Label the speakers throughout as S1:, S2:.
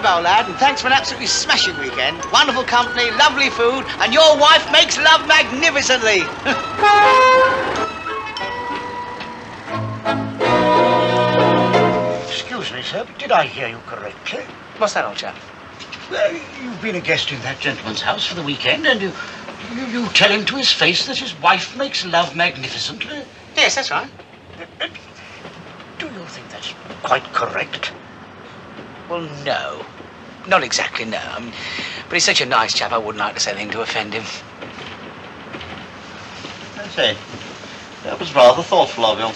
S1: drive, old lad, and thanks for an absolutely smashing weekend. Wonderful company, lovely food, and your wife makes love magnificently.
S2: Excuse me, sir, but did I hear you correctly?
S1: What's that, old chap?
S2: Well, you've been a guest in that gentleman's house for the weekend, and you tell him to his face that his wife makes love magnificently?
S1: Yes, that's right.
S2: Do you think that's quite correct?
S1: Well, no. Not exactly, no. I mean, but he's such a nice chap, I wouldn't like to say anything to offend him.
S3: I say, that was rather thoughtful of you.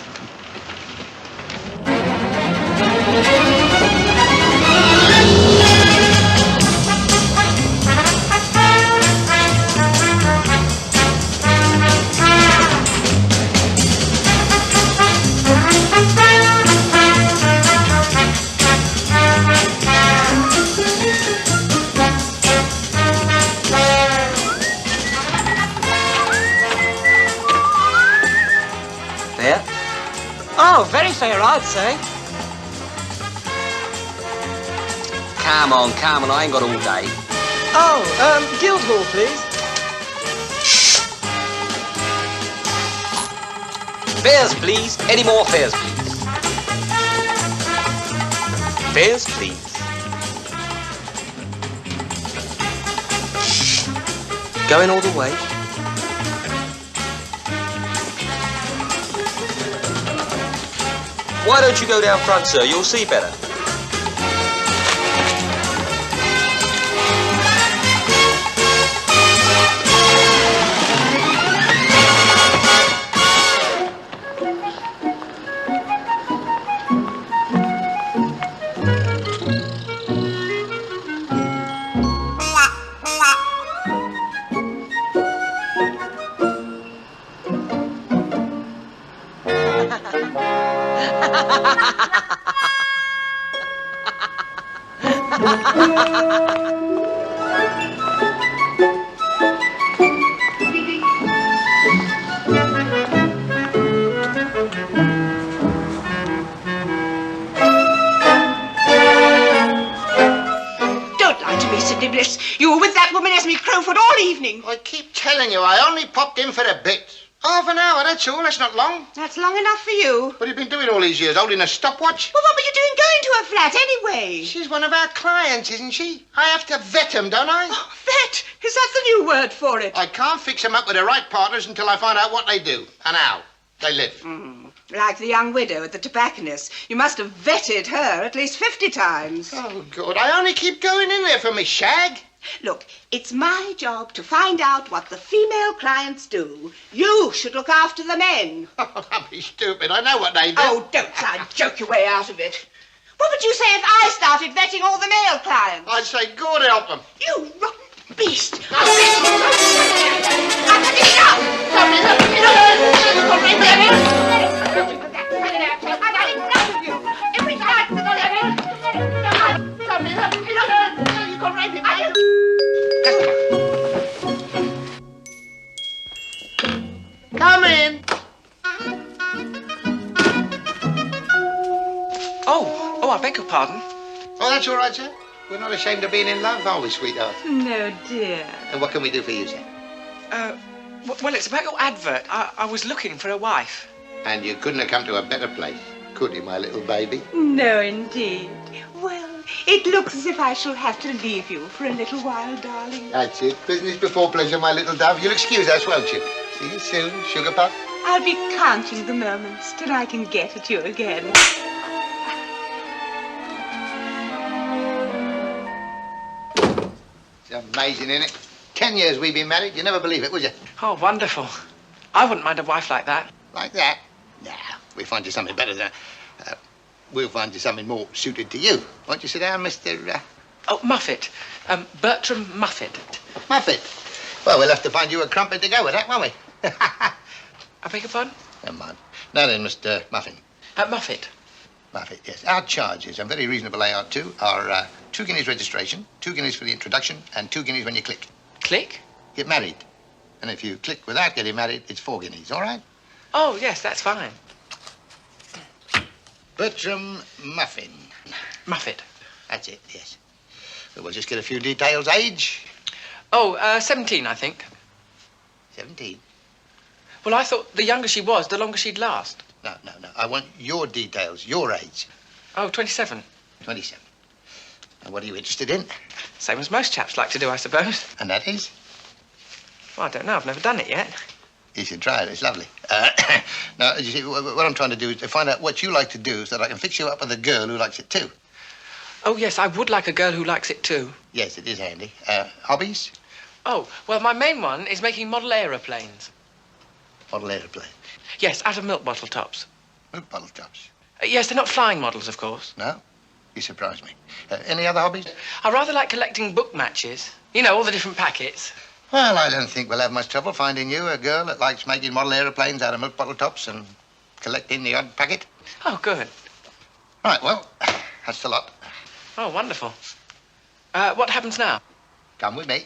S1: Oh, very fair, I'd say.
S4: Come on, I ain't got all day.
S1: Oh, Guildhall, please.
S4: Fares, please. Any more fares, please? Fares, please. Going all the way? Why don't you go down front, sir? You'll see better.
S5: You were with that woman Esme Crowfoot all evening.
S6: I keep telling you, I only popped in for a bit. Half an hour, that's all. That's not long.
S5: That's long enough for you.
S6: What have you been doing all these years, holding a stopwatch?
S5: Well, what were you doing going to her flat anyway?
S6: She's one of our clients, isn't she? I have to vet them, don't I?
S5: Oh, vet? Is that the new word for it?
S6: I can't fix them up with the right partners until I find out what they do and how they live.
S5: Like the young widow at the tobacconist. You must have vetted her at least 50 times.
S6: Oh, good. I only keep going in there for me shag.
S5: Look, it's my job to find out what the female clients do. You should look after the men.
S6: Oh, don't be stupid. I know what they do.
S5: Oh, don't try and joke your way out of it. What would you say if I started vetting all the male clients?
S6: I'd say, God help them.
S5: You rotten beast. I'll cut it out. I've had enough of you. Every time.
S6: Come in.
S1: Oh, I beg your pardon.
S6: Oh, that's all right, sir. We're not ashamed of being in love, are we, sweetheart?
S5: No, dear.
S6: And what can we do for you, sir?
S1: Well, it's about your advert. I was looking for a wife.
S6: And you couldn't have come to a better place, could you, my little baby?
S5: No, indeed. Well, it looks as if I shall have to leave you for a little while, darling.
S6: That's it. Business before pleasure, my little dove. You'll excuse us, won't you? See you soon, sugar puff.
S5: I'll be counting the moments till I can get at you again.
S6: It's amazing, isn't it? 10 years we've been married. You never believe it, would you?
S1: Oh, wonderful. I wouldn't mind a wife like that.
S6: Like that? Nah, we'll find you something better than that. We'll find you something more suited to you. Won't you sit down, Mr.
S1: Oh, Muffet. Bertram Muffet.
S6: Muffet? Well, we'll have to find you a crumpet to go with that, won't we?
S1: I beg your pardon?
S6: Never mind. Now then, Mr. Muffin.
S1: Muffet.
S6: Muffet, yes. Our charges, and very reasonable they are too, are 2 guineas registration, 2 guineas for the introduction, and 2 guineas when you click.
S1: Click?
S6: Get married. And if you click without getting married, it's 4 guineas, all right?
S1: Oh, yes, that's fine.
S6: Bertram Muffin.
S1: Muffet.
S6: That's it, yes. We'll just get a few details. Age?
S7: Oh, 17, I think.
S6: 17.
S7: Well, I thought the younger she was, the longer she'd last.
S6: No. I want your details, your age.
S7: Oh, 27.
S6: 27. And what are you interested in?
S7: Same as most chaps like to do, I suppose.
S6: And that is?
S7: Well, I don't know. I've never done it yet.
S6: You should try it. It's lovely. Now, you see, what I'm trying to do is to find out what you like to do so that I can fix you up with a girl who likes it too.
S7: Oh, yes, I would like a girl who likes it too.
S6: Yes, it is handy. Hobbies?
S7: Oh, well, my main one is making model aeroplanes.
S6: Model aeroplane.
S7: Yes, out of milk bottle tops.
S6: Milk bottle tops.
S7: Yes, they're not flying models, of course.
S6: No? You surprise me. Any other hobbies?
S7: I rather like collecting book matches. You know, all the different packets.
S6: Well, I don't think we'll have much trouble finding you a girl that likes making model aeroplanes out of milk bottle tops and collecting the odd packet.
S7: Oh, good.
S6: Right, well, that's the lot.
S7: Oh, wonderful. What happens now?
S6: Come with me.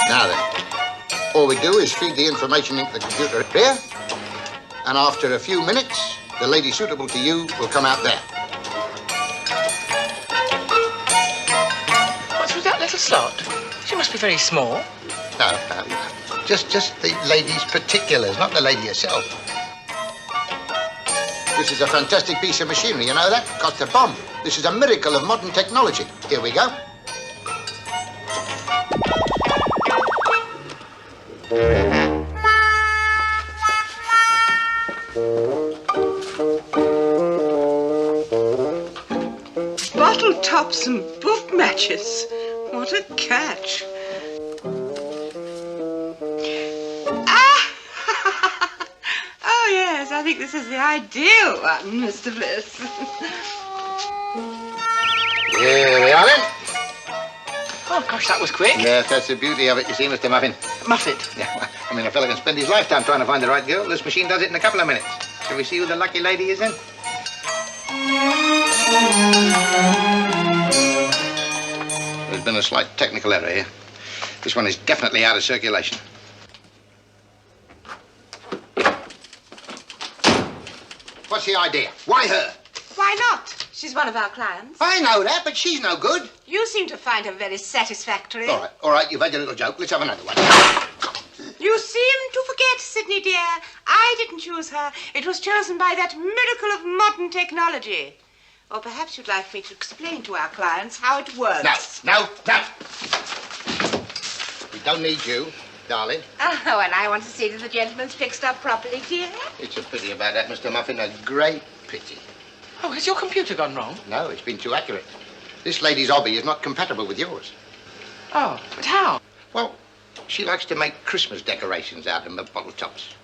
S6: Now then, all we do is feed the information into the computer here, and after a few minutes, the lady suitable to you will come out there.
S7: What's with that little slot? She must be very small.
S6: No. Just the lady's particulars, not the lady herself. This is a fantastic piece of machinery, you know that? Cost a bomb. This is a miracle of modern technology. Here we go.
S5: Bottle tops and book matches. What a catch. Oh, yes, I think this is the ideal one, Mr. Bliss.
S6: Here we are then.
S7: Oh, gosh, that was quick.
S6: Yes, that's the beauty of it, you see, Mr. Muffin.
S7: Muffet.
S6: Yeah, I mean, a fella can spend his lifetime trying to find the right girl. This machine does it in a couple of minutes. Shall we see who the lucky lady is then? There's been a slight technical error here. This one is definitely out of circulation. What's the idea? Why her?
S5: Why not? She's one of our clients.
S6: I know that, but she's no good.
S5: You seem to find her very satisfactory.
S6: All right, you've had your little joke. Let's have another one.
S5: You seem to forget, Sydney dear, I didn't choose her. It was chosen by that miracle of modern technology. Or perhaps you'd like me to explain to our clients how it works.
S6: No. We don't need you, darling.
S5: Oh, and I want to see that the gentleman's fixed up properly, dear.
S6: It's a pity about that, Mr. Muffin. A great pity.
S7: Oh, has your computer gone wrong?
S6: No, it's been too accurate. This lady's hobby is not compatible with yours.
S7: Oh, but how?
S6: Well, she likes to make Christmas decorations out of milk bottle tops.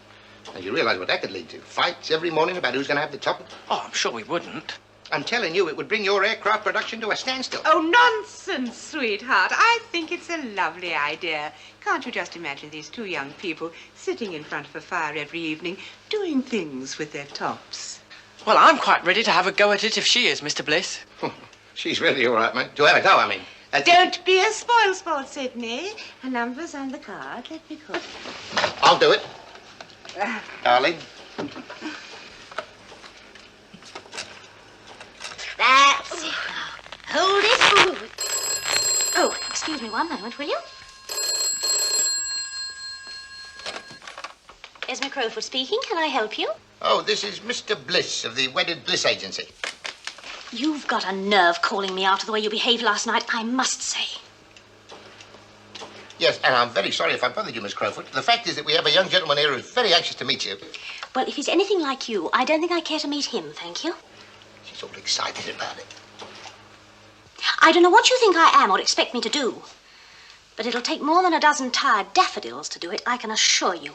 S6: And you realize what that could lead to? Fights every morning about who's going to have the top.
S7: Oh, I'm sure we wouldn't.
S6: I'm telling you, it would bring your aircraft production to a standstill.
S5: Oh, nonsense, sweetheart. I think it's a lovely idea. Can't you just imagine these two young people sitting in front of a fire every evening, doing things with their tops?
S7: Well, I'm quite ready to have a go at it if she is, Mr. Bliss.
S6: She's really all right, mate. To have a go, I mean.
S5: Don't be a spoilsport, Sydney. Her number's on the card. Let me call.
S6: I'll do it. Darling.
S8: That's it now. Hold it. Oh, excuse me one moment, will you? Esme Crowfoot speaking. Can I help you?
S6: Oh, this is Mr. Bliss of the Wedded Bliss Agency.
S8: You've got a nerve calling me after the way you behaved last night, I must say.
S6: Yes, and I'm very sorry if I bothered you, Miss Crowfoot. The fact is that we have a young gentleman here who's very anxious to meet you.
S8: Well, if he's anything like you, I don't think I care to meet him, thank you.
S6: She's all excited about it.
S8: I don't know what you think I am or expect me to do, but it'll take more than a dozen tired daffodils to do it, I can assure you.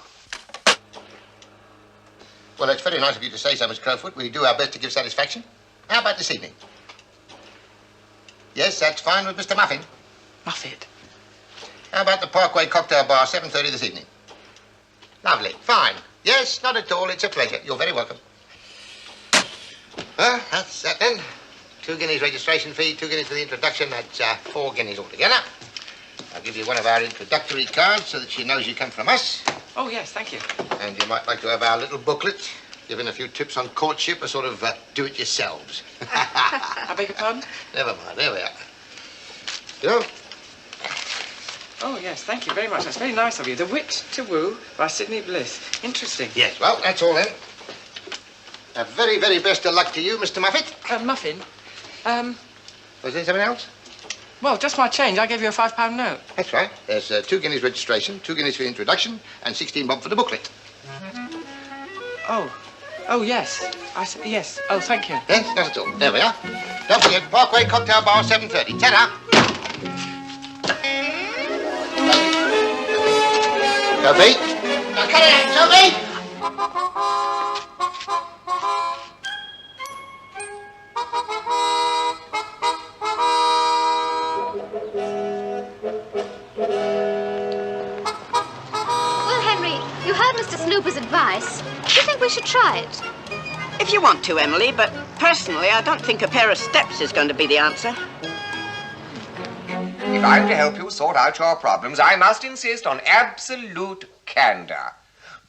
S6: Well, it's very nice of you to say so, Miss Crowfoot. We do our best to give satisfaction. How about this evening? Yes, that's fine with Mr. Muffin.
S7: Muffet.
S6: How about the Parkway Cocktail Bar, 7:30 this evening? Lovely. Fine. Yes, not at all. It's a pleasure. You're very welcome. Well, that's that then. 2 guineas registration fee, 2 guineas for the introduction. That's 4 guineas altogether. I'll give you one of our introductory cards so that she knows you come from us.
S7: Oh, yes, thank you.
S6: And you might like to have our little booklet, giving a few tips on courtship, a sort of do-it-yourselves.
S7: I beg your pardon?
S6: Never mind, there we are. So,
S7: Oh, yes, thank you very much. That's very nice of you. The Wit to Woo by Sidney Bliss. Interesting.
S6: yes, well, that's all then. A very, very best of luck to you, Mr. Muffet.
S7: Muffin.
S6: Was there something else?
S7: Well, just my change. I gave you a £5 note.
S6: That's right. There's 2 guineas registration, 2 guineas for the introduction, and 16 bob for the booklet.
S7: Oh. Oh, yes. Yes. Oh, thank you.
S6: Yes, that's all. There we are. Don't forget, Parkway Cocktail Bar, 7:30. Ta-da! Sophie? Now, cut it out, Sophie!
S9: Well, Henry, you heard Mr. Snooper's advice. Do you think we should try it?
S5: If you want to, Emily, but personally, I don't think a pair of steps is going to be the answer.
S10: If I'm to help you sort out your problems, I must insist on absolute candor.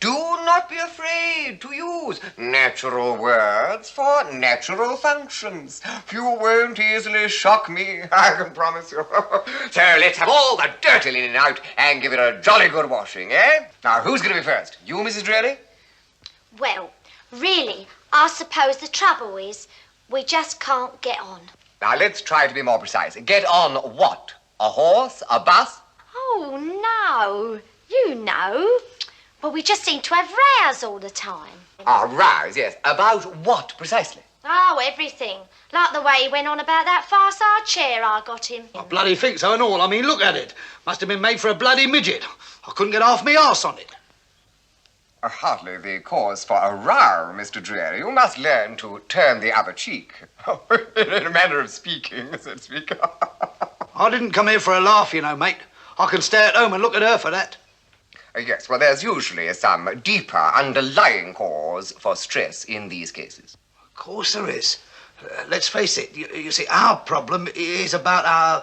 S10: Do not be afraid to use natural words for natural functions. You won't easily shock me, I can promise you. So let's have all the dirty linen out and give it a jolly good washing, eh? Now, who's going to be first? You, Mrs. Dreary?
S9: Well, really, I suppose the trouble is we just can't get on.
S10: Now, let's try to be more precise. Get on what? A horse? A bus?
S9: Oh, no. You know. Well, we just seem to have rows all the time.
S10: Ah, rows, yes. About what, precisely?
S9: Oh, everything. Like the way he went on about that far-side chair I got him.
S2: I bloody think so and all. I mean, look at it. Must have been made for a bloody midget. I couldn't get half me arse on it.
S10: Hardly the cause for a row, Mr. Dreary. You must learn to turn the other cheek. In a manner of speaking, so to speak.
S2: I didn't come here for a laugh, you know, mate. I can stay at home and look at her for that.
S10: Yes, well, there's usually some deeper underlying cause for stress in these cases.
S2: Of course there is. Let's face it. You see, our problem is about our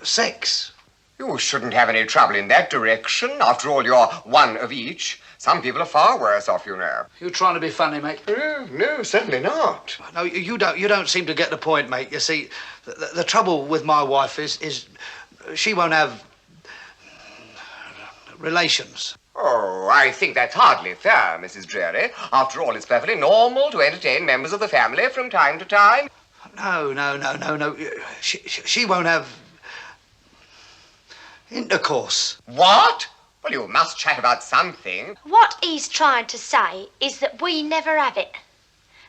S2: sex.
S10: You shouldn't have any trouble in that direction. After all, you're one of each. Some people are far worse off, you know.
S2: You trying to be funny, mate?
S10: No, certainly not.
S2: No, you don't seem to get the point, mate. You see, the trouble with my wife is she won't have relations.
S10: Oh, I think that's hardly fair, Mrs. Dreary. After all, it's perfectly normal to entertain members of the family from time to time.
S2: No. She won't have intercourse.
S10: What? Well, you must chat about something.
S9: What he's trying to say is that we never have it.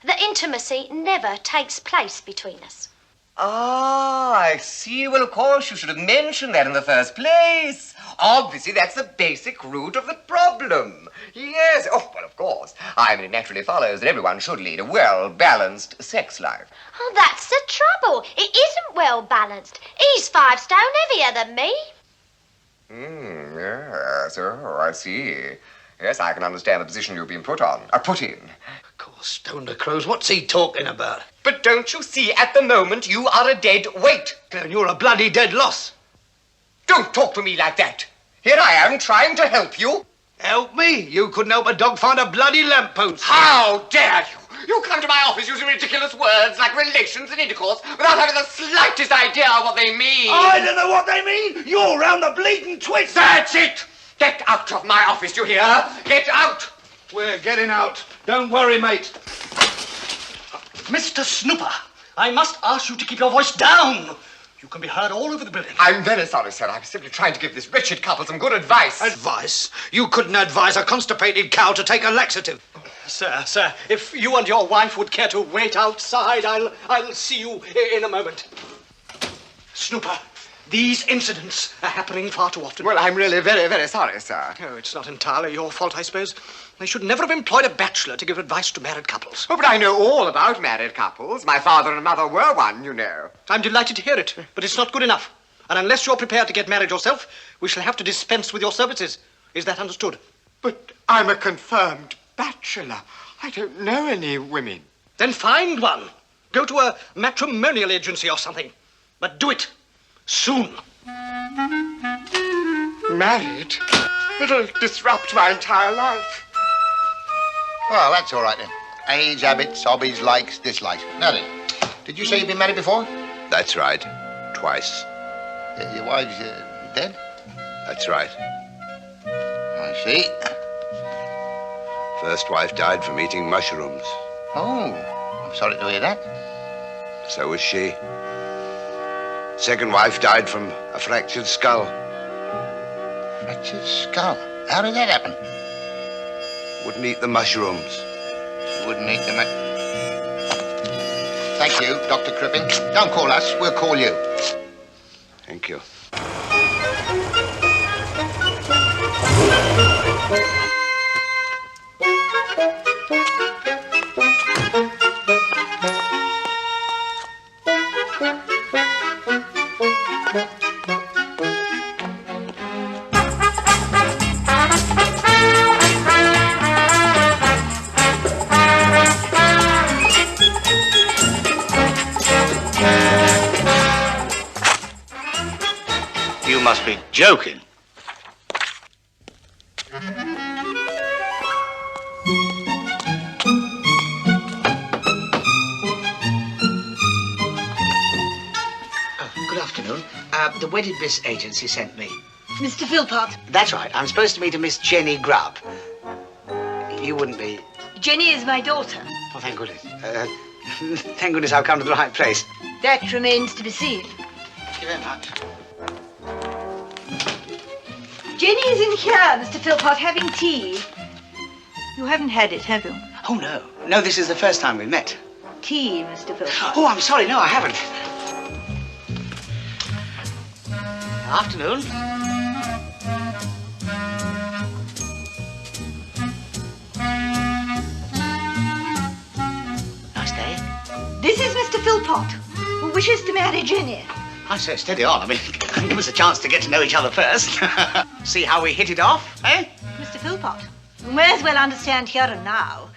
S9: The intimacy never takes place between us.
S10: Ah, I see. Well, of course, you should have mentioned that in the first place. Obviously, that's the basic root of the problem. Yes. Oh, well, of course. I mean, it naturally follows that everyone should lead a well-balanced sex life.
S9: Oh, that's the trouble. It isn't well balanced. He's 5 stone heavier than me.
S10: Yes. Oh, I see. Yes, I can understand the position you've been put in.
S2: Of course, stone the crows. What's he talking about?
S10: But don't you see, at the moment, you are a dead weight.
S2: And you're a bloody dead loss.
S10: Don't talk to me like that. Here I am trying to help you.
S2: Help me? You couldn't help a dog find a bloody lamppost.
S10: How dare you? You come to my office using ridiculous words like relations and intercourse without having the slightest idea of what they mean.
S2: I don't know what they mean. You're round the bleeding twist.
S10: That's it. Get out of my office, you hear? Get out.
S2: We're getting out. Don't worry, mate.
S11: Mr. Snooper, I must ask you to keep your voice down. You can be heard all over the building.
S10: I'm very sorry, sir. I was simply trying to give this wretched couple some good advice.
S2: Advice? You couldn't advise a constipated cow to take a laxative.
S11: Sir, if you and your wife would care to wait outside, I'll see you in a moment. Snooper, these incidents are happening far too often.
S10: Well, I'm really very, very sorry, sir.
S11: Oh, it's not entirely your fault, I suppose. They should never have employed a bachelor to give advice to married couples.
S10: Oh, but I know all about married couples. My father and mother were one, you know.
S11: I'm delighted to hear it, but it's not good enough. And unless you're prepared to get married yourself, we shall have to dispense with your services. Is that understood?
S10: But I'm a confirmed bachelor. I don't know any women.
S11: Then find one. Go to a matrimonial agency or something. But do it soon.
S10: Married? It'll disrupt my entire life.
S6: Well, that's all right then. Age, habits, hobbies, likes, dislikes. Now then, did you say you've been married before?
S12: That's right. Twice.
S6: Your wife's dead?
S12: That's right.
S6: I see.
S12: First wife died from eating mushrooms.
S6: Oh, I'm sorry to hear that.
S12: So was she. Second wife died from a fractured skull.
S6: Fractured skull? How did that happen?
S12: Wouldn't eat the mushrooms.
S6: Wouldn't eat them. Thank you, Dr. Crippen. Don't call us, we'll call you.
S12: Thank you.
S2: You must be joking.
S1: Good afternoon. The Wedded Bliss agency sent me.
S8: Mr. Philpott.
S1: That's right. I'm supposed to meet a Miss Jenny Grubb. You wouldn't be...
S8: Jenny is my daughter.
S1: Oh, thank goodness. Thank goodness I've come to the right place.
S8: That remains to be seen.
S1: Thank you very much.
S8: Jenny is in here, Mr. Philpott, having tea. You haven't had it, have you?
S1: Oh, no. No, this is the first time we've met.
S8: Tea, Mr. Philpott.
S1: Oh, I'm sorry. No, I haven't. Afternoon. Nice day.
S8: This is Mr. Philpott, who wishes to marry Jenny.
S1: I say, steady on. I mean, give us a chance to get to know each other first. See how we hit it off, eh?
S8: Mr. Philpott, you may as well understand here and now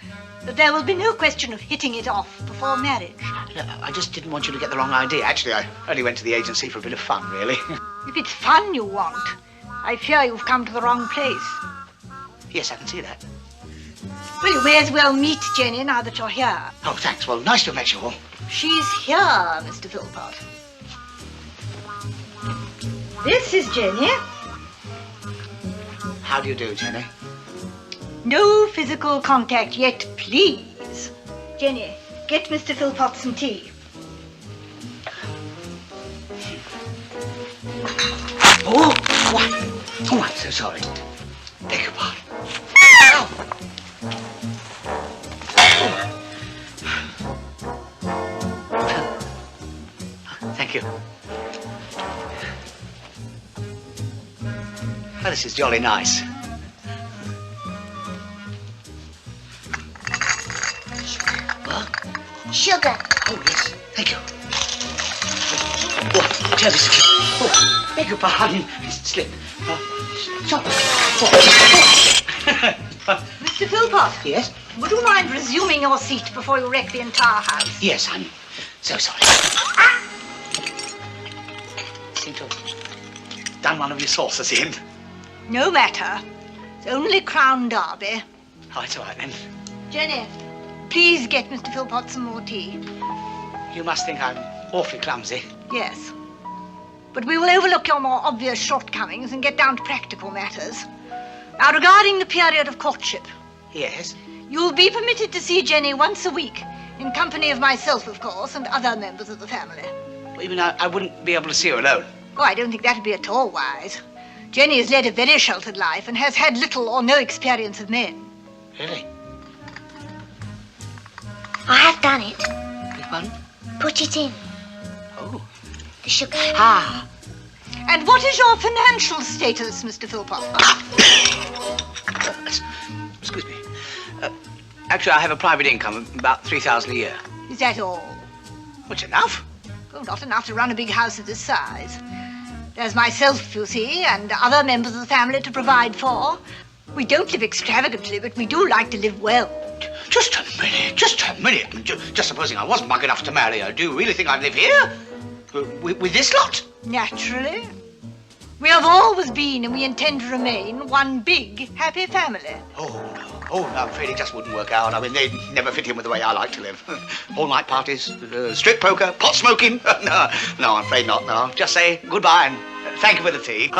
S8: that there will be no question of hitting it off before marriage.
S1: Look, I just didn't want you to get the wrong idea. Actually, I only went to the agency for a bit of fun, really.
S8: If it's fun you want, I fear you've come to the wrong place.
S1: Yes, I can see that.
S8: Well, you may as well meet Jenny now that you're here.
S1: Oh, thanks. Well, nice to have met you all.
S8: She's here, Mr. Philpott. This is Jenny.
S1: How do you do, Jenny?
S8: No physical contact yet, please. Jenny, get Mr. Philpott some tea.
S1: Oh, what? Oh, I'm so sorry. Beg your pardon. Ow! Thank you. Oh, this is jolly nice.
S9: Sugar.
S1: Oh, yes. Thank you. Oh, Jervis. Oh, beg your pardon. It slipped. Sorry.
S8: Mr. Philpott.
S1: Yes?
S8: Would you mind resuming your seat before you wreck the entire house?
S1: Yes, I'm so sorry. Seem to have done one of your saucers in.
S8: No matter. It's only Crown Derby.
S1: Oh, it's all right then.
S8: Jenny, please get Mr. Philpott some more tea.
S1: You must think I'm awfully clumsy.
S8: Yes. But we will overlook your more obvious shortcomings and get down to practical matters. Now, regarding the period of courtship.
S1: Yes?
S8: You'll be permitted to see Jenny once a week, in company of myself, of course, and other members of the family.
S1: Well, even I wouldn't be able to see her alone.
S8: Oh, I don't think that'd be at all wise. Jenny has led a very sheltered life and has had little or no experience of men.
S1: Really?
S9: I have done it.
S1: Big one?
S9: Put it in.
S1: Oh.
S9: The sugar.
S1: Ah.
S8: And what is your financial status, Mr. Philpott?
S1: Excuse me. Actually, I have a private income of about $3,000 a year.
S8: Is that all?
S1: Which enough?
S8: Oh, not enough to run a big house of this size. There's myself, you see, and other members of the family to provide for. We don't live extravagantly, but we do like to live well.
S2: Just a minute, just a minute. Just supposing I was mug enough to marry her, do you really think I'd live here? With this lot?
S13: Naturally. We have always been and we intend to remain one big, happy family.
S2: Oh, no, I'm afraid it just wouldn't work out. I mean, they'd never fit in with the way I like to live. All-night parties, strip poker, pot smoking. No, I'm afraid not, no. Just say goodbye and thank you for the tea.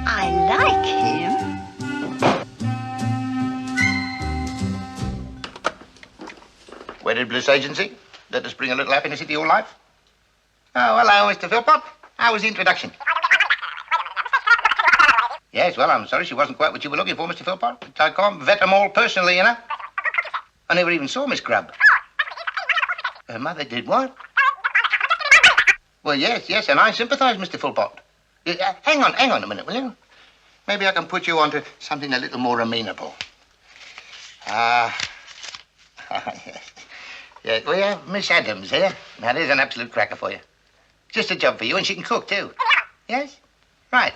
S13: I like him.
S6: Wedded Bliss Agency. Let us bring a little happiness into your life. Oh, hello, Mr. Philpott. How was the introduction? Yes, well, I'm sorry she wasn't quite what you were looking for, Mr. Philpott. I can't vet them all personally, you know. I never even saw Miss Grubb. Her mother did what? Well, yes, and I sympathise, Mr. Philpott. Hang on a minute, will you? Maybe I can put you on to something a little more amenable. Yes. Yeah, we have Miss Adams here. Now, there's an absolute cracker for you. Just a job for you, and she can cook, too. Yes? Right.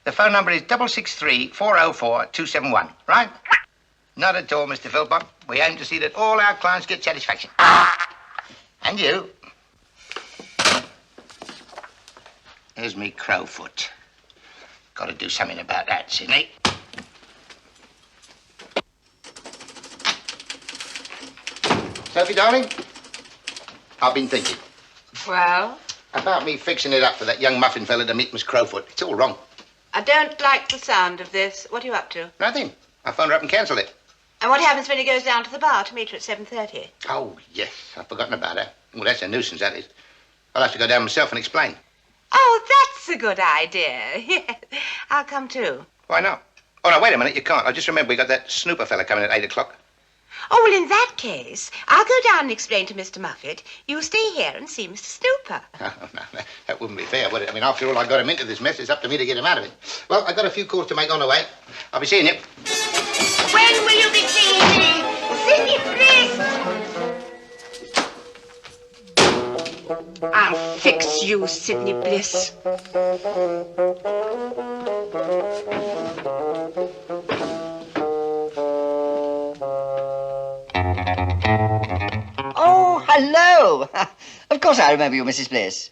S6: The phone number is 663-404-271, right? Not at all, Mr. Philpott. We aim to see that all our clients get satisfaction. And you. There's me crowfoot. Got to do something about that, Sidney. Sophie, darling, I've been thinking.
S5: Well?
S6: About me fixing it up for that young muffin fella to meet Miss Crowfoot. It's all wrong.
S5: I don't like the sound of this. What are you up to?
S6: Nothing. I phoned her up and cancelled it.
S5: And what happens when he goes down to the bar to meet her at 7:30?
S6: Oh, yes. I've forgotten about her. Well, that's a nuisance, that is. I'll have to go down myself and explain.
S5: Oh, that's a good idea. Yes. I'll come too.
S6: Why not? Oh, no, wait a minute. You can't. I just remember we got that snooper fella coming at 8 o'clock.
S5: Oh, well, in that case, I'll go down and explain to Mr. Muffet. You stay here and see Mr. Snooper.
S6: Oh, no, that wouldn't be fair, would it? I mean, after all, I got him into this mess. It's up to me to get him out of it. Well, I've got a few calls to make on the way. I'll be seeing you.
S5: When will you be seeing me? Sidney, please. I'll fix you, Sidney Bliss.
S14: Oh, hello. Of course I remember you, Mrs. Bliss.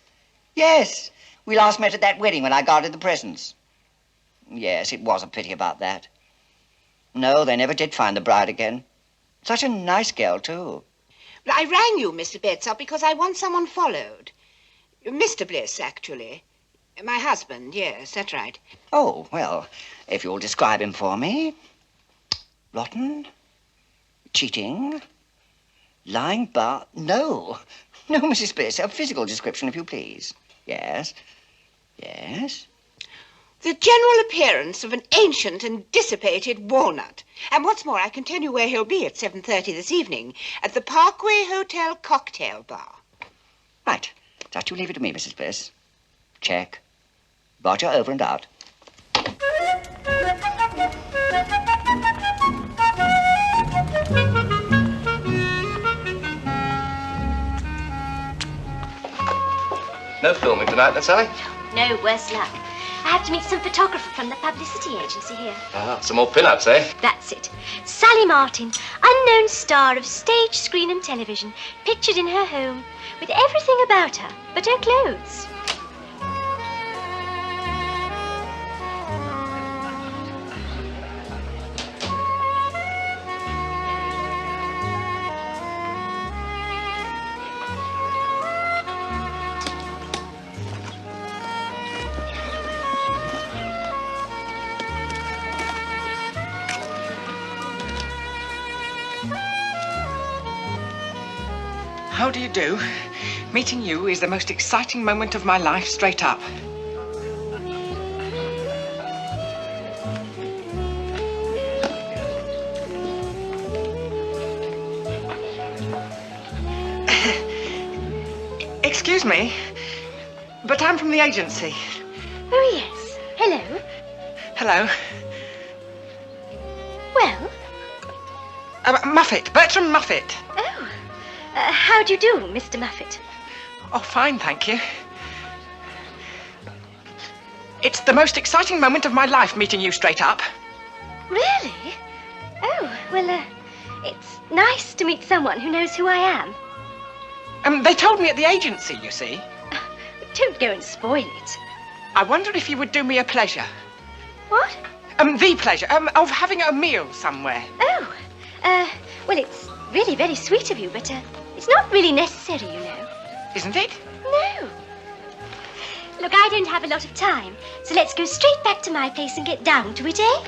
S14: Yes, we last met at that wedding when I guarded the presents. Yes, it was a pity about that. No, they never did find the bride again. Such a nice girl, too.
S5: Well, I rang you, Mr. Betsup, because I want someone followed. Mr. Bliss, actually. My husband, yes, that's right.
S14: Oh, well, if you'll describe him for me. Rotten, cheating, lying bar... No, Mrs. Bliss, a physical description, if you please. Yes, yes.
S5: The general appearance of an ancient and dissipated walnut. And what's more, I can tell you where he'll be at 7:30 this evening, at the Parkway Hotel Cocktail Bar.
S14: Right. Just you leave it to me, Mrs. Bliss. Check. Roger, over and out.
S4: No filming tonight, then, Sally?
S9: No, worse luck. I have to meet some photographer from the publicity agency here.
S4: Ah, some more pin-ups, eh?
S9: That's it. Sally Martin, unknown star of stage, screen and television, pictured in her home, with everything about her but her clothes.
S7: How do you do? Meeting you is the most exciting moment of my life, straight up. Excuse me, but I'm from the agency.
S9: Oh, yes. Hello.
S7: Hello.
S9: Well?
S7: Muffet, Bertram Muffet.
S9: Oh, How do you do, Mr. Muffet?
S7: Oh, fine, thank you. It's the most exciting moment of my life, meeting you straight up.
S9: Really? Oh, well, it's nice to meet someone who knows who I am.
S7: They told me at the agency, you see.
S9: Don't go and spoil it.
S7: I wonder if you would do me a pleasure.
S9: What?
S7: The pleasure, of having a meal somewhere.
S9: Oh, well, it's really very sweet of you, but, it's not really necessary, you know.
S7: Isn't it?
S9: No. Look, I don't have a lot of time, so let's go straight back to my place and get down to it, eh?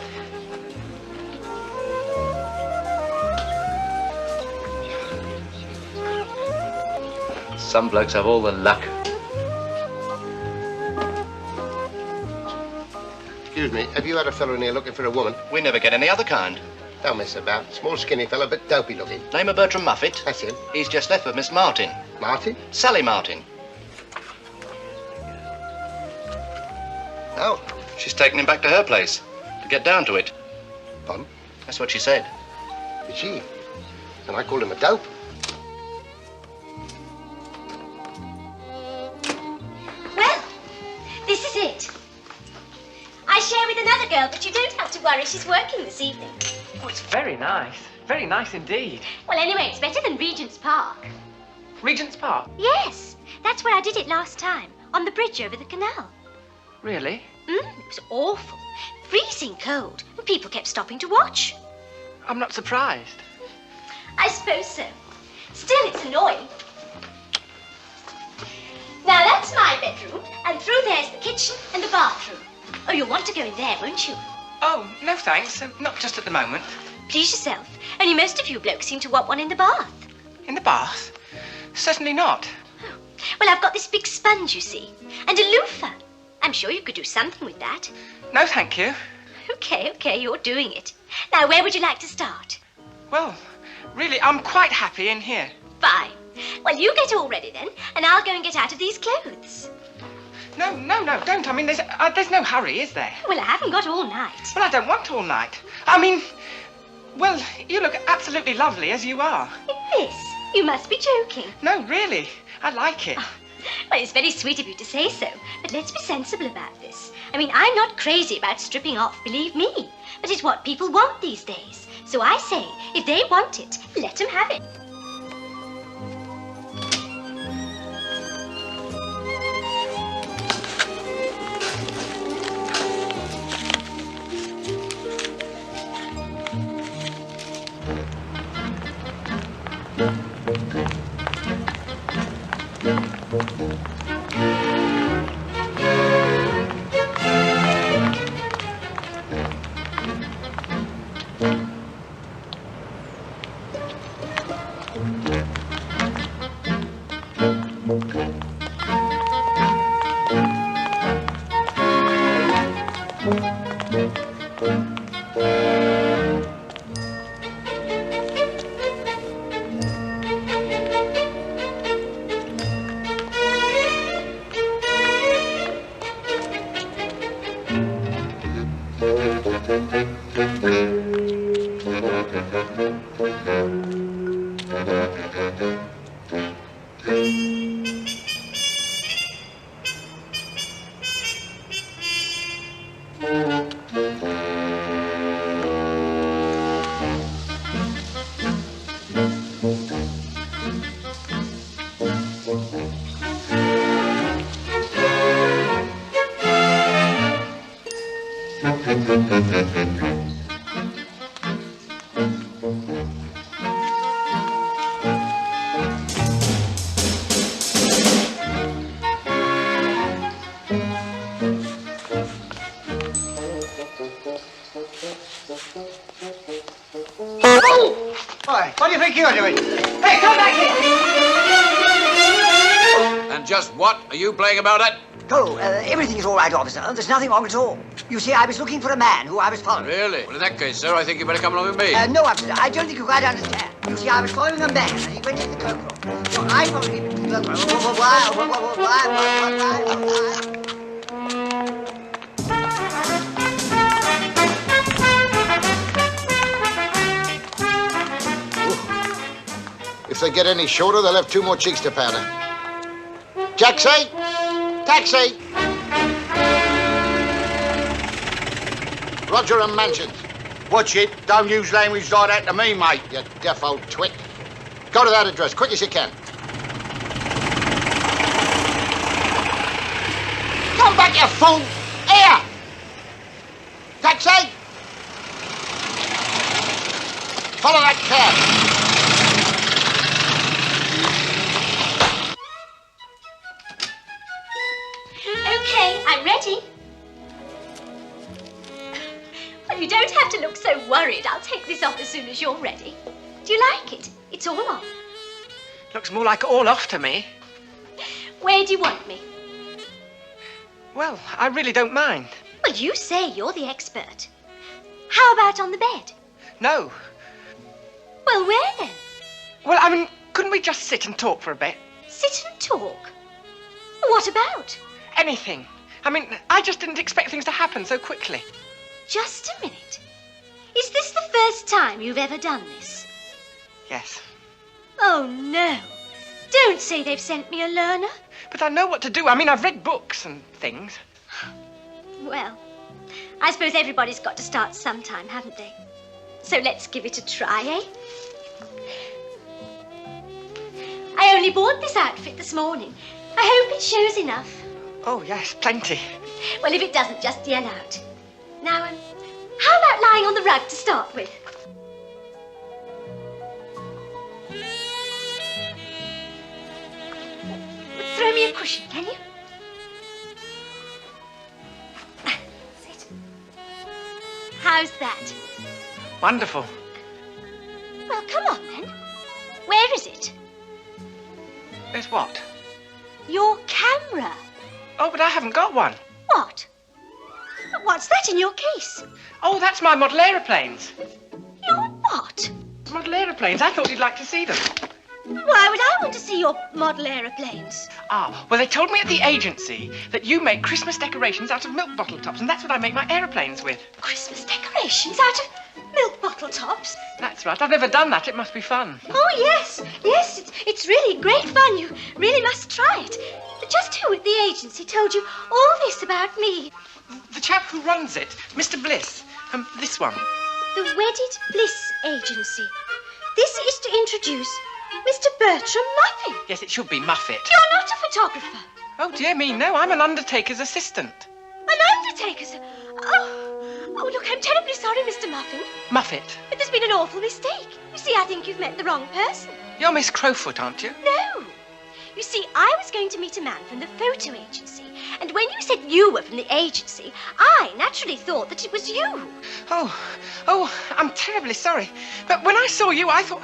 S3: Some blokes have all the luck.
S6: Excuse me, have you had a fellow in here looking for a woman?
S3: We never get any other kind.
S6: Don't mess about. Small, skinny fellow, but dopey looking.
S3: Name of Bertram Muffet?
S6: That's him.
S3: He's just left with Miss Martin.
S6: Martin?
S3: Sally Martin.
S6: Oh.
S3: She's taken him back to her place to get down to it.
S6: Pardon?
S3: That's what she said.
S6: Is she? And I called him a dope.
S9: Well, this is it. I share with another girl, but you don't have to worry. She's working this evening.
S7: Oh, it's very nice. Very nice indeed.
S9: Well, anyway, it's better than Regent's Park.
S7: Regent's Park?
S9: Yes, that's where I did it last time, on the bridge over the canal.
S7: Really?
S9: It was awful. Freezing cold, and people kept stopping to watch.
S7: I'm not surprised.
S9: I suppose so. Still, it's annoying. Now, that's my bedroom, and through there's the kitchen and the bathroom. Oh, you'll want to go in there, won't you?
S7: Oh, no thanks. Not just at the moment.
S9: Please yourself. Only most of you blokes seem to want one in the bath.
S7: In the bath? Certainly not.
S9: Oh. Well, I've got this big sponge, you see, and a loofah. I'm sure you could do something with that.
S7: No, thank you.
S9: Okay, you're doing it. Now, where would you like to start?
S7: Well, really, I'm quite happy in here.
S9: Fine. Well, you get all ready then, and I'll go and get out of these clothes.
S7: No, don't. I mean, there's no hurry, is there?
S9: Well, I haven't got all night.
S7: Well, I don't want all night. I mean, well, you look absolutely lovely as you are.
S9: Miss, you must be joking.
S7: No, really, I like it.
S9: Oh, well, it's very sweet of you to say so, but let's be sensible about this. I mean, I'm not crazy about stripping off, believe me, but it's what people want these days. So I say, if they want it, let them have it.
S2: Why, what do you think you're doing? Hey, come back here!
S4: And just what are you playing about at?
S14: Oh, everything's all right, officer. There's nothing wrong at all. You see, I was looking for a man who I was following.
S4: Really? Well, in that case, sir, I think you better come along with me.
S14: No, officer, I don't think you quite understand. You see, I was following a man, and he went into the cloakroom. So I followed him into the cloakroom. Why?
S15: If they get any shorter, they'll have 2 more cheeks to powder. Taxi! Taxi! Roger and Mansions.
S6: Watch it. Don't use language like that to me, mate.
S15: You deaf old twit. Go to that address, quick as you can.
S6: Come back, you fool! Here!
S15: Taxi! Follow that cab.
S9: Okay, I'm ready. Well, you don't have to look so worried. I'll take this off as soon as you're ready. Do you like it? It's all on.
S7: Looks more like all off to me.
S9: Where do you want me?
S7: Well, I really don't mind.
S9: Well, you say you're the expert. How about on the bed?
S7: No.
S9: Well, where then?
S7: Well, I mean, couldn't we just sit and talk for a bit?
S9: Sit and talk? What about?
S7: Anything. I mean, I just didn't expect things to happen so quickly.
S9: Just a minute. Is this the first time you've ever done this?
S7: Yes.
S9: Oh, no. Don't say they've sent me a learner.
S7: But I know what to do. I mean, I've read books and things.
S9: Well, I suppose everybody's got to start sometime, haven't they? So let's give it a try, eh? I only bought this outfit this morning. I hope it shows enough.
S7: Oh, yes, plenty.
S9: Well, if it doesn't, just yell out. Now, how about lying on the rug to start with? Throw me a cushion, can you? Sit. How's that?
S7: Wonderful.
S9: Well, come on then. Where is it?
S7: There's what?
S9: Your camera.
S7: Oh, but I haven't got one.
S9: What? What's that in your case?
S7: Oh, that's my model aeroplanes.
S9: Your what?
S7: Model aeroplanes. I thought you'd like to see them.
S9: Why would I want to see your model aeroplanes?
S7: Ah, well, they told me at the agency that you make Christmas decorations out of milk bottle tops, and that's what I make my aeroplanes with.
S9: Christmas decorations out of milk bottle tops?
S7: That's right. I've never done that. It must be fun.
S9: Oh, yes. Yes, it's really great fun. You really must try it. Just who at the agency told you all this about me?
S7: The chap who runs it, Mr. Bliss. This one.
S9: The Wedded Bliss Agency. This is to introduce Mr. Bertram Muffin.
S7: Yes, it should be Muffet.
S9: You're not a photographer.
S7: Oh, dear me, no. I'm an undertaker's assistant.
S9: An undertaker's... Oh, look, I'm terribly sorry, Mr. Muffin.
S7: Muffet.
S9: But there's been an awful mistake. You see, I think you've met the wrong person.
S7: You're Miss Crowfoot, aren't you?
S9: No. You see, I was going to meet a man from the photo agency, and when you said you were from the agency, I naturally thought that it was you.
S7: Oh, I'm terribly sorry. But when I saw you, I thought...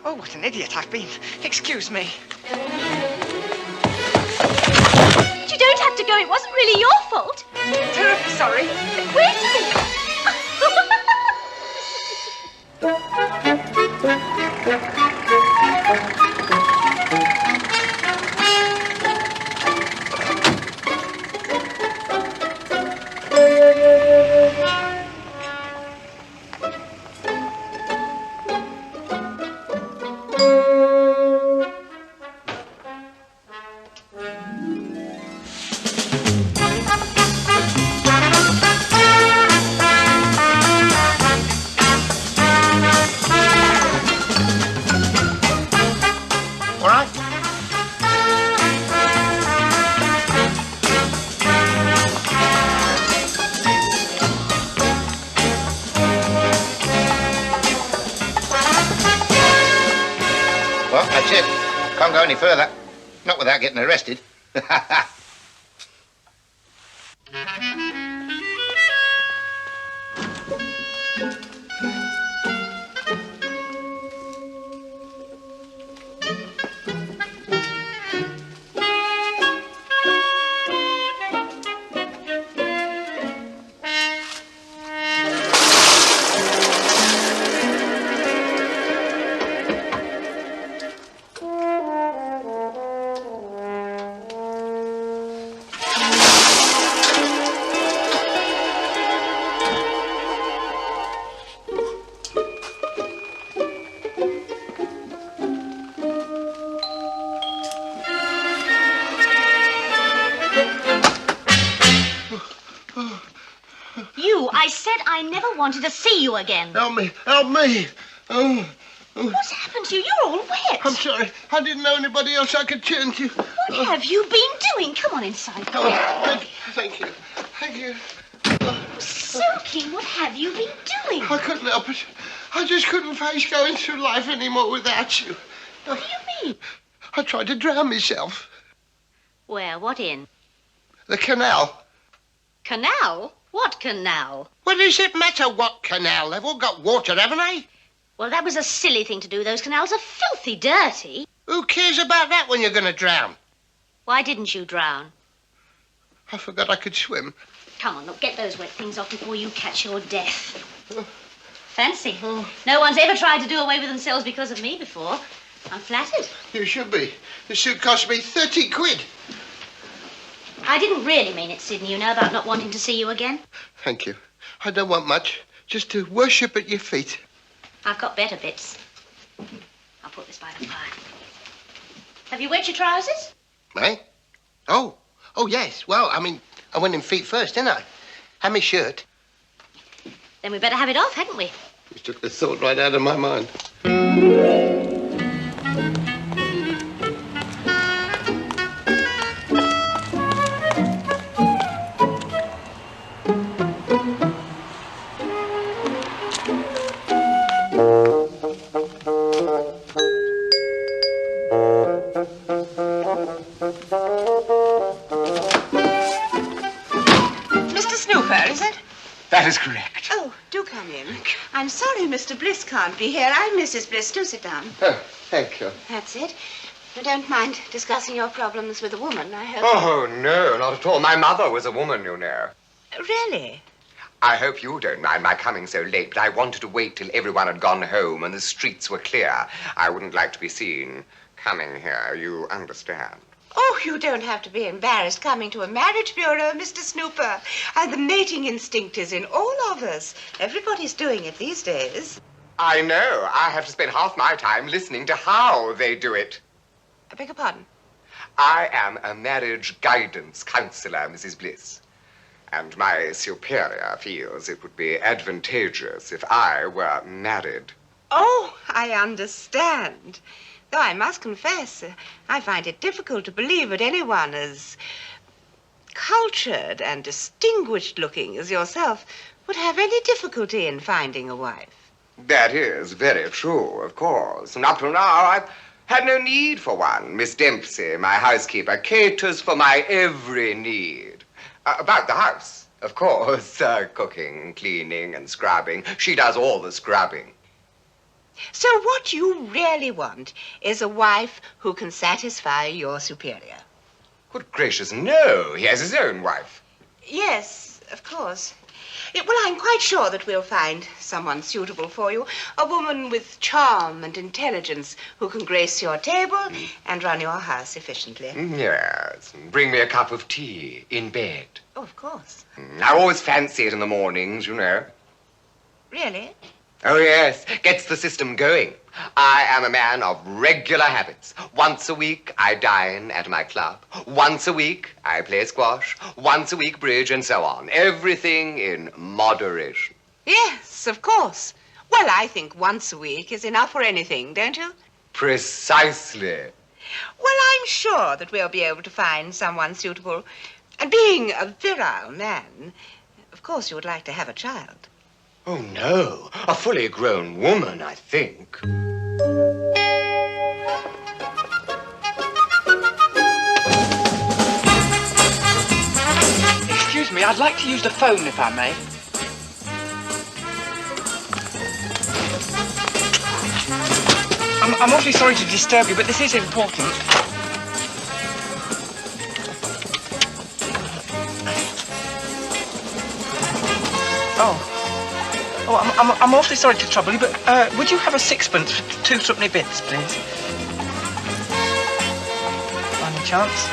S7: Oh, what an idiot I've been. Excuse me.
S9: But you don't have to go. It wasn't really your fault.
S7: Terribly sorry.
S9: Wait a minute.
S6: Well, that's it. Can't go any further. Not without getting arrested.
S8: I said I never wanted to see you again.
S15: Help me! Help me! Oh.
S8: What's happened to you? You're all wet.
S15: I'm sorry. I didn't know anybody else I could turn to.
S8: What have you been doing? Come on inside.
S15: Oh, thank you. Thank you.
S8: Soaking, what have you been doing?
S15: I couldn't help it. I just couldn't face going through life anymore without you.
S8: What do you mean?
S15: I tried to drown myself.
S8: Where? What in?
S15: The canal.
S8: Canal? What canal?
S15: Well, does it matter what canal? They've all got water, haven't they?
S8: Well, that was a silly thing to do. Those canals are filthy dirty.
S15: Who cares about that when you're going to drown?
S8: Why didn't you drown?
S15: I forgot I could swim.
S8: Come on, look, get those wet things off before you catch your death. Fancy. No one's ever tried to do away with themselves because of me before. I'm flattered.
S15: You should be. The suit cost me 30 quid.
S8: I didn't really mean it, Sidney, you know, about not wanting to see you again.
S15: Thank you. I don't want much. Just to worship at your feet.
S8: I've got better bits. I'll put this by the fire. Have you wet your trousers?
S15: Eh? Oh, yes. Well, I mean, I went in feet first, didn't I? And my shirt.
S8: Then we better have it off, hadn't we?
S15: You took the thought right out of my mind.
S5: That is correct. Oh, do come in. I'm sorry Mr. Bliss can't be here. I'm Mrs. Bliss. Do sit down.
S15: Oh, thank you.
S5: That's it. You don't mind discussing your problems with a woman, I hope.
S10: Oh, no, not at all. My mother was a woman, you know.
S5: Really?
S10: I hope you don't mind my coming so late, but I wanted to wait till everyone had gone home and the streets were clear. I wouldn't like to be seen coming here, you understand.
S5: Oh, you don't have to be embarrassed coming to a marriage bureau, Mr. Snooper. The mating instinct is in all of us. Everybody's doing it these days.
S10: I know. I have to spend half my time listening to how they do it.
S5: I beg your pardon?
S10: I am a marriage guidance counselor, Mrs. Bliss. And my superior feels it would be advantageous if I were married.
S5: Oh, I understand. Though I must confess, I find it difficult to believe that anyone as cultured and distinguished looking as yourself would have any difficulty in finding a wife.
S10: That is very true, of course. And up till now, I've had no need for one. Miss Dempsey, my housekeeper, caters for my every need. About the house, of course. Cooking, cleaning, and scrubbing. She does all the scrubbing.
S5: So what you really want is a wife who can satisfy your superior.
S10: Good gracious, no. He has his own wife.
S5: Yes, of course. Well, I'm quite sure that we'll find someone suitable for you. A woman with charm and intelligence who can grace your table and run your house efficiently.
S10: Yes. Bring me a cup of tea in bed.
S5: Oh, of course.
S10: I always fancy it in the mornings, you know.
S5: Really?
S10: Oh, yes. Gets the system going. I am a man of regular habits. Once a week, I dine at my club. Once a week, I play squash. Once a week, bridge, and so on. Everything in moderation.
S5: Yes, of course. Well, I think once a week is enough for anything, don't you?
S10: Precisely.
S5: Well, I'm sure that we'll be able to find someone suitable. And being a virile man, of course you would like to have a child.
S10: Oh, no. A fully grown woman, I think.
S7: Excuse me, I'd like to use the phone, if I may. I'm awfully sorry to disturb you, but this is important. Oh, I'm awfully sorry to trouble you, but would you have a sixpence for 2 threepenny bits, please? By any chance?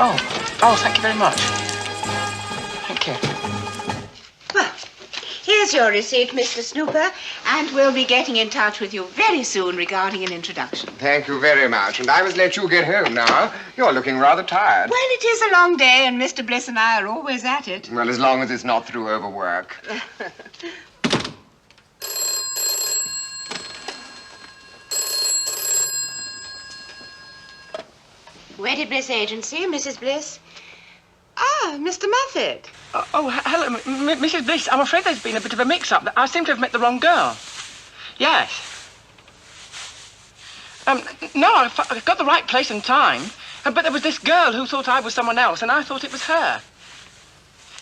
S7: Oh, thank you very much. Thank you.
S5: Well, here's your receipt, Mr. Snooper, And we'll be getting in touch with you very soon regarding an introduction.
S10: Thank you very much. And I must let you get home now. You're looking rather tired.
S5: Well, it is a long day, and Mr. Bliss and I are always at it.
S10: Well, as long as it's not through overwork.
S5: Wedded Bliss Agency, Mrs. Bliss. Ah, Mr. Muffet.
S7: Hello, Mrs. Bliss. I'm afraid there's been a bit of a mix-up. I seem to have met the wrong girl. Yes. No, I got the right place and time. But there was this girl who thought I was someone else, and I thought it was her.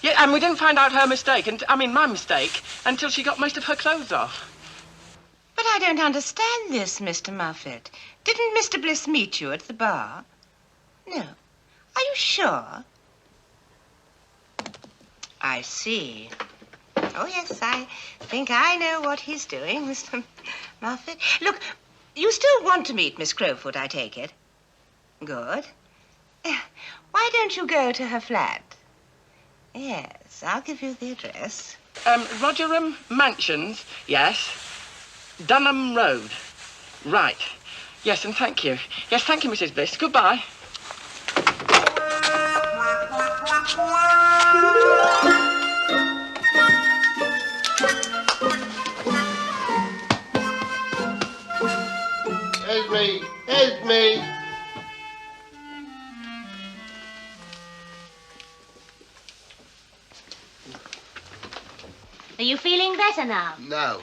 S7: Yeah, and we didn't find out her mistake, my mistake, until she got most of her clothes off.
S5: But I don't understand this, Mr. Muffet. Didn't Mr. Bliss meet you at the bar? No. Are you sure? I see. Oh, yes, I think I know what he's doing, Mr. Muffet. Look, you still want to meet Miss Crowfoot, I take it. Good. Why don't you go to her flat? Yes, I'll give you the address.
S7: Rogerham Mansions, yes. Dunham Road. Right. Yes, and thank you. Yes, thank you, Mrs. Bliss. Goodbye.
S15: Help me.
S8: Are you feeling better now?
S15: No,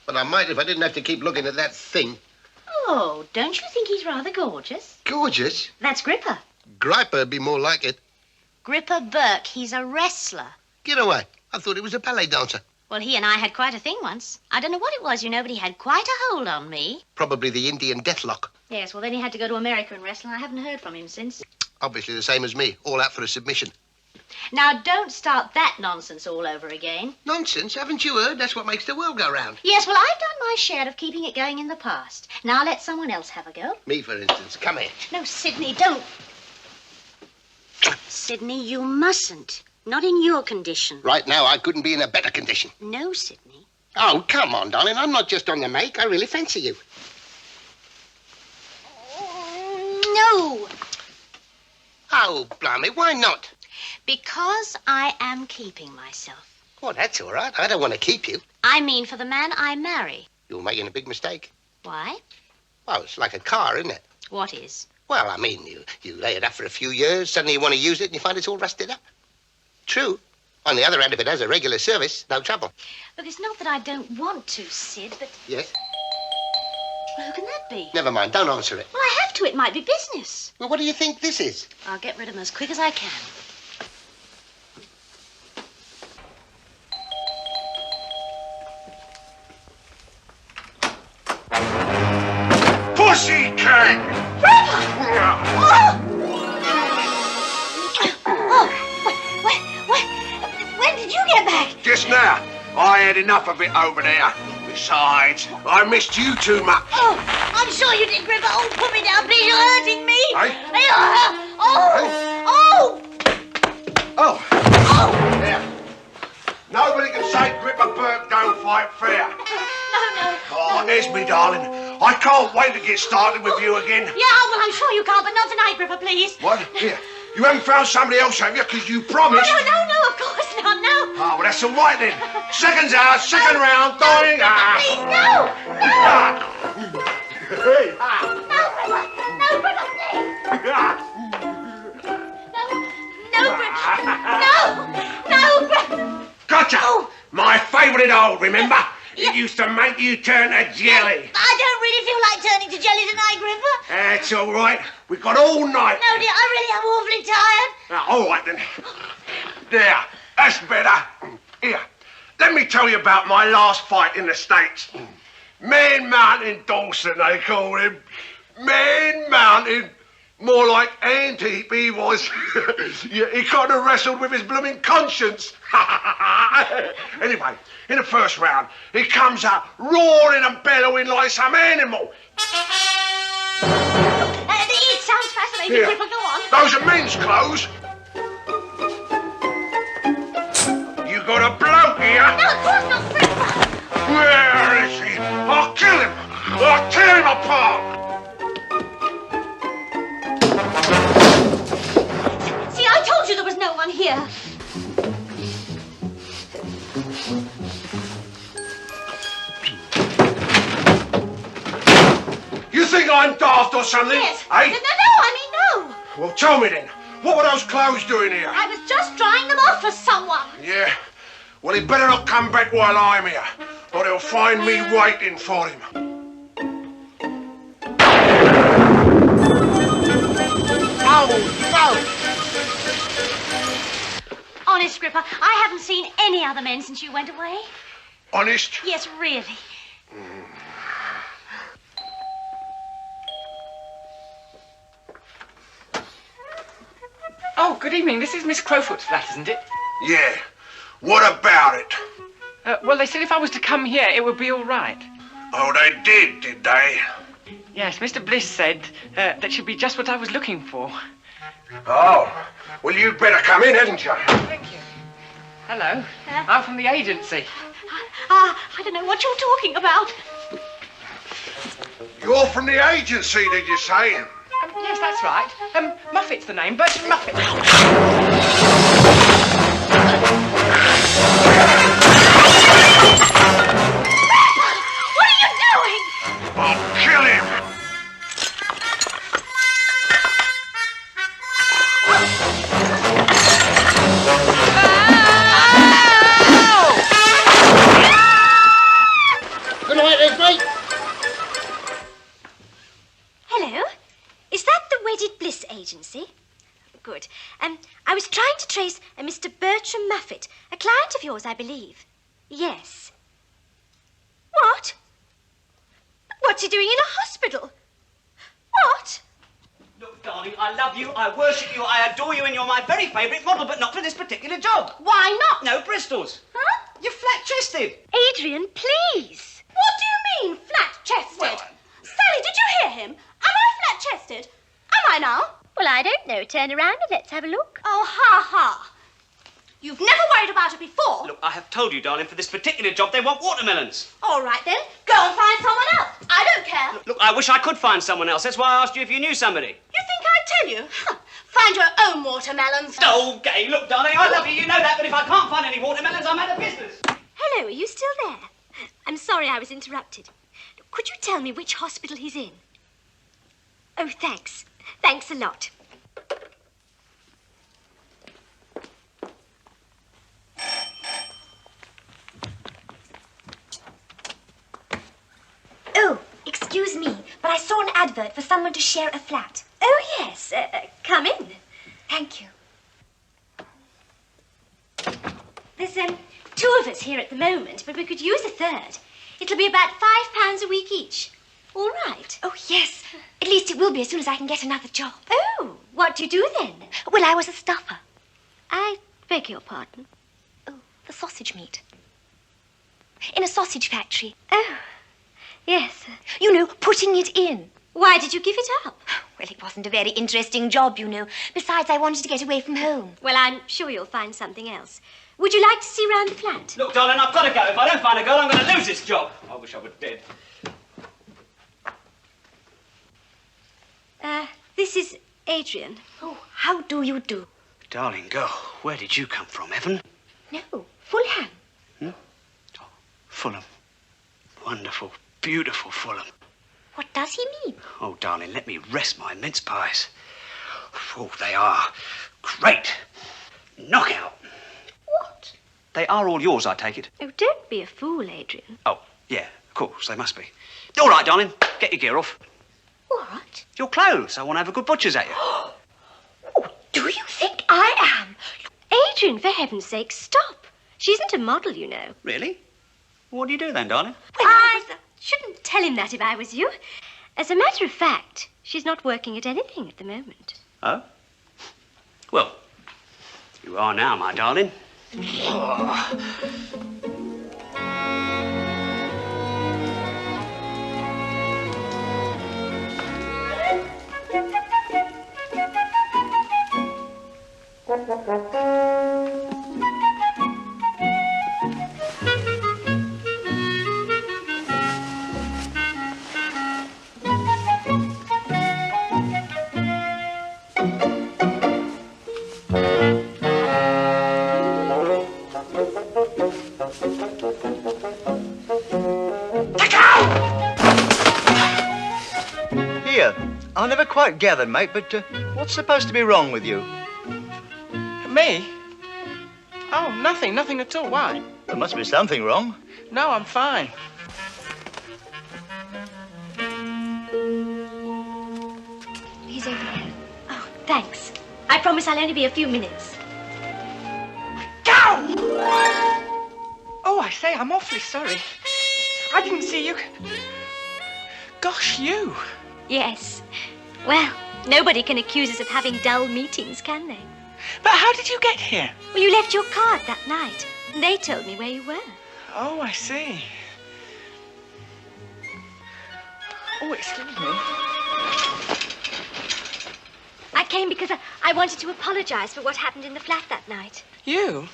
S15: but I might if I didn't have to keep looking at that thing.
S8: Oh, don't you think he's rather gorgeous?
S15: Gorgeous?
S8: That's Gripper.
S15: Griper'd be more like it.
S8: Gripper Burke, he's a wrestler.
S15: Get away. I thought he was a ballet dancer.
S8: Well, he and I had quite a thing once. I don't know what it was, but he had quite a hold on me.
S15: Probably the Indian deathlock.
S8: Yes, well, then he had to go to America and wrestle, and I haven't heard from him since.
S15: Obviously the same as me, all out for a submission.
S8: Now, don't start that nonsense all over again.
S15: Nonsense? Haven't you heard? That's what makes the world go round.
S8: Yes, well, I've done my share of keeping it going in the past. Now let someone else have a go.
S15: Me, for instance. Come here.
S8: No, Sydney, don't. Sydney, you mustn't. Not in your condition.
S15: Right now, I couldn't be in a better condition.
S8: No, Sydney.
S15: Oh, come on, darling. I'm not just on the make. I really fancy you.
S8: No.
S15: Oh, blimey, why not?
S8: Because I am keeping myself.
S15: Oh, that's all right. I don't want to keep you.
S8: I mean for the man I marry.
S15: You're making a big mistake.
S8: Why?
S15: Well, it's like a car, isn't it?
S8: What is?
S15: Well, I mean, you lay it up for a few years, suddenly you want to use it, and you find it's all rusted up. True. On the other hand, if it has a regular service, no trouble.
S8: Look, it's not that I don't want to, Sid, but...
S15: Yes?
S8: Well, who can that be?
S15: Never mind. Don't answer it.
S8: Well, I have to. It might be business.
S15: Well, what do you think this is?
S8: I'll get rid of them as quick as I can.
S12: Pussycat!
S8: When did you get back?
S12: Just now. I had enough of it over there. Besides, I missed you too much.
S8: Oh, I'm sure you did, Gripper. Oh, put me down, please. You're hurting me.
S12: Hey?
S8: Oh!
S12: There. Nobody can say Gripper Burke don't fight fair.
S8: No.
S12: Oh, there's me, darling. I can't wait to get started with you again.
S8: Yeah, well, I'm sure you can't, but not tonight, Gripper, please.
S12: What? Here. You haven't found somebody else, have you? Because you promised.
S8: No, of course not, no.
S12: Oh, well, that's all right then. Seconds out, second round, going.
S8: Please, no.
S12: Hey.
S8: No, Gripper.
S12: Gotcha. My favourite old, remember? It used to make you turn to jelly.
S8: I don't really feel like turning to jelly tonight, Gripper.
S12: That's all right. We've got all night.
S8: No, dear, I really am awfully tired.
S12: All right, then. There. That's better. Here. Let me tell you about my last fight in the States. Man Mountain Dawson, they call him. Man Mountain. More like Antique, he was. Yeah, he kind of wrestled with his blooming conscience. Anyway, in the first round, he comes out roaring and bellowing like some animal.
S8: It sounds fascinating,
S12: Here.
S8: Gripper. Go on.
S12: Those are men's clothes. You got a bloke here.
S8: No, of course not, Gripper.
S12: Where is he? apart!
S9: See, I told you there was no one here.
S12: You think I'm daft or something?
S9: Yes.
S12: Eh?
S9: No, I mean no.
S12: Well, tell me then. What were those clothes doing here?
S9: I was just drying them off for someone.
S12: Yeah. Well, he better not come back while I'm here, or he'll find me waiting for him.
S9: Oh, no. Honest, Gripper, I haven't seen any other men since you went away.
S12: Honest?
S9: Yes, really.
S7: Oh, good evening. This is Miss Crowfoot's flat, isn't it?
S12: Yeah. What about it?
S7: Well, they said if I was to come here, it would be all right.
S12: Oh, they did they?
S7: Yes, Mr. Bliss said that should be just what I was looking for.
S12: Oh. Well, you'd better come in, hadn't you?
S7: Thank you. Hello. I'm from the agency.
S9: I don't know what you're talking about.
S12: You're from the agency, did you say?
S7: Yes, that's right. Muffet's the name, Bertram Muffet.
S9: What are you doing?
S12: I'll kill him.
S15: Good night, Esme.
S9: Hello. Is that the Wedded Bliss Agency? Good. I was trying to trace a Mr. Bertram Muffet, a client of yours, I believe. Yes. What? What's he doing in a hospital? What?
S1: Look, darling, I love you, I worship you, I adore you, and you're my very favourite model, but not for this particular job.
S9: Why not?
S1: No Bristols.
S9: Huh?
S1: You're flat-chested.
S9: Adrian, please. What do you mean, flat-chested? Sally, did you hear him? Am I flat-chested? Am I now?
S8: Well, I don't know. Turn around and let's have a look.
S9: Oh, ha. You've never worried about it before.
S1: Look, I have told you, darling, for this particular job, they want watermelons.
S9: All right, then. Go and find someone else. I don't care.
S1: Look, I wish I could find someone else. That's why I asked you if you knew somebody.
S9: You think I'd tell you? Find your own watermelons.
S1: Okay, look, darling, I love you, you know that, but if I can't find any watermelons, I'm out of business.
S8: Hello, are you still there? I'm sorry I was interrupted. Could you tell me which hospital he's in? Oh, thanks. Thanks a lot.
S9: Oh, excuse me, but I saw an advert for someone to share a flat. Oh, yes. Come in. Thank you. There's, two of us here at the moment, but we could use a third. It'll be about £5 a week each. All right. Oh, yes. At least it will be as soon as I can get another job. Oh, what do you do then? Well, I was a stuffer.
S8: I beg your pardon.
S9: Oh, the sausage meat. In a sausage factory.
S8: Oh, yes.
S9: You know, putting it in.
S8: Why did you give it up?
S9: Well, it wasn't a very interesting job, you know. Besides, I wanted to get away from home.
S8: Well, I'm sure you'll find something else. Would you like to see round the flat?
S1: Look, darling, I've got to go. If I don't find a girl, I'm going to lose this job. I wish I were dead.
S8: This is Adrian.
S9: Oh, how do you do?
S1: Darling girl, where did you come from, Evan?
S9: No, Fulham.
S1: Oh, Fulham. Wonderful, beautiful Fulham.
S9: What does he mean?
S1: Oh, darling, let me rest my mince pies. Oh, they are great. Knockout.
S9: What?
S1: They are all yours, I take it.
S8: Oh, don't be a fool, Adrian.
S1: Oh, yeah, of course, they must be. All right, darling, get your gear off.
S9: What?
S1: Your clothes. I want to have a good butcher's at you.
S9: Oh, do you think I am?
S8: Adrian, for heaven's sake, stop. She isn't a model, you know.
S1: Really? What do you do then, darling?
S8: Well, I shouldn't tell him that if I was you. As a matter of fact, she's not working at anything at the moment.
S1: Oh? Well, you are now, my darling.
S16: dear. I never quite gathered, mate, but what's supposed to be wrong with you?
S7: Me? Oh, nothing at all. Why?
S16: There must be something wrong.
S7: No, I'm fine.
S9: He's over there. Oh, thanks. I promise I'll only be a few minutes.
S7: Go! Oh, I say, I'm awfully sorry. I didn't see you. Gosh, you.
S9: Yes. Well, nobody can accuse us of having dull meetings, can they?
S7: But how did you get here?
S9: Well, you left your card that night. And they told me where you were.
S7: Oh, I see. Oh, excuse me.
S9: I came because I wanted to apologize for what happened in the flat that night.
S7: You?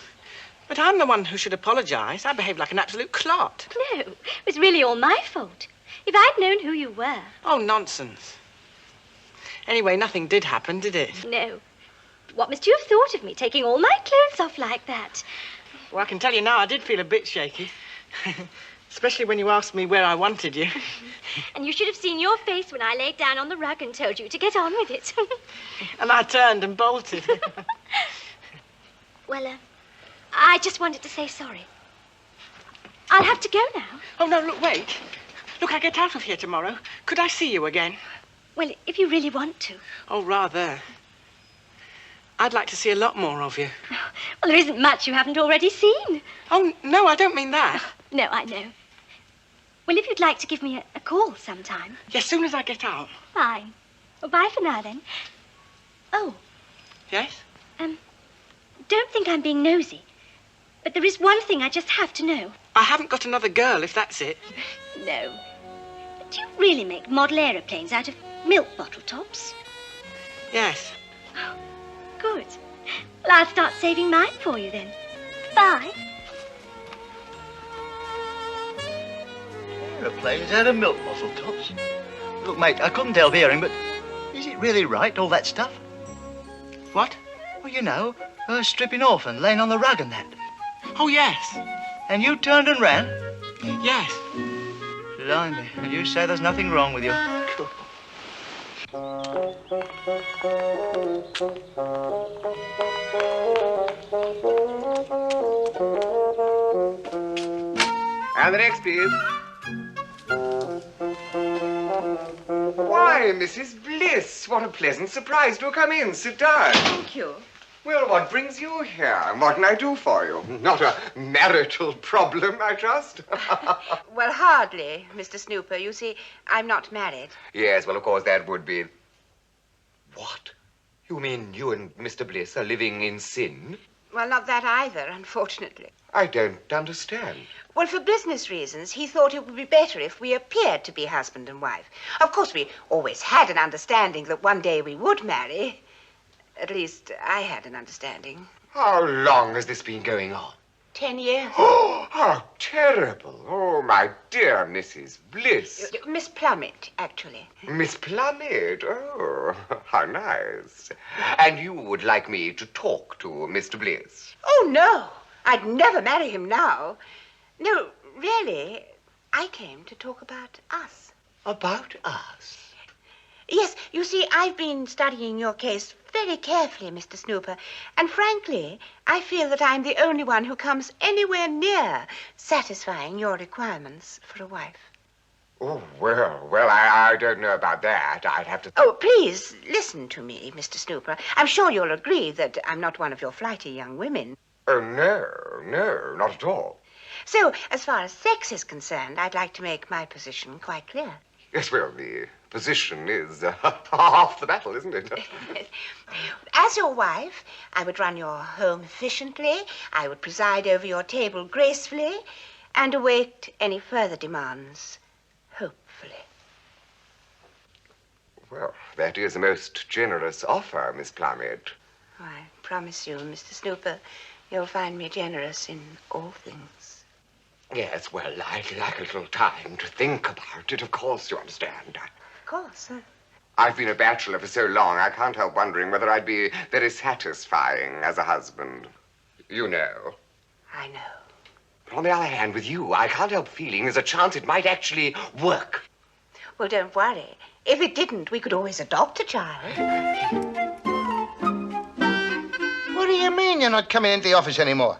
S7: But I'm the one who should apologize. I behaved like an absolute clot.
S9: No, it was really all my fault. If I'd known who you were.
S7: Oh, nonsense. Anyway, nothing did happen, did it?
S9: No. What must you have thought of me, taking all my clothes off like that?
S7: Well, I can tell you now, I did feel a bit shaky. Especially when you asked me where I wanted you.
S9: And you should have seen your face when I laid down on the rug and told you to get on with it.
S7: And I turned and bolted.
S9: Well, I just wanted to say sorry. I'll have to go now.
S7: Oh, no, look, wait. Look, I get out of here tomorrow. Could I see you again?
S9: Well, if you really want to.
S7: Oh, rather. I'd like to see a lot more of you.
S9: Well, there isn't much you haven't already seen.
S7: Oh, no, I don't mean that.
S9: No, I know. Well, if you'd like to give me a call sometime.
S7: Yes, soon as I get out.
S9: Fine. Well, bye for now, then. Oh.
S7: Yes?
S9: Don't think I'm being nosy. But there is one thing I just have to know.
S7: I haven't got another girl, if that's it.
S9: No. But do you really make model aeroplanes out of milk bottle tops?
S7: Yes.
S9: Good. Well, I'll start saving mine for you then. Bye.
S16: Aeroplanes out of milk bottle tops. Look, mate, I couldn't help hearing, but is it really right, all that stuff?
S7: What?
S16: Well, you know, her stripping off and laying on the rug and that.
S7: Oh, yes.
S16: And you turned and ran?
S7: Yes.
S16: Blimey, and you say there's nothing wrong with you.
S10: And the next, please. Why, Mrs. Bliss, what a pleasant surprise. Do come in. Sit down.
S5: Thank you.
S10: Well, what brings you here? What can I do for you? Not a marital problem, I trust?
S5: Well, hardly, Mr. Snooper. You see, I'm not married.
S10: Yes, well, of course, that would be... What? You mean you and Mr. Bliss are living in sin?
S5: Well, not that either, unfortunately.
S10: I don't understand.
S5: Well, for business reasons, he thought it would be better if we appeared to be husband and wife. Of course, we always had an understanding that one day we would marry. At least, I had an understanding.
S10: How long has this been going on?
S5: 10 years.
S10: Oh, how terrible. Oh, my dear Mrs. Bliss.
S5: Miss Plummet, actually.
S10: Miss Plummet? Oh, how nice. And you would like me to talk to Mr. Bliss?
S5: Oh, no. I'd never marry him now. No, really, I came to talk about us.
S10: About us?
S5: Yes, you see, I've been studying your case very carefully, Mr. Snooper, and frankly, I feel that I'm the only one who comes anywhere near satisfying your requirements for a wife.
S10: Oh, well, I don't know about that. I'd have to...
S5: Oh, please, listen to me, Mr. Snooper. I'm sure you'll agree that I'm not one of your flighty young women.
S10: Oh, no, not at all.
S5: So, as far as sex is concerned, I'd like to make my position quite clear.
S10: Yes, well, the position is half the battle, isn't it?
S5: As your wife, I would run your home efficiently, I would preside over your table gracefully, and await any further demands, hopefully.
S10: Well, that is a most generous offer, Miss Plummet.
S5: I promise you, Mr. Snooper, you'll find me generous in all things.
S10: Yes, well, I'd like a little time to think about it, of course, you understand.
S5: Of course.
S10: I've been a bachelor for so long, I can't help wondering whether I'd be very satisfying as a husband. You know.
S5: I know.
S10: But on the other hand, with you, I can't help feeling there's a chance it might actually work.
S5: Well, don't worry. If it didn't, we could always adopt a child.
S6: What do you mean you're not coming into the office anymore?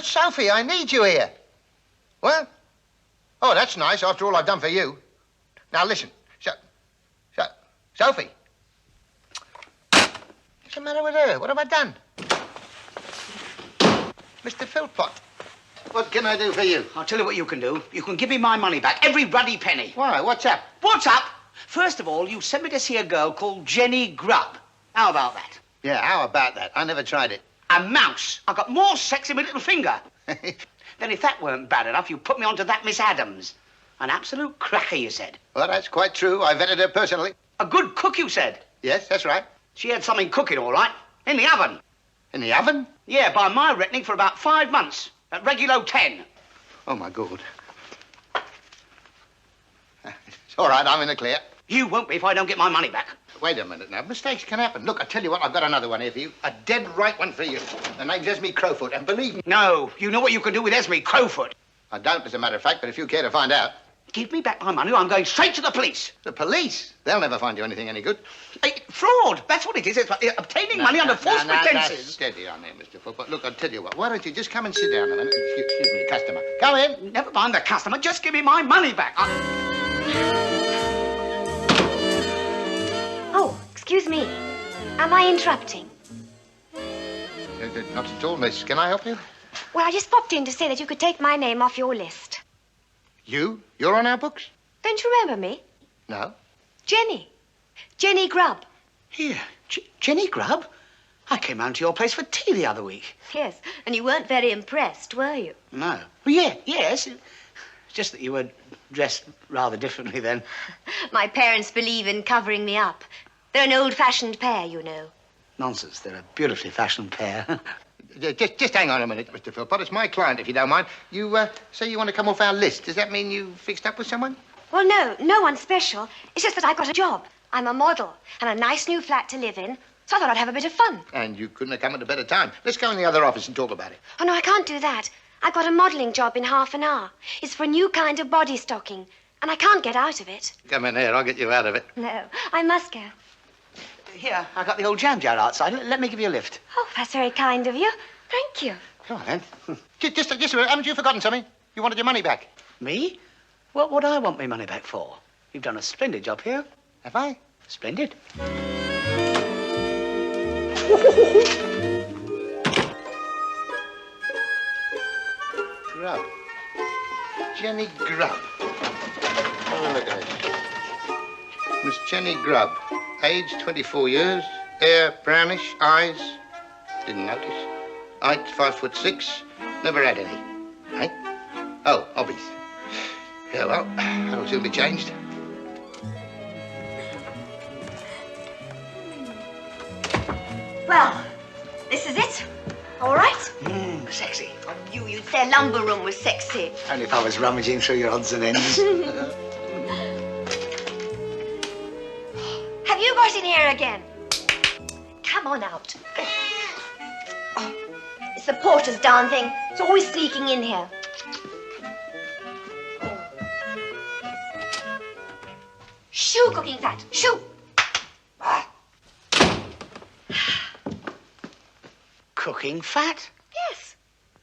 S6: Sophie, I need you here. What? Oh, that's nice, after all I've done for you. Now, listen. Sophie. What's the matter with her? What have I done? Mr. Philpott, what can I do for you?
S2: I'll tell you what you can do. You can give me my money back, every ruddy penny.
S6: Why? What's up?
S2: What's up? First of all, you sent me to see a girl called Jenny Grubb. How about that?
S6: Yeah, how about that? I never tried it.
S2: A mouse. I got more sex in my little finger. Then if that weren't bad enough, you put me onto that Miss Adams. An absolute cracker, you said.
S6: Well, that's quite true. I vetted her personally.
S2: A good cook, you said.
S6: Yes, that's right.
S2: She had something cooking, all right. In the oven.
S6: In the oven?
S2: Yeah, by my reckoning, for about 5 months. At regulo 10.
S6: Oh, my God. It's all right, I'm in the clear.
S2: You won't be if I don't get my money back.
S6: Wait a minute now. Mistakes can happen. Look, I tell you what, I've got another one here for you. A dead right one for you. The name's Esme Crowfoot, and believe me...
S2: No, you know what you can do with Esme Crowfoot.
S6: I don't, as a matter of fact, but if you care to find out...
S2: Give me back my money or I'm going straight to the police.
S6: The police? They'll never find you anything any good.
S2: Hey, fraud, that's what it is. It's obtaining money under false pretenses.
S6: Steady on there, Mr. Philpott. Look, I'll tell you what. Why don't you just come and sit down a minute? Excuse me, customer. Come in.
S2: Never mind the customer. Just give me my money back.
S9: Oh, excuse me. Am I interrupting?
S6: Not at all, miss. Can I help you?
S9: Well, I just popped in to say that you could take my name off your list.
S6: You? You're on our books?
S9: Don't you remember me?
S6: No.
S9: Jenny. Jenny Grubb.
S2: Here, Jenny Grubb? I came round to your place for tea the other week.
S9: Yes, and you weren't very impressed, were you?
S2: No. Well, yes. It's just that you were dressed rather differently then.
S9: My parents believe in covering me up. They're an old-fashioned pair, you know.
S2: Nonsense. They're a beautifully fashioned pair.
S6: Just hang on a minute, Mr. Philpott. It's my client, if you don't mind. You say you want to come off our list. Does that mean you fixed up with someone?
S9: Well, no one special. It's just that I've got a job. I'm a model and a nice new flat to live in, so I thought I'd have a bit of fun.
S6: And you couldn't have come at a better time. Let's go in the other office and talk about it.
S9: Oh, no, I can't do that. I've got a modelling job in half an hour. It's for a new kind of body stocking, and I can't get out of it.
S6: Come in here. I'll get you out of it.
S9: No, I must go.
S2: Here, I got the old jam jar outside. Let me give you a lift.
S9: Oh, that's very kind of you. Thank you.
S2: Come on, then.
S6: Just a minute. Haven't you forgotten something? You wanted your money back.
S2: Me? What would I want my money back for? You've done a splendid job here.
S6: Have I?
S2: Splendid.
S6: Grubb. Jenny Grubb. Have a look at it. Miss Jenny Grubb. Age 24 years. Hair brownish. Eyes. Didn't notice. Height 5'6". Never had any. Eh? Oh, hobbies. Yeah, well, that'll soon be changed.
S9: Well, this is it. All right?
S2: Sexy.
S9: Oh, you'd say a lumber room was sexy.
S2: Only if I was rummaging through your odds and ends.
S9: Have you got in here again? Come on out. Oh, it's the porter's darn thing. It's always sneaking in here. Shoo, cooking fat. Shoo.
S2: Cooking fat?
S9: Yes.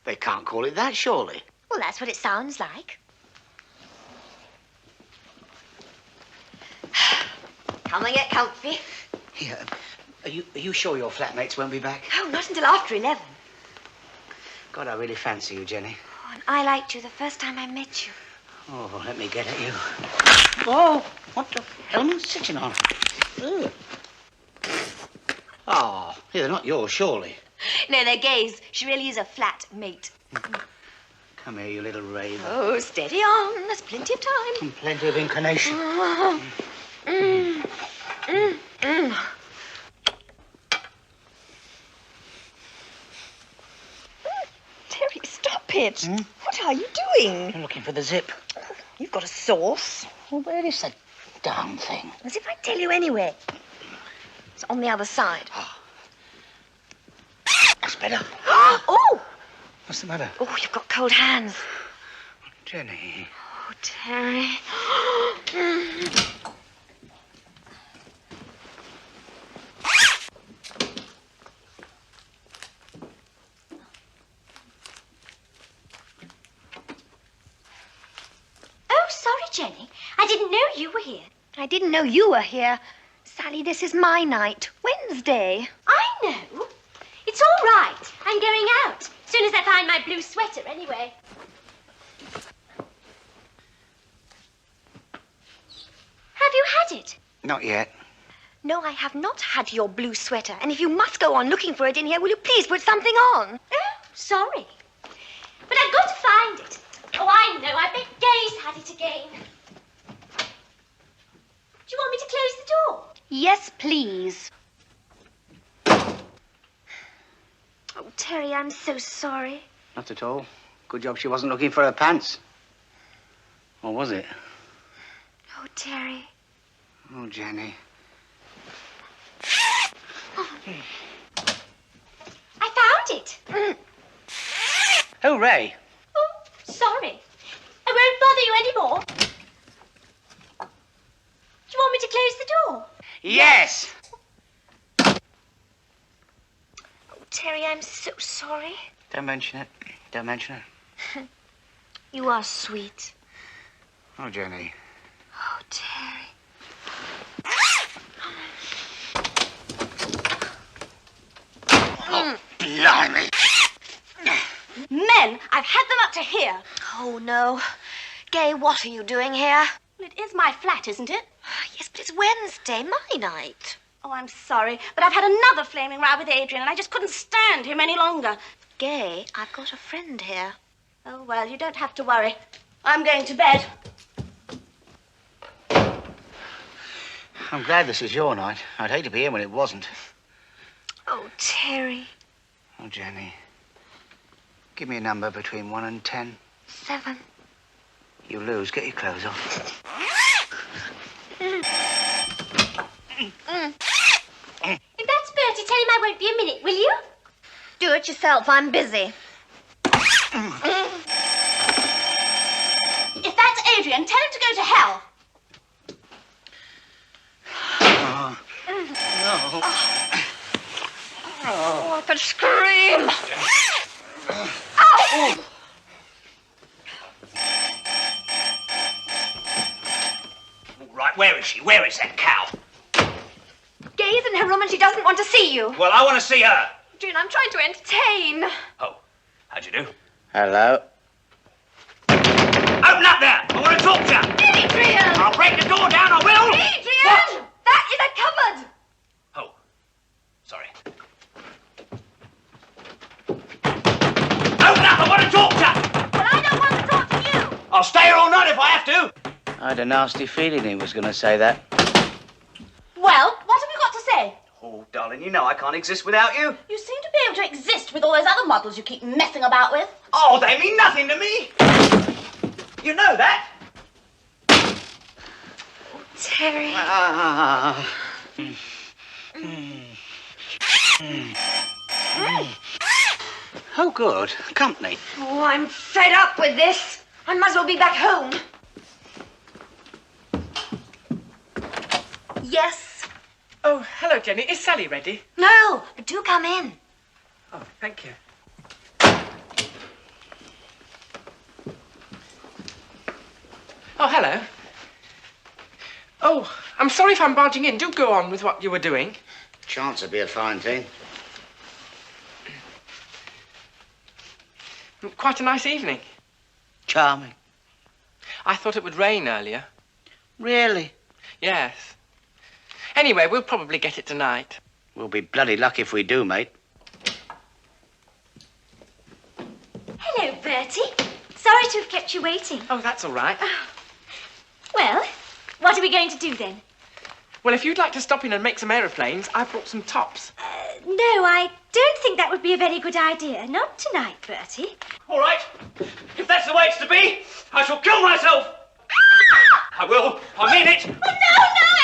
S2: They can't call it that, surely.
S9: Well, that's what it sounds like. Come and get comfy.
S2: Here, are you sure your flatmates won't be back?
S9: Oh, not until after 11.
S2: God, I really fancy you, Jenny.
S9: Oh, and I liked you the first time I met you.
S2: Oh, let me get at you. Oh, what the hell am I sitting on? Ugh. Oh, they're not yours, surely.
S9: No, they're Gay's. She really is a flat mate.
S2: Come here, you little raven.
S9: Oh, steady on. There's plenty of time.
S2: And plenty of inclination.
S9: Terry, stop it. What are you doing?
S2: I'm looking for the zip.
S9: You've got a sauce.
S2: Well, where is that darn thing?
S9: As if I'd tell you anyway. It's on the other side.
S2: That's better.
S9: Oh!
S2: What's the matter?
S9: Oh, you've got cold hands.
S2: Jenny.
S9: Oh, Terry. didn't know you were here. Sally, this is my night. Wednesday.
S8: I know. It's all right. I'm going out. As soon as I find my blue sweater, anyway. Have you had it?
S2: Not yet.
S9: No, I have not had your blue sweater. And if you must go on looking for it in here, will you please put something on?
S8: Oh, sorry. But I've got to find it. Oh, I know. I bet Gay's had it again. Do you want me to close the door?
S9: Yes, please. Oh, Terry, I'm so sorry.
S2: Not at all. Good job she wasn't looking for her pants. Or was it?
S9: Oh, Terry.
S2: Oh, Jenny.
S8: I found it.
S2: Hooray!
S8: Oh, sorry. I won't bother you anymore. Do you want me to close the door?
S2: Yes!
S9: Oh, Terry, I'm so sorry.
S2: Don't mention it. Don't mention it.
S9: You are sweet.
S2: Oh, Jenny.
S9: Oh, Terry.
S2: Oh, blimey.
S8: Men, I've had them up to here.
S9: Oh, no. Gay, what are you doing here?
S8: Well, it is my flat, isn't it?
S9: Yes, but it's Wednesday, my night.
S8: Oh, I'm sorry, but I've had another flaming row with Adrian, and I just couldn't stand him any longer.
S9: Gay, I've got a friend here.
S8: Oh, well, you don't have to worry. I'm going to bed.
S2: I'm glad this is your night. I'd hate to be here when it wasn't.
S9: Oh, Terry.
S2: Oh, Jenny. Give me a number between 1 and 10.
S9: 7.
S2: You lose. Get your clothes on.
S8: If that's Bertie, tell him I won't be a minute, will you?
S9: Do it yourself. I'm busy.
S8: If that's Adrian, tell him to go to hell.
S2: No.
S9: Oh, I could scream.
S8: Ow!
S1: Right, where is she? Where is that cow?
S9: Gay's in her room and she doesn't want to see you.
S1: Well, I want to see her.
S9: June, I'm trying to entertain.
S1: Oh, how'd you do?
S2: Hello?
S1: Open up there! I want to talk to you!
S9: Adrian!
S1: I'll break the door down, I will!
S9: Adrian!
S1: What?
S9: That is a cupboard!
S1: Oh, sorry. Open up! I want to talk to you!
S9: Well, I don't want to talk to you.
S1: I'll stay here all night if I have to.
S2: I had a nasty feeling he was going to say that.
S8: Well, what have you got to say?
S1: Oh, darling, you know I can't exist without you.
S8: You seem to be able to exist with all those other models you keep messing about with.
S1: Oh, they mean nothing to me. You know that.
S9: Terry.
S2: Oh, good. Company.
S9: Oh, I'm fed up with this. I might as well be back home. Yes.
S7: Oh, hello, Jenny. Is Sally ready?
S9: No, but do come in.
S7: Oh, thank you. Oh, hello. Oh, I'm sorry if I'm barging in. Do go on with what you were doing.
S2: Chance would be a fine thing.
S7: Quite a nice evening.
S2: Charming.
S7: I thought it would rain earlier.
S2: Really?
S7: Yes. Anyway, we'll probably get it tonight.
S2: We'll be bloody lucky if we do, mate.
S8: Hello, Bertie. Sorry to have kept you waiting.
S7: Oh, that's all right.
S8: Well, what are we going to do then?
S7: Well, if you'd like to stop in and make some aeroplanes, I've brought some tops.
S8: No, I don't think that would be a very good idea. Not tonight, Bertie.
S1: All right. If that's the way it's to be, I shall kill myself. I will. I mean it.
S8: Oh, no,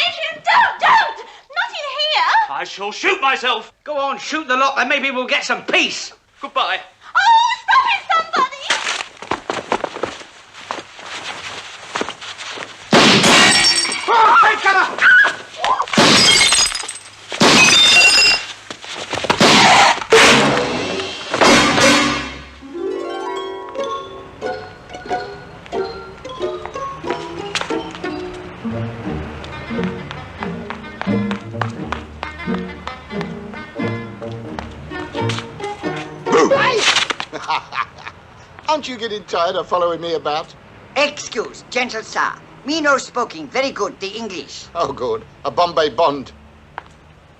S8: Adrian, don't! Not in here.
S1: I shall shoot myself. Go on, shoot the lot, then maybe we'll get some peace. Goodbye.
S8: Oh, stop it, somebody!
S1: Oh, hey, come on.
S6: Aren't you getting tired of following me about?
S14: Excuse, gentle sir. Me no speaking very good the English.
S6: Oh, good. A Bombay Bond.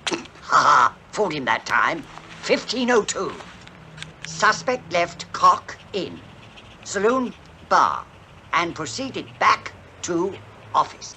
S14: Ha ha, fooled him that time. 1502. Suspect left Cock Inn, saloon, bar, and proceeded back to office.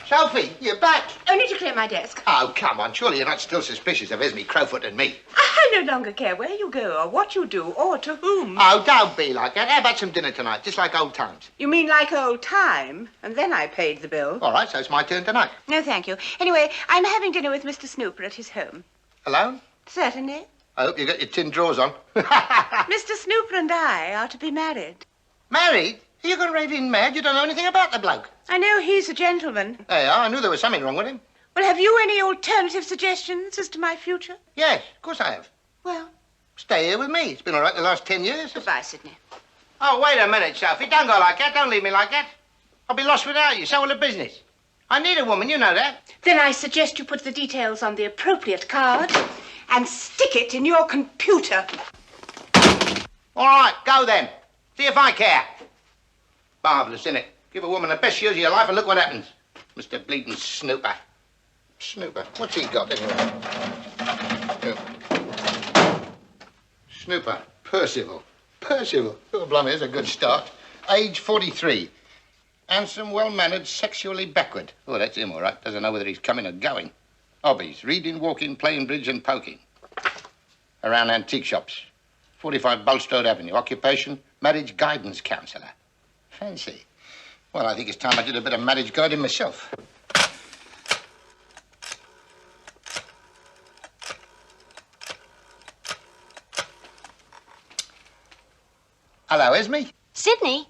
S6: Sophie, you're back.
S5: Only to clear my desk.
S6: Oh, come on. Surely you're not still suspicious of Esme Crowfoot and me.
S5: I no longer care where you go or what you do or to whom.
S6: Oh, don't be like that. How about some dinner tonight, just like old times?
S5: You mean like old time? And then I paid the bill.
S6: All right, so it's my turn tonight.
S5: No, thank you. Anyway, I'm having dinner with Mr. Snooper at his home.
S6: Alone?
S5: Certainly.
S6: I hope you got your tin drawers on.
S5: Mr. Snooper and I are to be married.
S6: Married? Are you gone raving mad? You don't know anything about the bloke.
S5: I know he's a gentleman.
S6: There you are. I knew there was something wrong with him.
S5: Well, have you any alternative suggestions as to my future?
S6: Yes, of course I have.
S5: Well?
S6: Stay here with me. It's been all right the last 10 years.
S5: Goodbye, Sidney.
S6: Oh, wait a minute, Sophie. Don't go like that. Don't leave me like that. I'll be lost without you. So will the business. I need a woman, you know that.
S5: Then I suggest you put the details on the appropriate card and stick it in your computer.
S6: All right, go then. See if I care. Marvellous, innit? Give a woman the best years of your life and look what happens. Mr. Bleeding Snooper. Snooper? What's he got, anyway? Snooper. Percival. Percival. Oh, blimey, there's a good start. Age 43. Handsome, well-mannered, sexually backward. Oh, that's him, all right. Doesn't know whether he's coming or going. Hobbies. Reading, walking, playing bridge and poking. Around antique shops. 45 Bulstrode Avenue. Occupation, marriage guidance counsellor. Fancy. Well, I think it's time I did a bit of marriage guiding myself. Hello, Esme.
S9: Sidney,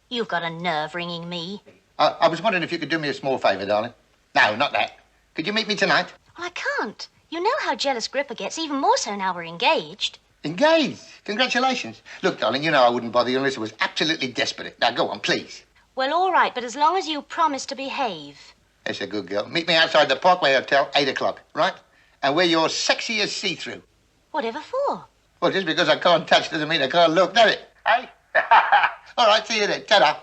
S9: you've got a nerve ringing me.
S6: I was wondering if you could do me a small favour, darling. No, not that. Could you meet me tonight?
S9: Well, I can't. You know how jealous Gripper gets, even more so now we're engaged.
S6: Engaged? Congratulations. Look, darling, you know I wouldn't bother you unless it was absolutely desperate. Now, go on, please.
S9: Well, all right, but as long as you promise to behave.
S6: That's a good girl. Meet me outside the Parkway Hotel, 8 o'clock, right? And wear your sexiest see-through.
S9: Whatever for?
S6: Well, just because I can't touch doesn't mean I can't look, does it? Hey? All right, see you then. Ta-da.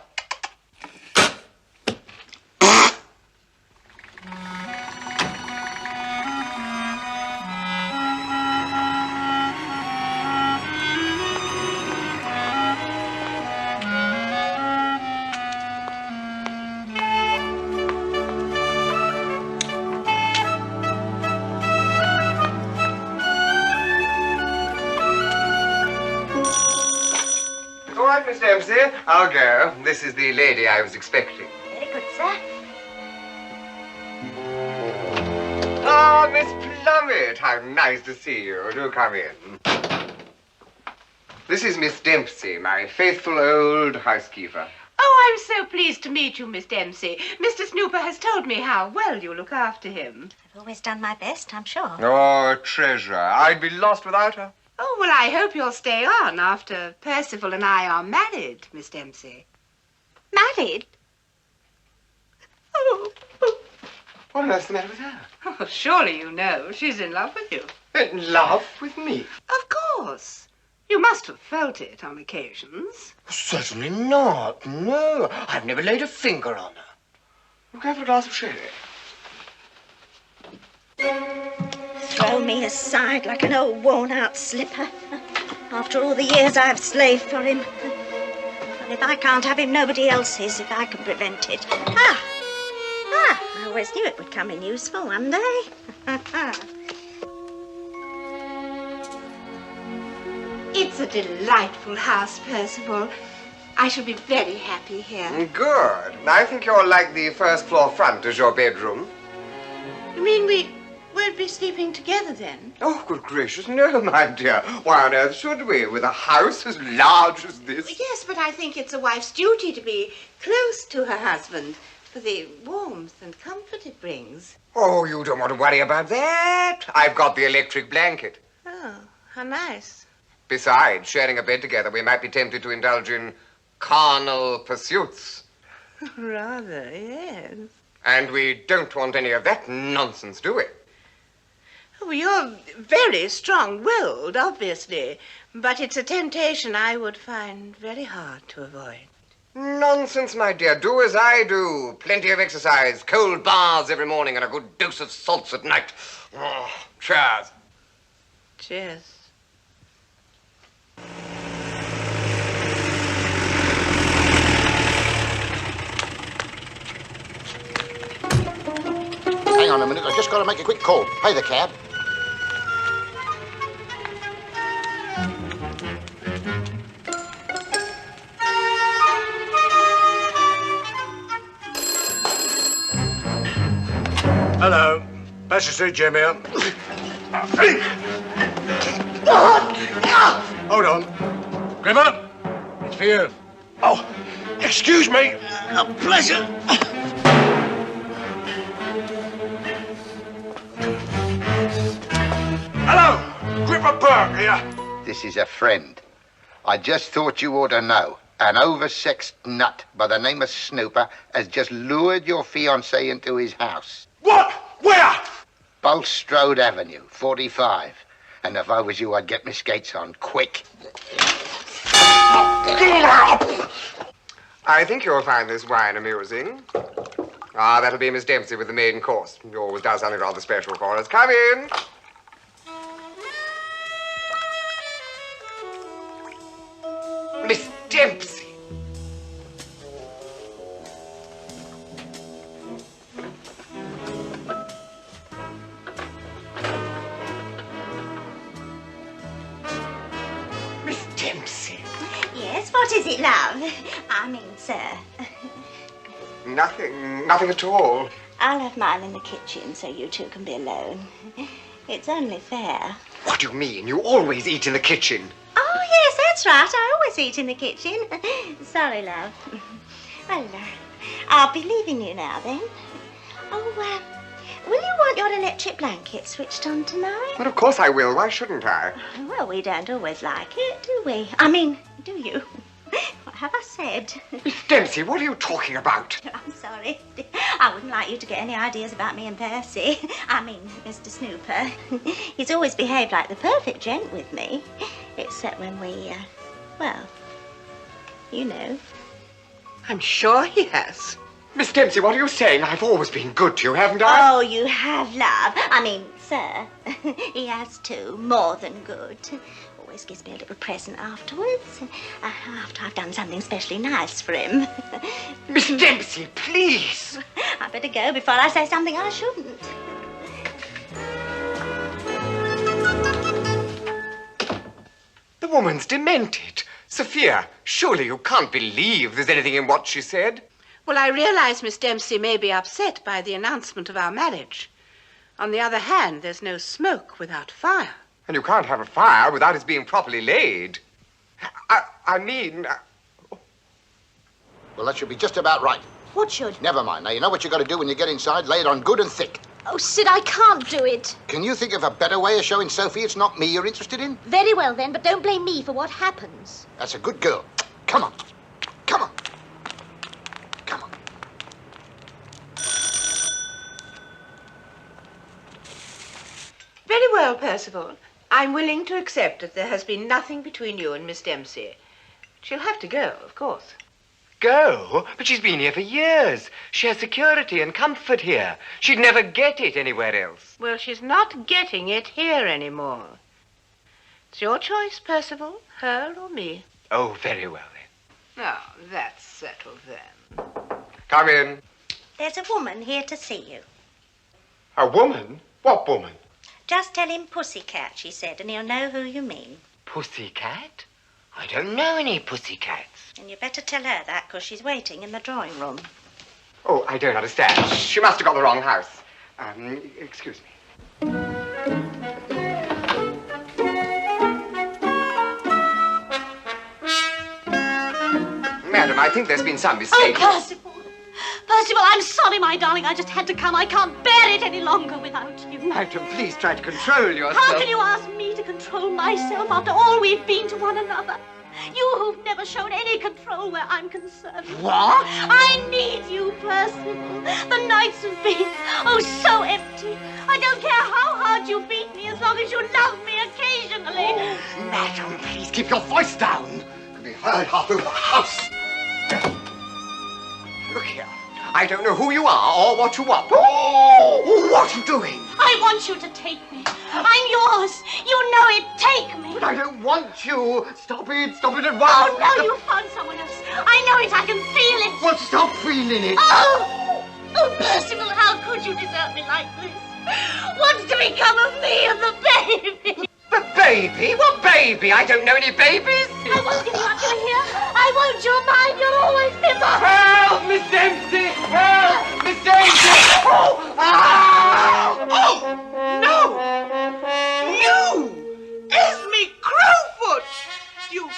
S10: All right, Miss Dempsey, I'll go. This is the lady I was expecting.
S9: Very good, sir.
S10: Ah, Miss Plummet, how nice to see you. Do come in. This is Miss Dempsey, my faithful old housekeeper.
S5: Oh, I'm so pleased to meet you, Miss Dempsey. Mr. Snooper has told me how well you look after him.
S9: I've always done my best, I'm sure.
S10: Oh, a treasure. I'd be lost without her.
S5: Oh, well, I hope you'll stay on after Percival and I are married, Miss Dempsey.
S9: Married?
S5: Oh.
S10: What on earth's the matter with her?
S5: Oh, surely you know she's in love with you.
S10: In love with me?
S5: Of course. You must have felt it on occasions.
S10: Certainly not. No, I've never laid a finger on her. We'll go for a glass of sherry.
S9: Throw me aside like an old worn-out slipper. After all the years I've slaved for him. And if I can't have him, nobody else is, if I can prevent it. I always knew it would come in useful one day.
S5: It's a delightful house, Percival. I shall be very happy here.
S10: Good. I think you're like the first floor front as your bedroom.
S5: You mean we won't be sleeping together then?
S10: Oh, good gracious, no, my dear. Why on earth should we, with a house as large as this?
S5: Yes, but I think it's a wife's duty to be close to her husband for the warmth and comfort it brings.
S10: Oh, you don't want to worry about that. I've got the electric blanket.
S5: Oh, how nice.
S10: Besides, sharing a bed together, we might be tempted to indulge in carnal pursuits.
S5: Rather, yes.
S10: And we don't want any of that nonsense, do we?
S5: Oh, you're very strong-willed, obviously, but it's a temptation I would find very hard to avoid.
S10: Nonsense, my dear. Do as I do. Plenty of exercise, cold baths every morning, and a good dose of salts at night. Oh, cheers.
S5: Cheers.
S15: Hang on a minute, I've just got to make a quick call. Pay the cab.
S12: Hello. Pleasure to see Jim here. Hold on. Grimmer, it's for you. Oh, excuse me. A pleasure. Hello, Gripper Burke here.
S6: This is a friend. I just thought you ought to know. An oversexed nut by the name of Snooper has just lured your fiancée into his house.
S12: What? Where?
S6: Bulstrode Avenue, 45. And if I was you, I'd get my skates on, quick.
S10: I think you'll find this wine amusing. Ah, that'll be Miss Dempsey with the main course. She always does something rather special for us. Come in. Miss Dempsey. Miss Dempsey.
S8: Yes, what is it, love? I mean, sir.
S10: Nothing at all.
S8: I'll have mine in the kitchen so you two can be alone. It's only fair.
S10: What do you mean? You always eat in the kitchen.
S8: Oh, yes, that's right. I always eat in the kitchen. Sorry, love. Well, I'll be leaving you now, then. Oh, will you want your electric blanket switched on tonight?
S10: Well, of course I will. Why shouldn't I?
S8: Well, we don't always like it, do we? I mean, do you? What have I said?
S10: Miss Dempsey, what are you talking about?
S8: I'm sorry. I wouldn't like you to get any ideas about me and Percy. I mean, Mr. Snooper. He's always behaved like the perfect gent with me. Except when we, well, you know.
S5: I'm sure he has.
S10: Miss Dempsey, what are you saying? I've always been good to you, haven't I?
S8: Oh, you have, love. I mean, sir. He has too. More than good. Always gives me a little present afterwards. After I've done something especially nice for him.
S10: Miss Dempsey, please.
S8: I'd better go before I say something I shouldn't.
S10: The woman's demented. Sophia, surely you can't believe there's anything in what she said.
S5: Well, I realize Miss Dempsey may be upset by the announcement of our marriage. On the other hand, there's no smoke without fire.
S10: And you can't have a fire without its being properly laid. I mean...
S15: Well, that should be just about right.
S9: What should?
S15: Never mind. Now, you know what you got to do when you get inside? Lay it on good and thick.
S9: Oh, Sid, I can't do it.
S15: Can you think of a better way of showing Sophie it's not me you're interested in?
S9: Very well, then, but don't blame me for what happens.
S15: That's a good girl. Come on. Come on. Come on.
S5: Very well, Percival. I'm willing to accept that there has been nothing between you and Miss Dempsey. She'll have to go, of course.
S10: Go? But she's been here for years. She has security and comfort here. She'd never get it anywhere else.
S5: Well, she's not getting it here anymore. It's your choice, Percival, her or me.
S10: Oh, very well, then.
S5: Oh, that's settled then.
S10: Come in.
S8: There's a woman here to see you.
S10: A woman? What woman?
S8: Just tell him Pussycat, she said, and he'll know who you mean.
S10: Pussycat? I don't know any pussycats.
S8: And you better tell her that, because she's waiting in the drawing room.
S10: Oh, I don't understand. She must have got the wrong house. Excuse me. Madam, I think there's been some mistake.
S9: Oh, Percival! Percival, I'm sorry, my darling. I just had to come. I can't bear it any longer without you.
S10: Madam, please try to control yourself.
S9: How can you ask me to control myself after all we've been to one another?
S8: You who've never shown any control where I'm concerned.
S11: What?
S8: I need you, Percival. The nights have been, oh, so empty. I don't care how hard you beat me as long as you love me occasionally.
S11: Oh, madam, please keep your voice down. You'll be heard half over the house. Look here. I don't know who you are or what you want. Oh, what are you doing?
S8: I want you to take me. I'm yours. You know it. Take me.
S11: But I don't want you. Stop it at once.
S8: Oh, no, you found someone else. I know it. I can feel it.
S11: Well, stop feeling it.
S8: Oh, Percival, how could you desert me like this? What's to become of me and the baby?
S11: The baby? What baby? I don't know any babies.
S8: I won't give you up till here. I won't. You're mine. You'll always be mine.
S11: Help, Miss Dempsey! Help, Miss Dempsey! Oh! Ah! Oh!
S5: No! You! Esme Crowfoot! You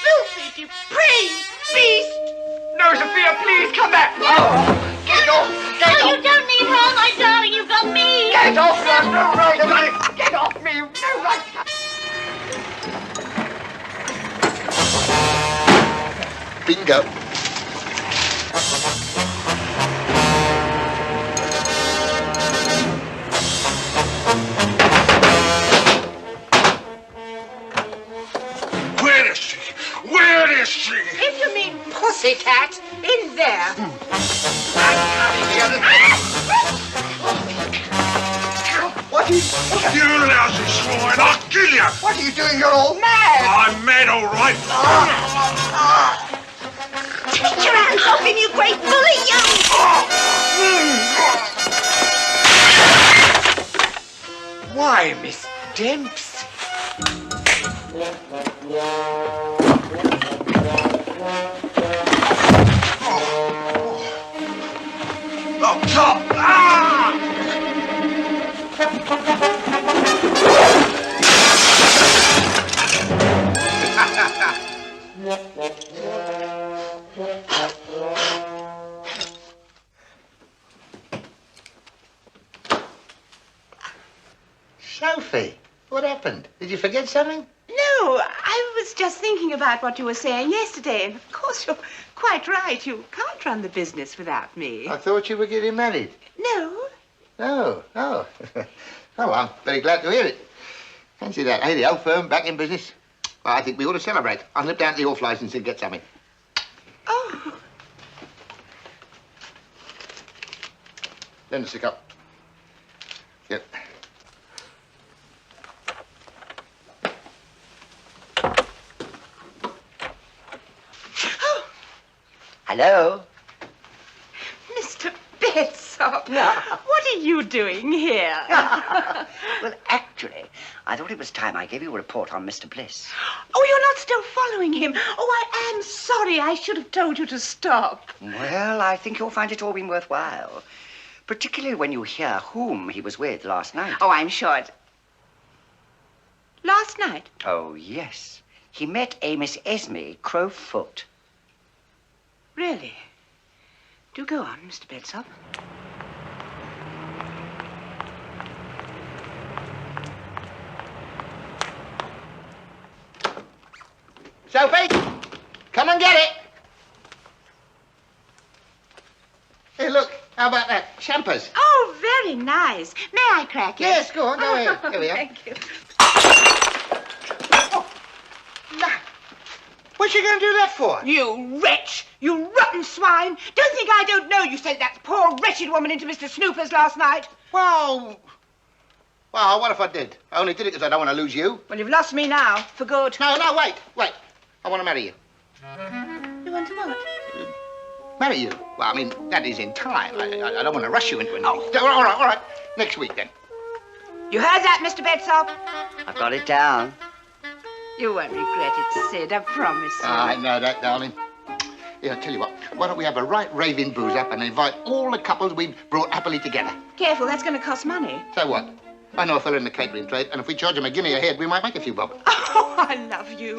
S5: filthy, depraved beast!
S11: No, Sophia, please come back! Oh! Get off! Get
S8: Oh,
S11: off!
S8: you don't need her, my darling. You've got me.
S11: Get off! You have no right to me! Get off me! You've no right to...
S15: Bingo.
S12: Where is she? Where is she?
S5: If you mean pussycat, in there.
S11: What is...
S12: You lousy swine, I'll kill you!
S11: What are you doing? You're all mad!
S12: I'm mad, all right.
S8: Take your hands off him, you great bully, you!
S11: Why, Miss Dempsey?
S12: Up top! Ah!
S6: Sophie, what happened? Did you forget something?
S5: No, I was just thinking about what you were saying yesterday, and of course you're quite right. You can't run the business without me.
S6: I thought you were getting married.
S5: No.
S6: Oh. Oh, well, I'm very glad to hear it. Fancy that, eh? The old firm back in business. Well, I think we ought to celebrate. I'll nip down to the off license and get something.
S5: Oh.
S6: Then stick up. Yep. Hello?
S5: Mr. Betsop, what are you doing here?
S14: Well, actually, I thought it was time I gave you a report on Mr. Bliss.
S5: Oh, you're not still following him. Oh, I am sorry. I should have told you to stop.
S14: Well, I think you'll find it all been worthwhile. Particularly when you hear whom he was with last night.
S5: Oh, I'm sure. Last night?
S14: Oh, yes. He met a Miss Esme Crowfoot.
S5: Really? Do go on, Mr. Betsop.
S6: Sophie, come and get it. Hey, look, how about that? Champers.
S5: Oh, very nice. May I crack it?
S6: Yes, go on, go ahead. Here we are.
S5: Thank you.
S6: What's she going to do that for?
S5: You wretch! You rotten swine! Don't think I don't know you sent that poor wretched woman into Mr. Snooper's last night.
S6: Well, what if I did? I only did it because I don't want to lose you.
S5: Well, you've lost me now, for good.
S6: No, wait. I want to marry you.
S5: You want to what?
S6: Marry you? Well, I mean, that is in time. I don't want to rush you into anything. All right. Next week, then.
S5: You heard that, Mr. Betsop?
S14: I've got it down.
S5: You won't regret it, Sid, I promise you.
S6: I know that, darling. Yeah, I tell you what, why don't we have a right raving booze up and invite all the couples we've brought happily together?
S5: Careful, that's going to cost money.
S6: So what? I know a fellow in the catering trade, and if we charge him a guinea a head, we might make a few bob.
S5: Oh, I love you.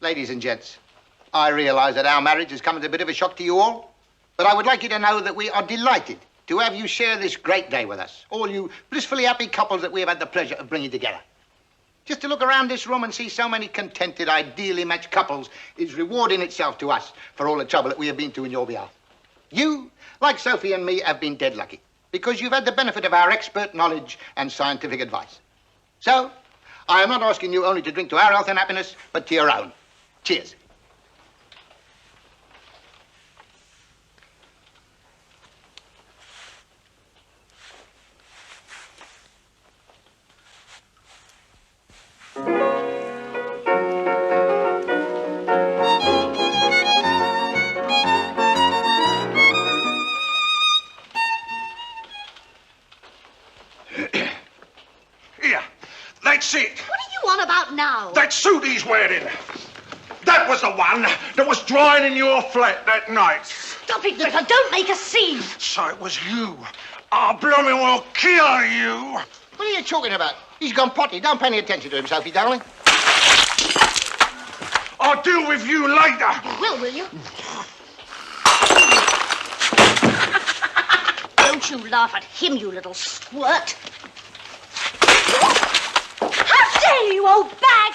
S6: Ladies and gents, I realise that our marriage has come as a bit of a shock to you all, but I would like you to know that we are delighted to have you share this great day with us, all you blissfully happy couples that we have had the pleasure of bringing together. Just to look around this room and see so many contented, ideally matched couples is rewarding itself to us for all the trouble that we have been to in your behalf. You, like Sophie and me, have been dead lucky because you've had the benefit of our expert knowledge and scientific advice. So, I am not asking you only to drink to our health and happiness, but to your own. Cheers.
S12: That's it.
S17: What are you on about now?
S12: That suit he's wearing. That was the one that was drying in your flat that night.
S17: Stop it, Ripper. Don't make a scene.
S12: So it was you. I'll blooming well kill you.
S6: What are you talking about? He's gone potty. Don't pay any attention to him, Sophie, darling.
S12: I'll deal with you later.
S17: You will you? Don't you laugh at him, you little squirt. How dare you, old bag!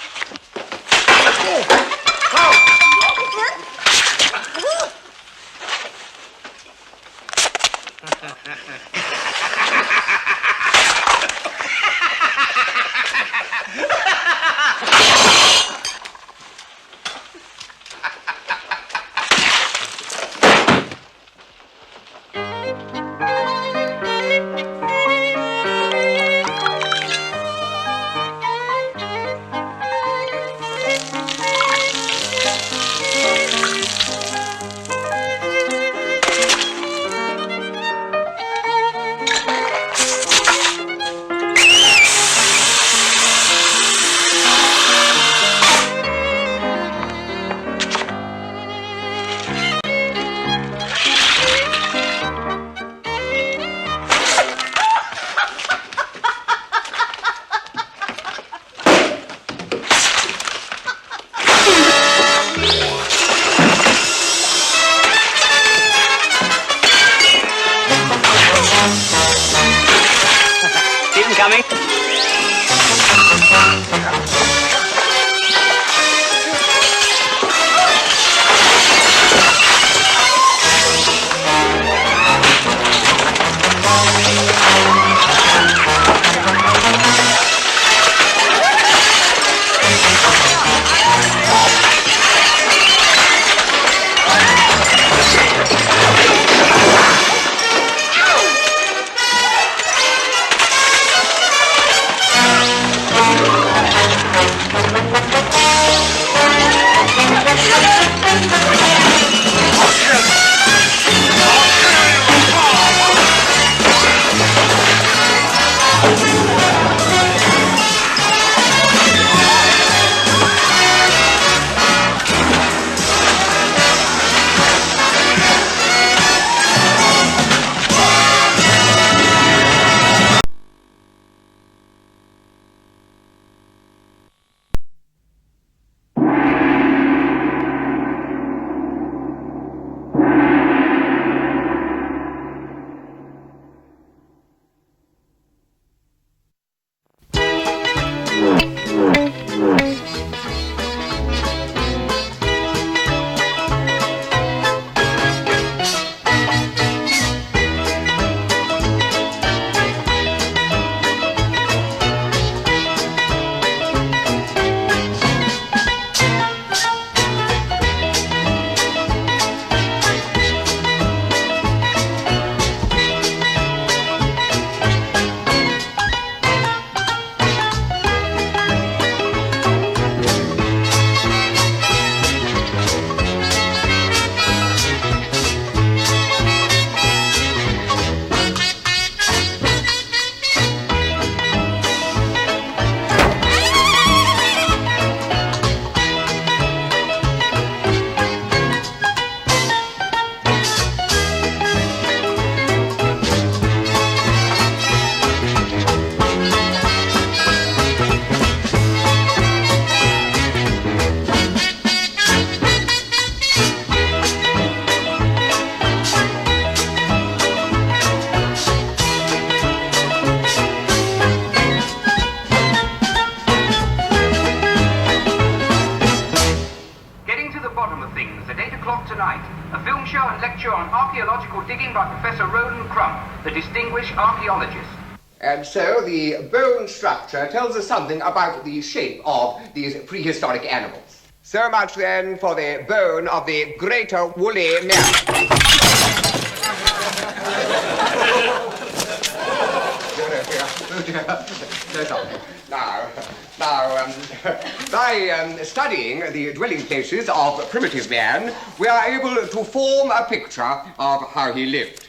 S18: lecture on archaeological digging by Professor Roland Crump, the distinguished archaeologist.
S10: And so the bone structure tells us something about the shape of these prehistoric animals. So much then for the bone of the greater woolly mammoth. Now, by studying the dwelling places of primitive man, we are able to form a picture of how he lived.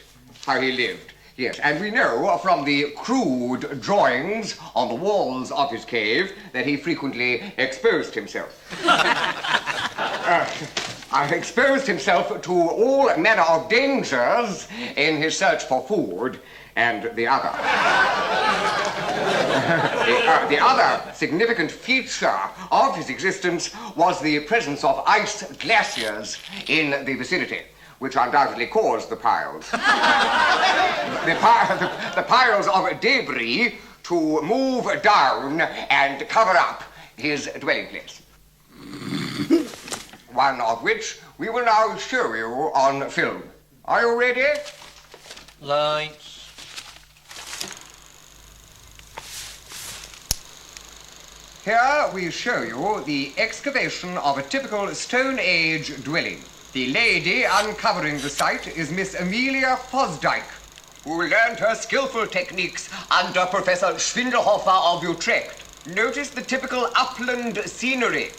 S10: Yes, and we know from the crude drawings on the walls of his cave that he frequently exposed himself. Exposed himself to all manner of dangers in his search for food and the other. The other significant feature of his existence was the presence of ice glaciers in the vicinity, which undoubtedly caused the piles. the piles of debris to move down and cover up his dwelling place. One of which we will now show you on film. Are you ready?
S16: Lights.
S10: Here we show you the excavation of a typical Stone Age dwelling. The lady uncovering the site is Miss Amelia Fosdyke, who learned her skillful techniques under Professor Schwindelhofer of Utrecht. Notice the typical upland scenery.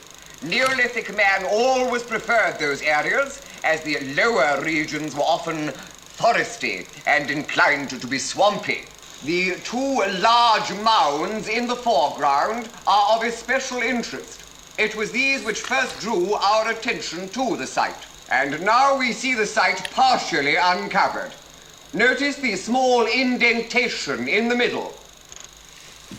S10: Neolithic man always preferred those areas, as the lower regions were often foresty and inclined to be swampy. The two large mounds in the foreground are of especial interest. It was these which first drew our attention to the site. And now we see the site partially uncovered. Notice the small indentation in the middle.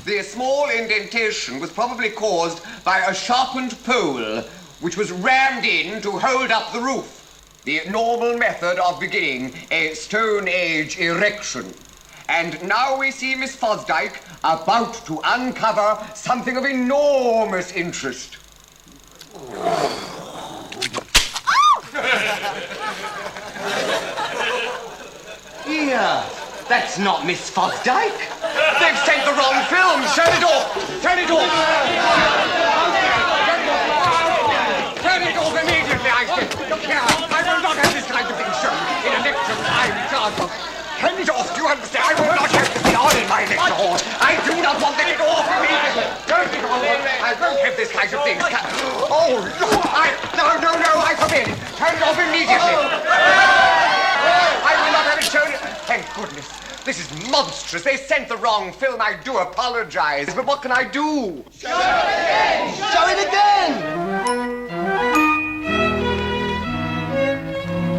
S10: The small indentation was probably caused by a sharpened pole, which was rammed in to hold up the roof. The normal method of beginning a Stone Age erection. And now we see Miss Fosdyke about to uncover something of enormous interest.
S1: Here, that's not Miss Fosdyke. They've sent the wrong film. Turn it off. Turn it off.
S10: Turn it off immediately, I say. Look here, I will not have this kind of thing shown in a lecture I'm in charge of. Turn it off, do you understand? I will not have this on in my lecture hall. I do not want it off immediately. Turn it off. I won't have this kind of thing. Oh, look, no, I forbid. Turn it off immediately. I will not have it shown. Thank goodness. This is monstrous. They sent the wrong film. I do apologize, but what can I do?
S1: Show it again! Show it again!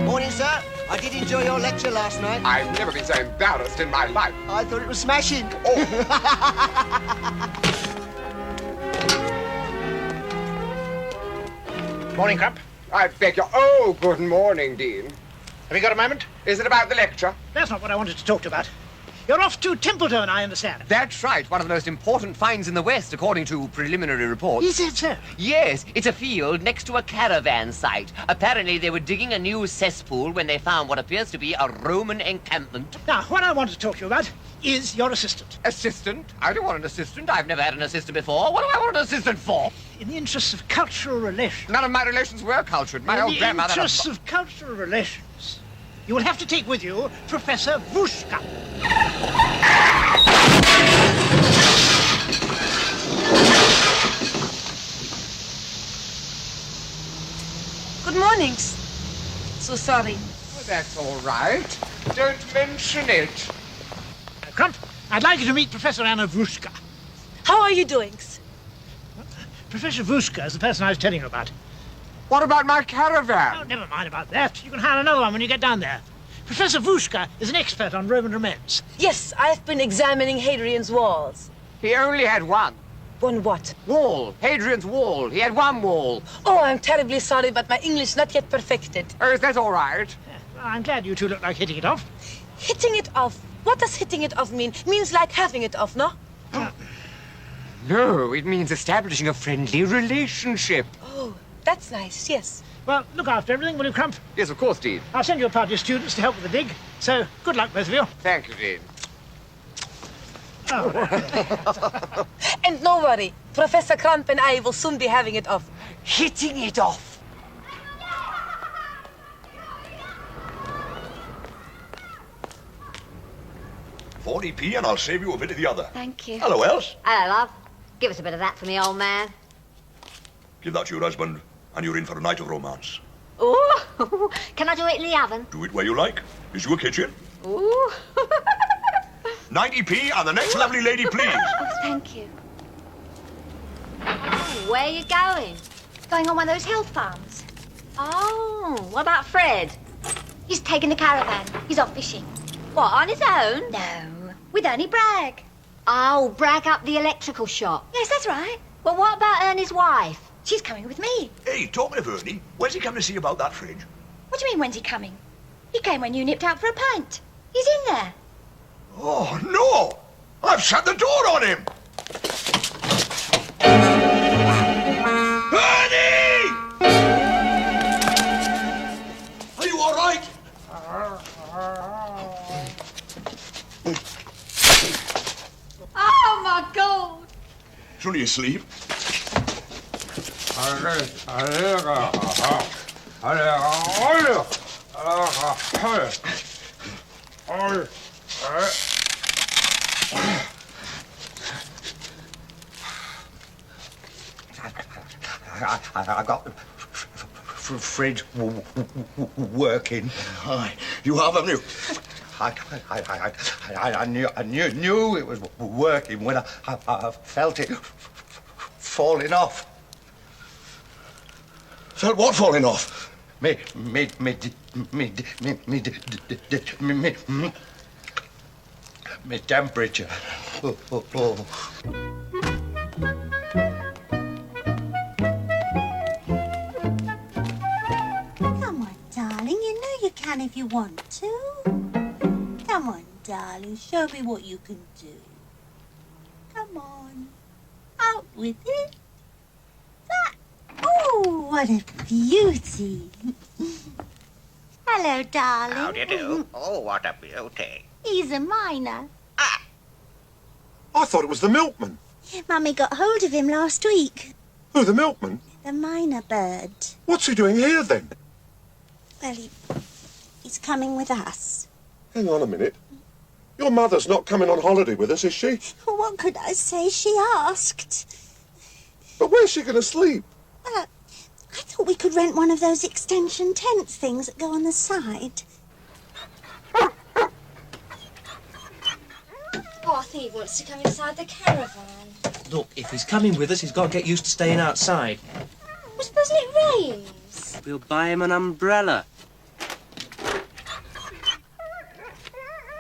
S19: Morning, sir. I did enjoy your lecture last night.
S10: I've never been so embarrassed in my life.
S19: I thought it was smashing.
S11: Morning, Crump.
S10: I beg your... Oh, good morning, Dean.
S11: Have you got a moment?
S10: Is it about the lecture?
S11: That's not what I wanted to talk to you about. You're off to Templeton, I understand.
S20: That's right. One of the most important finds in the West, according to preliminary reports.
S11: Is it so?
S20: Yes. It's a field next to a caravan site. Apparently, they were digging a new cesspool when they found what appears to be a Roman encampment.
S11: Now, what I want to talk to you about is your assistant.
S20: Assistant? I don't want an assistant. I've never had an assistant before. What do I want an assistant for?
S11: In the interests of cultural relations.
S10: None of my relations were cultured. My old grandmother...
S11: In the interests of cultural relations, you will have to take with you Professor Vushka.
S21: Good morning. So sorry.
S10: Oh, that's all right. Don't mention it.
S11: Crump, I'd like you to meet Professor Anna Vushka.
S21: How are you doing?
S11: Professor Vushka is the person I was telling you about.
S10: What about my caravan?
S11: Oh, never mind about that. You can hire another one when you get down there. Professor Vushka is an expert on Roman remains.
S21: Yes, I've been examining Hadrian's walls.
S10: He only had one.
S21: One what?
S10: Wall. Hadrian's wall. He had one wall.
S21: Oh, I'm terribly sorry, but my English not yet perfected.
S10: Oh, is that all right?
S11: Yeah, well, I'm glad you two look like hitting it off.
S21: Hitting it off? What does hitting it off mean? Means like having it off, no?
S10: No, it means establishing a friendly relationship.
S21: Oh, That's nice, yes.
S13: Well, look after everything, will you, Crump?
S10: Yes, of course, Dean.
S13: I'll send you a party of students to help with the dig. So, good luck, both of you.
S10: Thank you, Dean.
S13: Oh.
S21: And no worry, Professor Crump and I will soon be having it off. Hitting it off.
S22: 40p and I'll save you a bit of the other.
S23: Thank you.
S22: Hello, Els.
S23: Hello, love. Give us a bit of that for me, old man.
S22: Give that to your husband and you're in for a night of romance.
S23: Ooh, can I do it in the oven?
S22: Do it where you like. Is you a kitchen?
S23: Ooh.
S22: 90p and the next lovely lady, please.
S23: Oh, thank you. Oh, where are you going?
S8: Going on one of those health farms.
S23: Oh, what about Fred?
S8: He's taking a caravan. He's off fishing.
S23: What, on his own?
S8: No, with Ernie Bragg.
S23: Oh, Bragg up the electrical shop.
S8: Yes, that's right.
S23: Well, what about Ernie's wife?
S8: She's coming with me.
S22: Hey, talking of Ernie, when's he coming to see about that fridge?
S8: What do you mean, when's he coming? He came when you nipped out for a pint. He's in there.
S22: Oh, no! I've shut the door on him! Ernie! Are you all right?
S23: Oh, my God!
S22: He's only asleep.
S6: I got the fridge working.
S22: Aye, you have, haven't you?
S6: I knew it was working when I felt it falling off.
S22: Felt what falling off?
S6: Me temperature.
S24: Come on, darling. You know you can if you want to. Come on, darling. Show me what you can do. Come on. Out with it. That. Oh, what a beauty. Hello, darling.
S6: How do you do? Oh, what a beauty.
S24: He's a miner.
S12: I thought it was the milkman.
S24: Mummy got hold of him last week.
S12: Who, the milkman?
S24: The miner bird.
S12: What's he doing here, then?
S24: Well, he's coming with us.
S12: Hang on a minute. Your mother's not coming on holiday with us, is she?
S24: Well, what could I say? She asked.
S12: But where's she going to sleep?
S24: Well, I thought we could rent one of those extension tent things that go on the side.
S21: Oh, I think he wants to come inside the caravan.
S25: Look, if he's coming with us, he's got to get used to staying outside.
S21: Well, supposing it rains?
S25: We'll buy him an umbrella.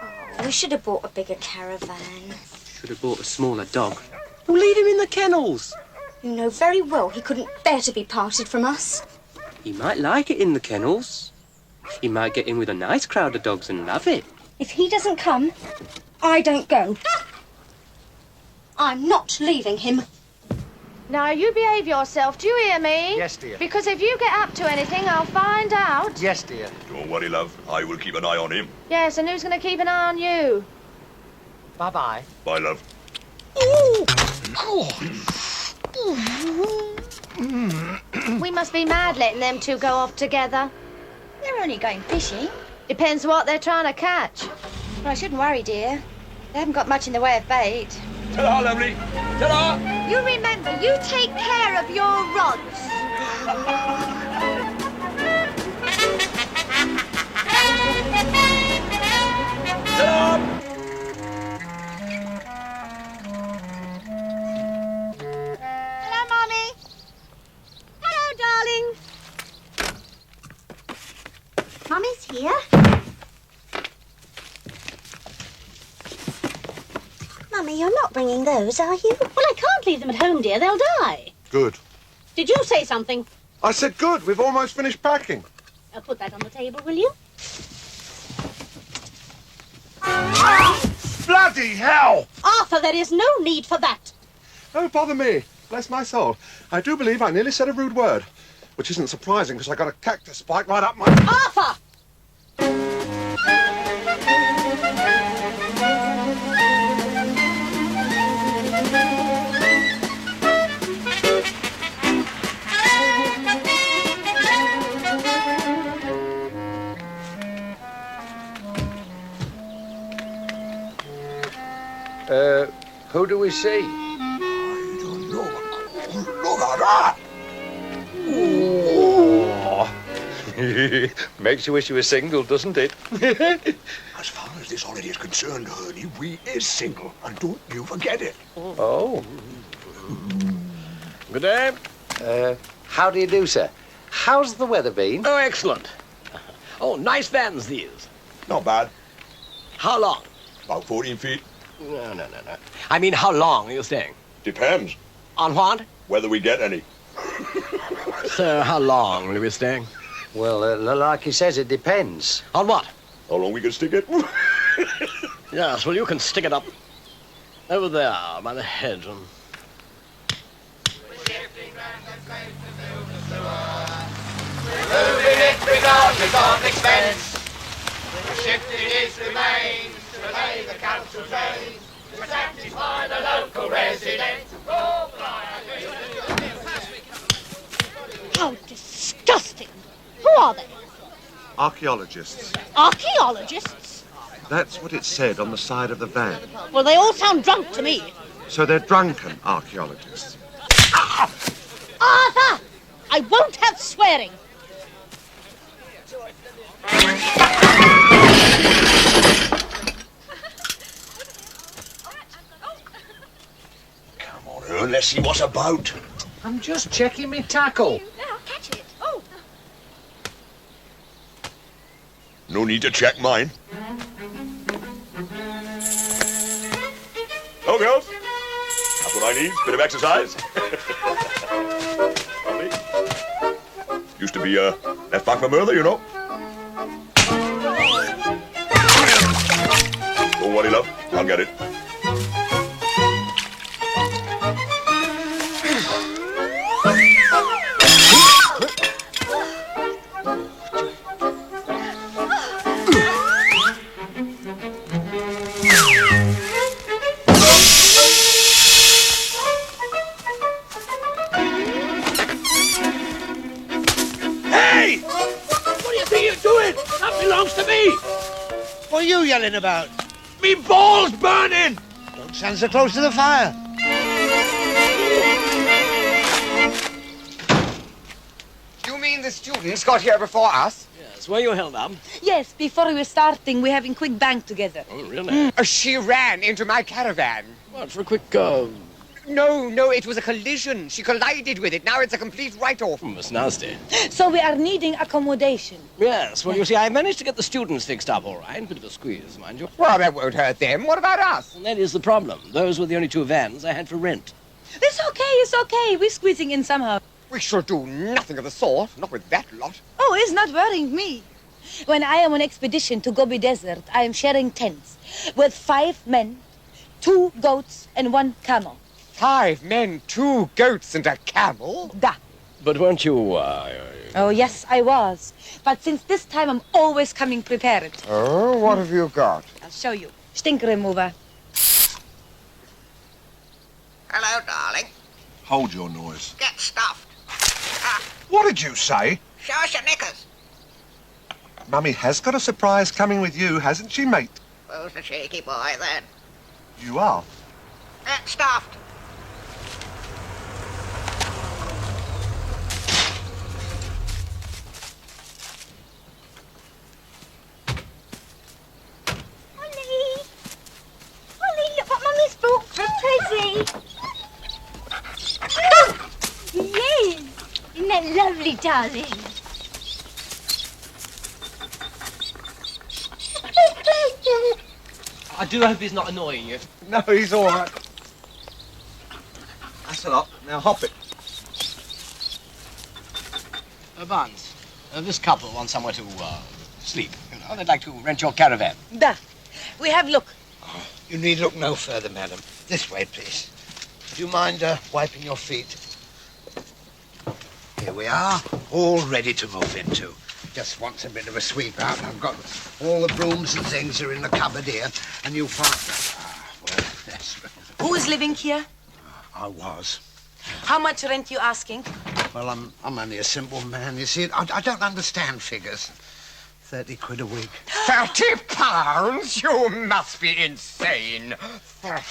S21: Oh, we should have bought a bigger caravan.
S25: Should have bought a smaller dog. We'll leave him in the kennels.
S21: You know very well he couldn't bear to be parted from us.
S25: He might like it in the kennels. He might get in with a nice crowd of dogs and love it.
S21: If he doesn't come, I don't go. I'm not leaving him.
S26: Now, you behave yourself, do you hear me?
S6: Yes, dear.
S26: Because if you get up to anything, I'll find out.
S6: Yes, dear.
S22: Don't worry, love. I will keep an eye on him.
S26: Yes, and who's going to keep an eye on you?
S6: Bye-bye.
S22: Bye, love.
S26: We must be mad letting them two go off together.
S21: They're only going fishing.
S26: Depends what they're trying to catch.
S21: Well, I shouldn't worry, dear. They haven't got much in the way of bait.
S22: Ta-ra, lovely. Ta-ra.
S26: You remember, you take care of your rods.
S24: Hello, Mommy. Hello, darling. Mummy's here. Mummy, you're not bringing those, are you?
S17: Well, I can't leave them at home, dear. They'll die.
S12: Good.
S17: Did you say something?
S12: I said good. We've almost finished packing.
S17: I'll put that on the table, will you?
S12: Bloody hell!
S17: Arthur, there is no need for that.
S12: Don't bother me. Bless my soul. I do believe I nearly said a rude word. Which isn't surprising, because I got a cactus spike right up my...
S17: Arthur!
S2: Who do we see?
S12: I don't know. Look at that!
S2: Oh. Makes you wish you were single, doesn't it?
S12: As far as this holiday is concerned, Ernie, we is single, and don't you forget it.
S2: Oh.
S3: Good day.
S2: How do you do, sir? How's the weather been?
S3: Oh, excellent. Oh, nice vans, these.
S12: Not bad.
S3: How long?
S12: About 14 feet.
S3: No. I mean, how long are you staying?
S12: Depends.
S3: On what?
S12: Whether we get any.
S3: So, how long will you be staying?
S2: Well, like he says, it depends.
S3: On what?
S12: How long we can stick it?
S3: Yes, well, you can stick it up over there by the hedge.
S4: Moving it regardless of expense. Shifting its remains to lay the council's raise to satisfy the local residents.
S17: How disgusting! Who are they?
S12: Archaeologists.
S17: Archaeologists?
S12: That's what it said on the side of the van.
S17: Well, they all sound drunk to me.
S12: So they're drunken archaeologists.
S17: Arthur! I won't have swearing.
S12: Come on, Ern, let's see what's about.
S2: I'm just checking my tackle.
S23: Now, catch it. Oh.
S12: No need to check mine. Oh, girls. That's what I need. Bit of exercise. Used to be left back for murder, you know. Don't worry, love. I'll get it.
S1: Hey! What do you think you're doing? That belongs to me!
S19: What are you yelling about?
S1: Me balls burning!
S19: Don't stand so close to the fire.
S10: You mean the students got here before us?
S3: Yes, were you held up?
S21: Yes, before we were starting, we're having quick bang together.
S3: Oh, really?
S10: She ran into my caravan.
S3: What, for a quick,
S10: No, it was a collision. She collided with it. Now it's a complete write-off.
S3: That's nasty.
S21: So we are needing accommodation.
S3: Yes, well, you see, I managed to get the students fixed up all right. Bit of a squeeze, mind you.
S10: Well, that won't hurt them. What about us?
S3: And that is the problem. Those were the only two vans I had for rent.
S21: It's okay. We're squeezing in somehow.
S10: We shall do nothing of the sort. Not with that lot.
S21: Oh, it's not worrying me. When I am on expedition to Gobi Desert, I am sharing tents with 5 men, 2 goats, and 1 camel.
S10: 5 men, 2 goats, and a camel?
S21: Da.
S3: But weren't you,
S21: Oh, yes, I was. But since this time, I'm always coming prepared.
S10: Oh, what have you got?
S21: I'll show you. Stink remover.
S6: Hello, darling.
S12: Hold your noise.
S6: Get stuffed.
S12: What did you say?
S6: Show us your knickers.
S12: Mummy has got a surprise coming with you, hasn't she, mate?
S6: Who's the cheeky boy, then?
S12: You are.
S6: Get stuffed.
S23: Ollie, look what Mummy's brought for Prissy. Yes. Isn't that lovely, darling?
S11: I do hope he's not annoying you.
S12: No, he's all right. That's a lot. Now hop it.
S3: Barnes, this couple want somewhere to, sleep. You know, they'd like to rent your caravan.
S21: Da. We have look.
S19: You need look no further, madam. This way, please. Do you mind wiping your feet? Here we are, all ready to move into. Just wants a bit of a sweep out. I've got all the brooms and things are in the cupboard here, and you'll find... well, that's...
S21: Who is living here?
S19: I was.
S21: How much rent you asking?
S19: Well, I'm only a simple man, you see. I don't understand figures. 30 quid a week.
S10: 30 pounds? You must be insane.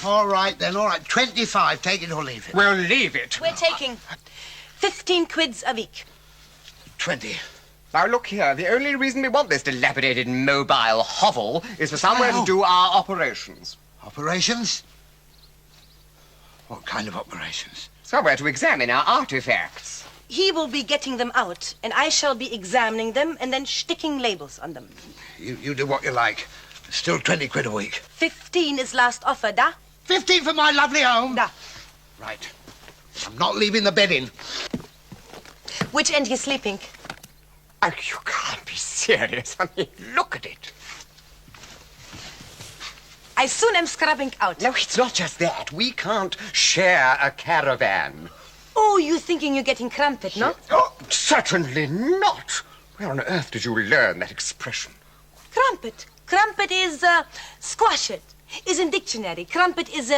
S19: All right, then, all right. 25, take it or leave it.
S10: We'll leave it.
S21: We're taking 15 quids a week.
S19: 20.
S10: Now, look here. The only reason we want this dilapidated mobile hovel is for somewhere to do our operations.
S19: Operations? What kind of operations?
S10: Somewhere to examine our artifacts.
S21: He will be getting them out, and I shall be examining them and then sticking labels on them.
S19: You do what you like. Still 20 quid a week.
S21: 15 is last offer, da?
S19: 15 for my lovely home?
S21: Da.
S19: Right. I'm not leaving the bed in.
S21: Which end you sleeping?
S10: Oh, you can't be serious. I mean, look at it.
S21: I soon am scrubbing out.
S10: No, it's not just that. We can't share a caravan.
S21: Oh, you thinking you're getting crumpet, no?
S10: Oh, certainly not. Where on earth did you learn that expression?
S21: Crumpet. Crumpet is, squash it. Is in dictionary. Crumpet is,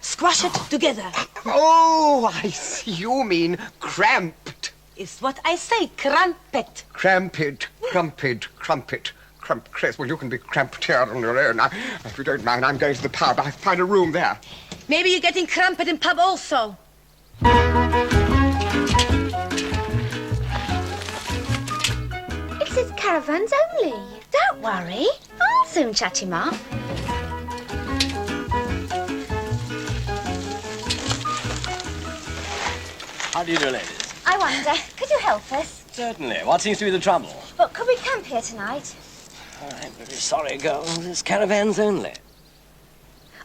S21: squash it together.
S10: Oh, I see. You mean cramped.
S21: Is what I say, crumpet.
S10: Crumpet, crumpet, crumpet. Chris, well, you can be cramped here on your own. If you don't mind, I'm going to the pub. I'll find a room there.
S21: Maybe you're getting crumpet in pub also.
S23: It says caravans only. Don't worry. I'll soon chat him up.
S3: How do you do, ladies?
S23: I wonder, could you help us?
S3: Certainly. What seems to be the trouble?
S23: But could we camp here tonight?
S3: I'm very sorry, girls. This caravan's only.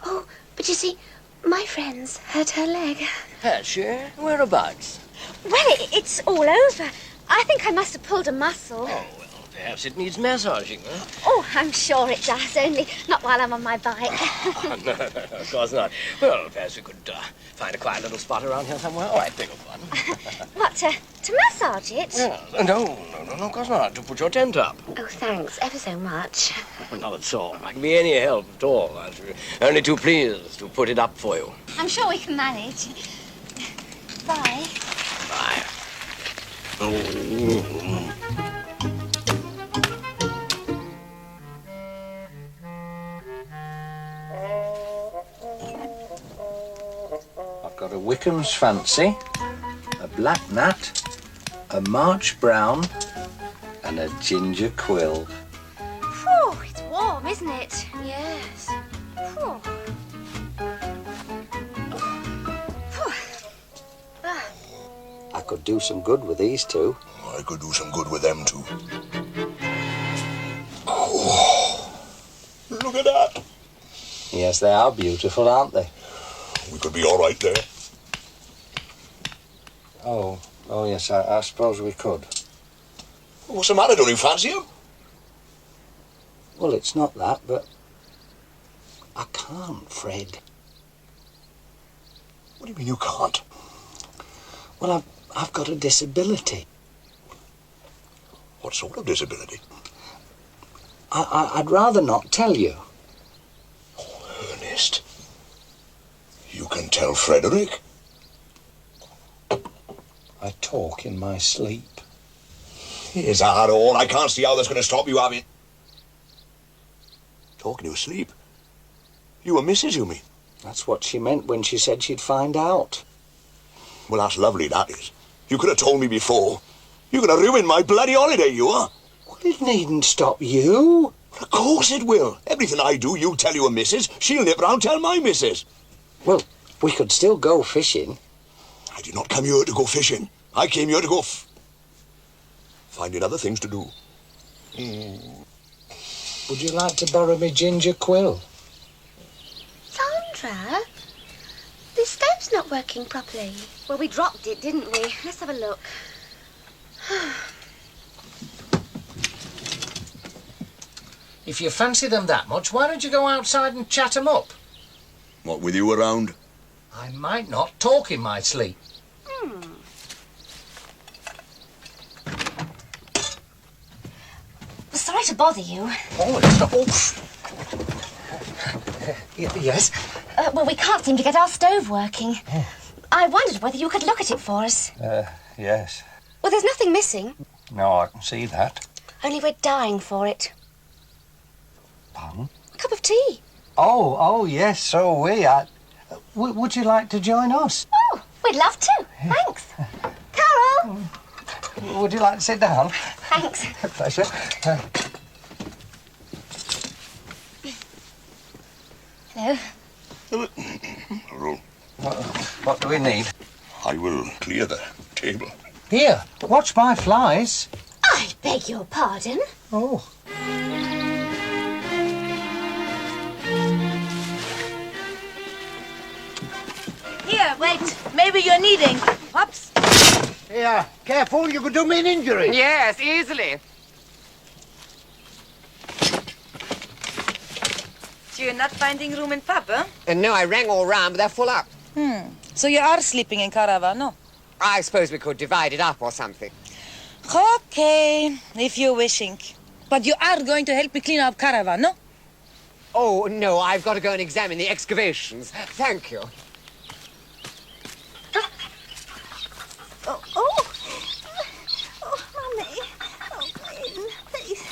S23: Oh, but you see, my friend's hurt her leg.
S3: Has she? Whereabouts?
S23: Well, it's all over. I think I must have pulled a muscle.
S3: Oh, well, perhaps it needs massaging, huh?
S23: Oh, I'm sure it does, only not while I'm on my bike.
S3: Oh, no, of course not. Well, perhaps we could find a quiet little spot around here somewhere. Oh, I'd think of one.
S23: What, to massage it?
S3: No, of course not. To put your tent up.
S23: Oh, thanks, ever so much.
S3: Not at all. I can be any help at all. I'm only too pleased to put it up for you.
S23: I'm sure we can manage. Bye.
S3: Bye.
S5: I've got a Wickham's Fancy, a Black Nat, a March Brown, and a Ginger Quill.
S23: Phew, it's warm, isn't it? Yes. Phew.
S5: I could do some good with these two.
S22: I could do some good with them too. Oh, look at that.
S5: Yes, they are beautiful, aren't they?
S22: We could be all right there.
S5: Oh yes, I suppose we could.
S22: What's the matter? Don't you fancy him?
S5: Well, it's not that, but I can't, Fred.
S22: What do you mean you can't?
S5: Well, I've got a disability.
S22: What sort of disability?
S5: I'd rather not tell you.
S22: Oh, Ernest. You can tell Frederick.
S5: I talk in my sleep.
S22: Is that all? I can't see how that's going to stop you having... Talking to you asleep? You were Mrs., you mean?
S5: That's what she meant when she said she'd find out.
S22: Well, that's lovely, that is. You could have told me before. You're going to ruin my bloody holiday, you are.
S5: Well, it needn't stop you.
S22: Well, of course it will. Everything I do, you tell your missus. She'll nip round tell my missus.
S5: Well, we could still go fishing.
S22: I did not come here to go fishing. I came here to go finding other things to do.
S5: Would you like to borrow me Ginger Quill?
S23: Sandra, the stove's not working properly. Well, we dropped it, didn't we? Let's have a look.
S5: If you fancy them that much, why don't you go outside and chat 'em up?
S22: What, with you around?
S5: I might not talk in my sleep.
S23: Sorry to bother you.
S19: Oh, it's not... Yes?
S23: Well, we can't seem to get our stove working. I wondered whether you could look at it for us.
S5: Yes.
S23: Well, there's nothing missing.
S5: No, I can see that.
S23: Only we're dying for it.
S5: Pardon?
S23: A cup of tea.
S5: Oh, yes, so are we. Would you like to join us?
S23: Oh, we'd love to. Thanks. Carol!
S5: Would you like to sit down?
S23: Thanks.
S5: Pleasure.
S23: Hello.
S5: What do we need?
S22: I will clear the table.
S5: Here, watch my flies.
S23: I beg your pardon.
S5: Oh.
S21: Here, wait. Maybe you're needing. Whoops.
S19: Here, careful, you could do me an injury.
S20: Yes, easily.
S21: So you're not finding room in pub, huh?
S10: No, I rang all round, but they're full up.
S21: So you are sleeping in caravan, no?
S10: I suppose we could divide it up or something.
S21: Okay, if you're wishing. But you are going to help me clean up caravan, no?
S10: Oh, no, I've got to go and examine the excavations. Thank you.
S8: Oh, Mummy. Oh, please.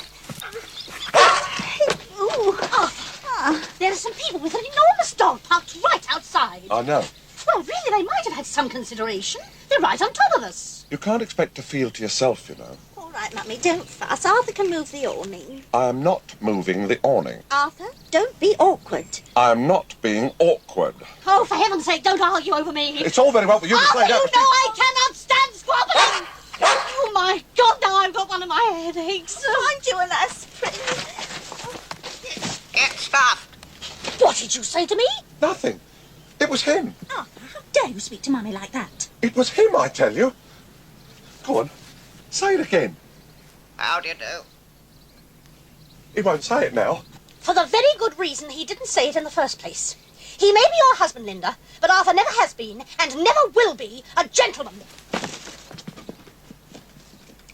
S17: There are some people with an enormous dog parked right outside.
S7: I know.
S17: Well, really, they might have had some consideration. They're right on top of us.
S7: You can't expect to feel to yourself, you know.
S8: All right, Mummy, don't fuss. Arthur can move the awning.
S7: I am not moving the awning.
S8: Arthur, don't be awkward.
S7: I am not being awkward.
S17: Oh, for heaven's sake, don't argue over me.
S7: It's all very well for you to say
S17: You know
S7: that.
S17: I cannot stand squabbling. Oh, my God, now I've got one of my headaches.
S8: Find you an aspirin.
S6: Get stuffed.
S17: What did you say to me?
S7: Nothing. It was him.
S8: Arthur, how dare you speak to Mummy like that?
S7: It was him, I tell you. Go on. Say it again.
S6: How do you do?
S7: He won't say it now.
S17: For the very good reason he didn't say it in the first place. He may be your husband, Linda, but Arthur never has been and never will be a gentleman.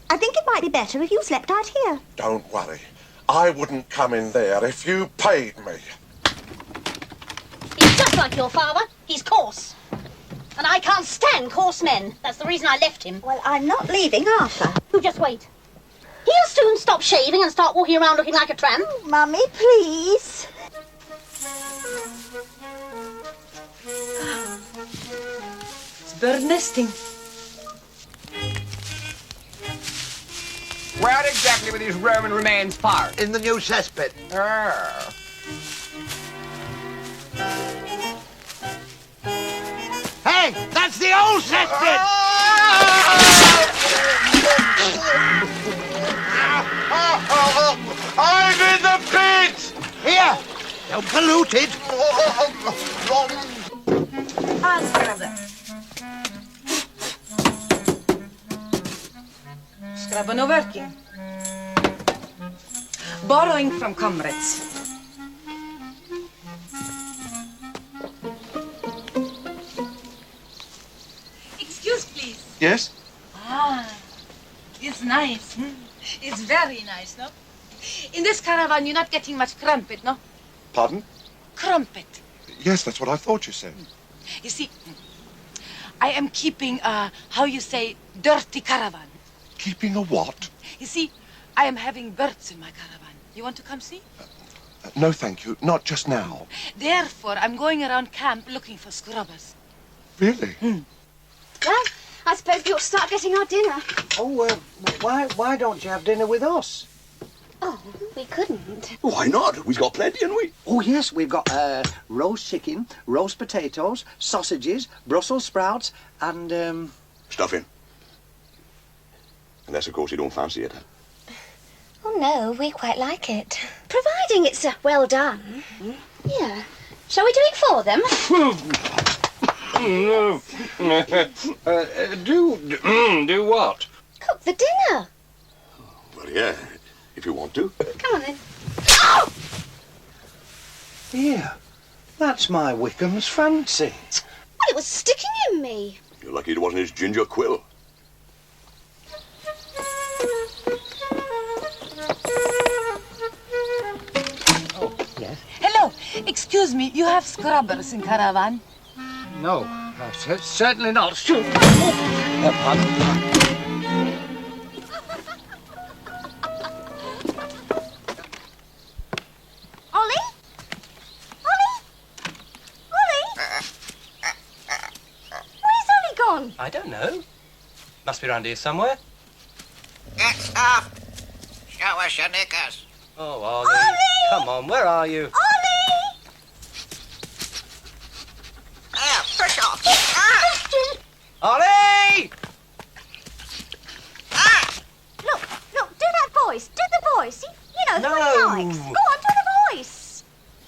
S8: I think it might be better if you slept out here.
S7: Don't worry. I wouldn't come in there if you paid me.
S17: He's just like your father. He's coarse. And I can't stand coarse men. That's the reason I left him.
S8: Well, I'm not leaving Arthur.
S17: You just wait. He'll soon stop shaving and start walking around looking like a tramp.
S8: Mummy, please.
S21: It's bird nesting.
S10: Where exactly were these Roman remains found?
S19: In the new cesspit.
S10: Oh.
S19: Hey, that's the old cesspit!
S12: I'm in the pit!
S19: Here, don't pollute it.
S21: Scrubber no working. Borrowing from comrades. Excuse, please.
S7: Yes?
S21: It's nice. It's very nice, no? In this caravan, you're not getting much crumpet, no?
S7: Pardon?
S21: Crumpet.
S7: Yes, that's what I thought you said.
S21: You see, I am keeping how you say, dirty caravan.
S7: Keeping a what?
S21: You see, I am having birds in my caravan. You want to come see?
S7: No, thank you. Not just now.
S21: Therefore, I'm going around camp looking for scrubbers.
S7: Really?
S23: Well, I suppose we ought to start getting our dinner.
S19: Oh, why don't you have dinner with us?
S23: Oh, we couldn't.
S22: Why not? We've got plenty, haven't we?
S19: Oh, yes, we've got roast chicken, roast potatoes, sausages, Brussels sprouts, and,
S22: Stuffing. Unless, of course, you don't fancy it.
S23: Oh, no, we quite like it. Providing it's well done. Yeah. Shall we do it for them?
S2: Do what?
S23: Cook the dinner.
S22: Well, yeah, if you want to.
S23: Come on, then.
S19: here, that's my Wickham's fancy.
S23: Well, it was sticking in me.
S22: You're lucky it wasn't his ginger quill.
S21: Excuse me, you have scrubbers in caravan?
S19: No, certainly not. Shoot. Pardon.
S17: Ollie? Ollie? Ollie? Where's Ollie gone?
S25: I don't know. Must be around here somewhere.
S6: Get up! Show us your knickers.
S25: Oh, Ollie. Come on, where are you?
S17: Ollie!
S6: There, push off.
S25: Ollie!
S17: Look, do that voice. Do the voice. You know, the one he likes. Go on, do the voice.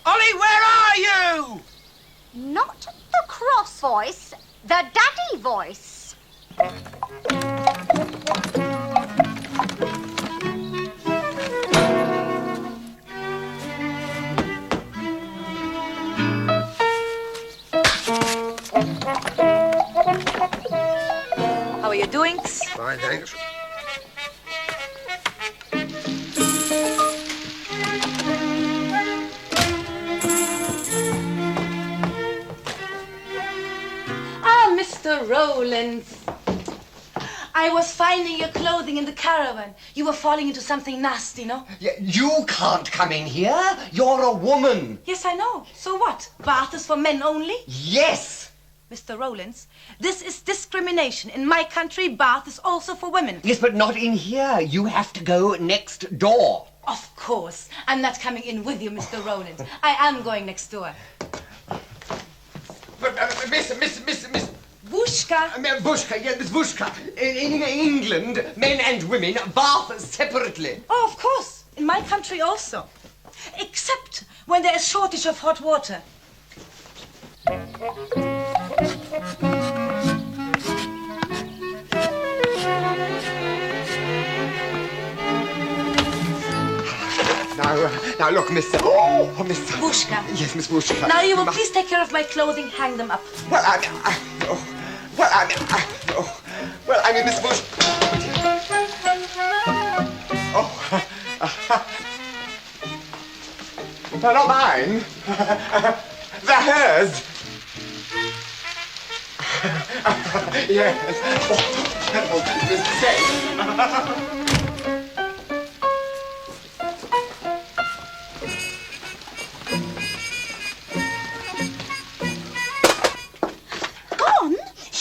S25: Ollie, where are you?
S17: Not the cross voice, the daddy voice.
S21: How are you doing?
S7: Fine, thanks.
S21: Ah, Mr. Rowlands. I was finding your clothing in the caravan. You were falling into something nasty, no?
S10: You can't come in here. You're a woman.
S21: Yes, I know. So what? Bath is for men only?
S10: Yes.
S21: Mr. Rowlands, this is discrimination. In my country, bath is also for women.
S10: Yes, but not in here. You have to go next door.
S21: Of course. I'm not coming in with you, Mr. Rowlands. I am going next door.
S10: But, Miss.
S21: Bushka.
S10: Bushka, yes, Miss Bushka. In England, men and women bath separately.
S21: Oh, of course. In my country also. Except when there is shortage of hot water.
S10: Now look, Miss... Oh, Miss...
S21: Bushka.
S10: Yes, Miss Bushka.
S21: Now you will please take care of my clothing, hang them up.
S10: Well, I mean, Miss Bush... They're not mine. They're hers. Yes. Oh, mistake.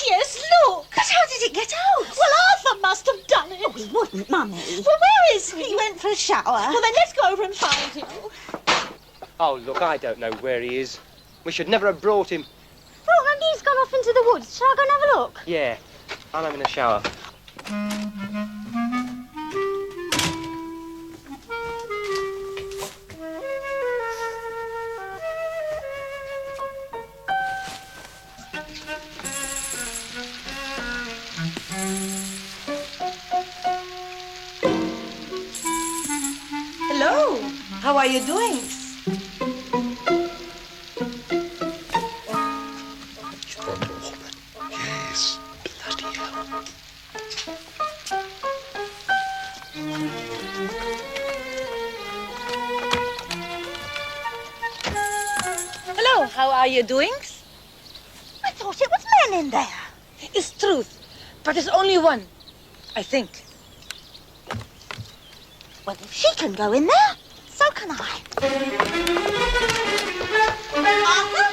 S17: Yes, look.
S24: But how did it get out?
S17: Well, Arthur must have done it.
S24: Oh, he wouldn't, Mummy.
S17: Well, where is he?
S24: He went for a shower.
S17: Well, then let's go over and find him.
S25: Oh, look, I don't know where he is. We should never have brought him.
S17: Well, maybe he's gone off into the woods. Shall I go and have a look?
S25: Yeah, I'm having a shower.
S21: Hello. How are you doing?
S22: Yes, bloody hell.
S21: Hello. How are you doing?
S24: I thought it was men in there.
S21: It's truth, but it's only one, I think.
S24: Well, if she can go in there, so can I. Arthur?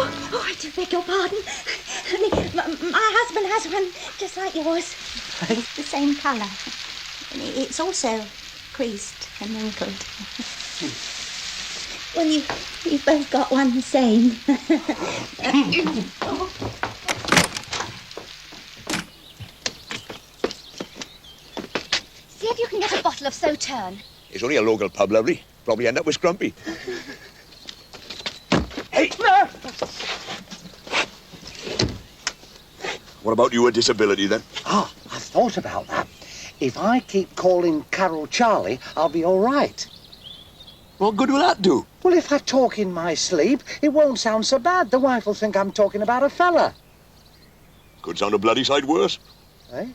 S24: Oh, I do beg your pardon. My husband has one just like yours. The same colour. And it's also creased and wrinkled. Well, you've both got one the same.
S23: See if you can get a bottle of Sauterne.
S22: It's only a local pub, lovely. Probably end up with Scrumpy. Hey! What about you, a disability, then?
S19: Ah, I've thought about that. If I keep calling Carol Charlie, I'll be all right.
S22: What good will that do?
S19: Well, if I talk in my sleep, it won't sound so bad. The wife will think I'm talking about a fella.
S22: Could sound a bloody sight worse.
S19: Eh?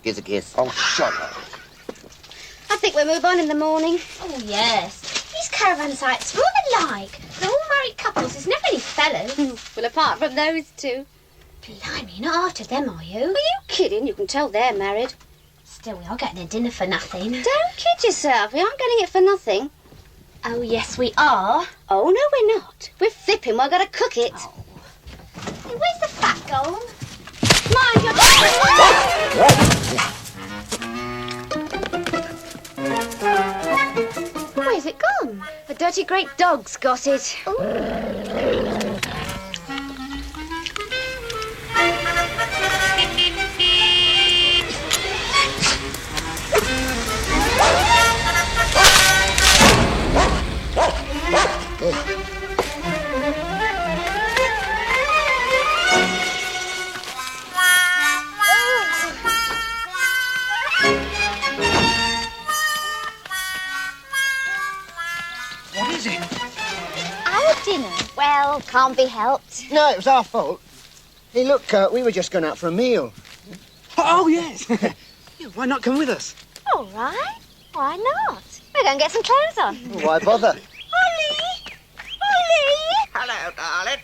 S10: Kiss a kiss.
S19: Oh, shut up.
S23: I think we'll move on in the morning.
S24: Oh, yes.
S23: these caravan sites, what are they like? They're all married couples, there's never any fellows.
S26: Well, apart from those two.
S23: Blimey, you're not after them, are you?
S26: Are you kidding? You can tell they're married.
S23: Still, we are getting a dinner for nothing.
S26: Don't kid yourself. We aren't getting it for nothing.
S23: Oh, yes, we are.
S26: Oh, no, we're not. We're flipping. We're going to cook it.
S23: Oh. Hey, where's the fat gone?
S26: Mind your... Where's it gone? The dirty great dog's got it.
S1: What is it?
S23: Our dinner. Well, can't be helped.
S19: No, it was our fault. Hey, look, we were just going out for a meal.
S1: Oh, yes. Yeah, why not come with us?
S23: All right. Why not? We're going to get some clothes on.
S19: Why bother?
S23: Ollie! Ollie!
S10: Hello, darling.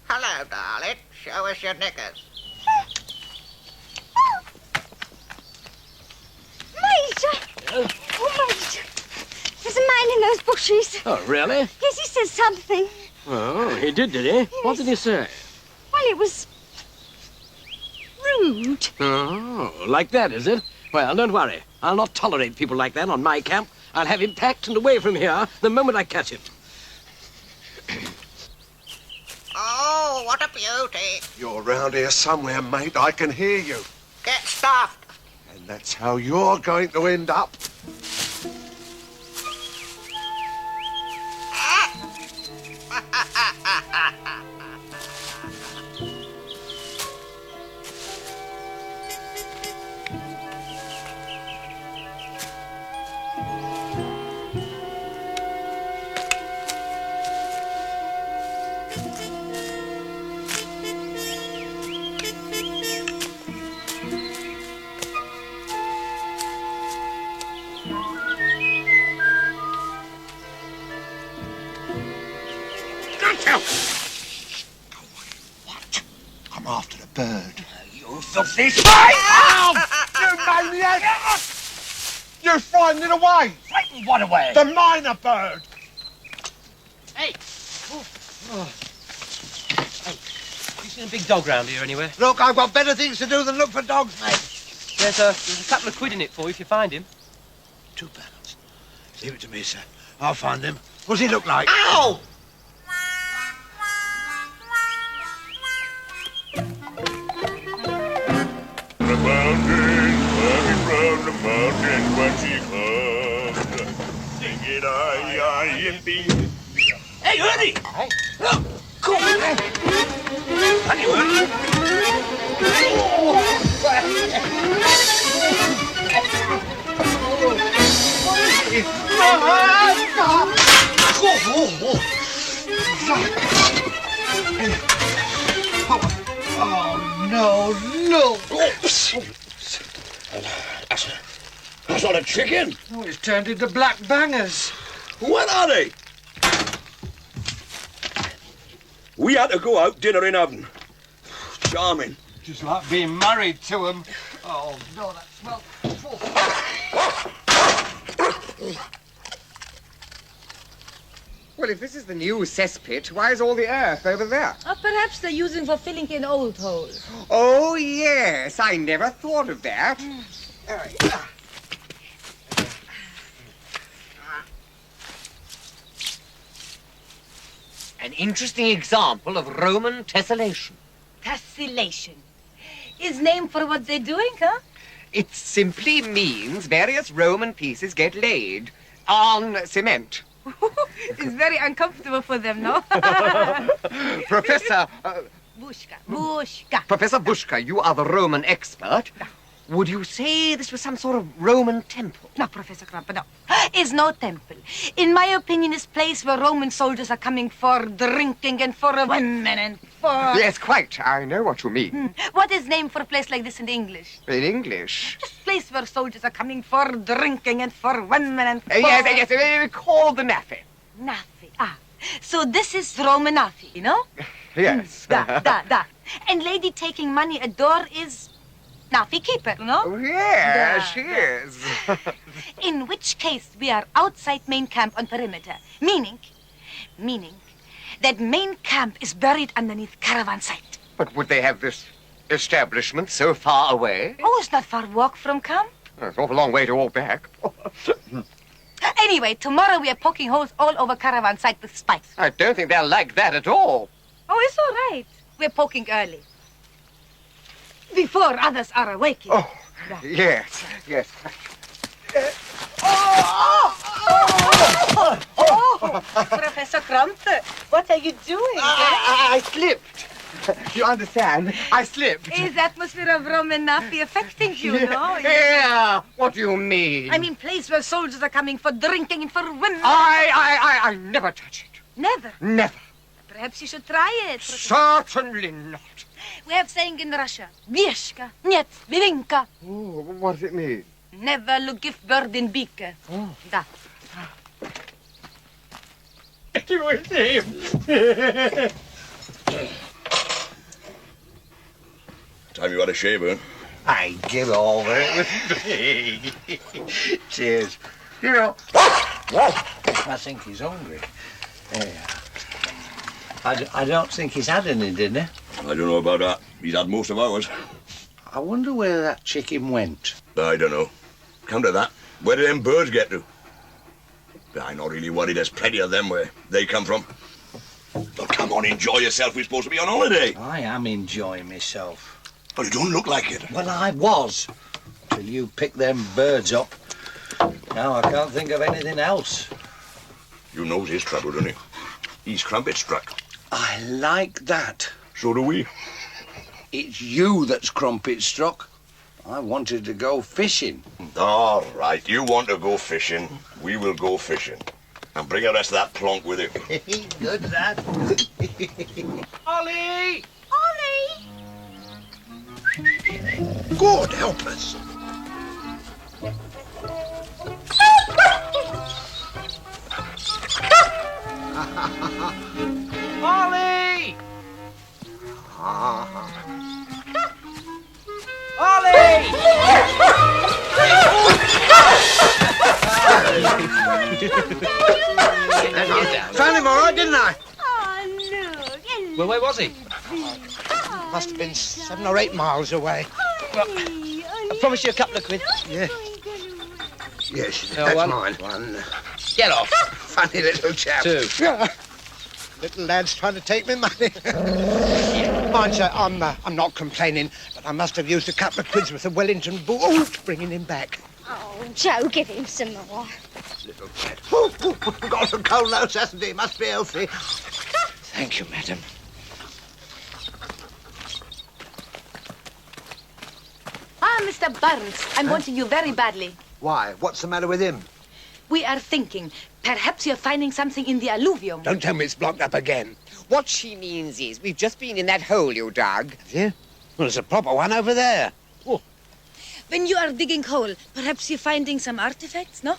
S10: Hello, darling. Show us your knickers.
S23: Major! Oh, Major. There's a man in those bushes.
S9: Oh, really?
S23: Yes, he said something.
S9: Oh, he did he? Yes. What did he say?
S23: Well, it was... rude.
S9: Oh, like that, is it? Well, don't worry. I'll not tolerate people like that on my camp. I'll have him packed and away from here the moment I catch him.
S10: Oh, what a beauty.
S7: You're round here somewhere, mate. I can hear you.
S10: Get stuffed.
S7: And that's how you're going to end up.
S19: What? I'm after the bird.
S12: You filthy spy! Ow! You maniac! You're frightened it away!
S1: Frightened what away?
S12: The minor bird!
S25: Hey! Hey, you seen a big dog round here anywhere?
S19: Look, I've got better things to do than look for dogs, mate.
S25: There's a couple of quid in it for you if you find him.
S19: £2. Leave it to me, sir. I'll find him. What does he look like?
S12: Ow!
S4: The mountain, coming from the mountain when she comes. Sing it, yippee.
S1: Hey, Ernie!
S19: Hey.
S1: Look! Come on! Honey,
S19: Oh, no, no.
S12: That's not a chicken.
S19: Oh, it's turned into black bangers.
S22: What are they? We had to go out dinner in oven. Charming.
S19: Just like being married to him. Oh, no, that smells awful.
S10: Well, if this is the new cesspit, why is all the earth over there?
S21: Perhaps they're using for filling in old holes.
S10: Oh, yes. I never thought of that.
S20: An interesting example of Roman tessellation.
S21: Tessellation. Is named for what they're doing, huh?
S20: It simply means various Roman pieces get laid on cement.
S21: It's very uncomfortable for them, no?
S20: Professor...
S21: Bushka.
S20: Professor Bushka, you are the Roman expert. Would you say this was some sort of Roman temple?
S21: No, Professor Crump, no. It's no temple. In my opinion, it's a place where Roman soldiers are coming for drinking and for women and for...
S10: Yes, quite. I know what you mean.
S21: What is name for a place like this in English?
S10: In English?
S21: Just a place where soldiers are coming for drinking and for women and for...
S10: Yes, called the Naffy.
S21: Naffy, ah. So this is Roman Naffy, you know?
S10: Yes.
S21: Da. And lady taking money at door is... Naffy keeper, no?
S10: Oh, yes, she is.
S21: In which case, we are outside main camp on perimeter. Meaning that main camp is buried underneath caravan site.
S10: But would they have this establishment so far away?
S21: Oh, it's not far walk from camp.
S10: Oh, it's an awful long way to walk back.
S21: Anyway, tomorrow we are poking holes all over caravan site with spikes.
S10: I don't think they'll like that at all.
S21: Oh, it's all right. We're poking early. Before others are awaking.
S10: Oh, yes.
S21: Professor Crump, what are you doing?
S10: I slipped. You understand? I slipped.
S21: Is the atmosphere of Roman Naffy affecting you, no?
S10: Yeah. What do you mean?
S21: I mean, place where soldiers are coming for drinking and for women.
S10: I never touch it.
S21: Never?
S10: Never.
S21: Perhaps you should try it.
S10: Certainly not.
S21: We have saying in Russia, Bieshka, Niet, Vivinka.
S10: Oh, what does it mean?
S21: Never look if bird in beak.
S10: Oh.
S21: Da.
S10: It was him.
S22: Time you had a shave, eh?
S19: I get over it with me. Cheers.
S22: You know.
S5: I think he's hungry. Yeah. I don't think he's had any dinner.
S22: I don't know about that. He's had most of ours.
S5: I wonder where that chicken went.
S22: I don't know. Come to that, where did them birds get to? I'm not really worried. There's plenty of them where they come from. But come on, enjoy yourself. We're supposed to be on holiday.
S5: I am enjoying myself.
S22: But you don't look like it.
S5: Well, I was. Till you picked them birds up. Now I can't think of anything else.
S22: You knows his trouble, don't he? He's crumpet struck.
S5: I like that.
S22: So do we.
S5: It's you that's crumpet struck. I wanted to go fishing.
S22: All right, you want to go fishing. We will go fishing. And bring the rest of that plonk with you.
S19: Good, that.
S10: Ollie!
S19: Ollie! God help us.
S10: Ollie!
S19: Found him all right, didn't I?
S23: Oh, look.
S9: Well, where was he?
S19: Must have been 7 or 8 miles away.
S1: I promise you a couple of quid.
S19: Yeah. Yes,
S9: Oh,
S19: that's
S9: one.
S19: mine. One.
S9: Get off.
S19: Funny little chap.
S9: 2.
S19: Little lad's trying to take me money. Mind, sir, I'm not complaining, but I must have used a couple of quids with the Wellington boot bringing him back.
S23: Oh, Joe, give him some more.
S19: Little chap. Got a cold nose, hasn't he? Must be healthy. Thank you, madam.
S21: Ah, Mr. Burns, I'm wanting you very badly.
S19: Why? What's the matter with him?
S21: We are thinking, perhaps you're finding something in the alluvium.
S19: Don't tell me it's blocked up again.
S10: What she means is we've just been in that hole you dug.
S19: Yeah? Well, there's a proper one over there. Oh.
S21: When you are digging hole, perhaps you're finding some artifacts, no?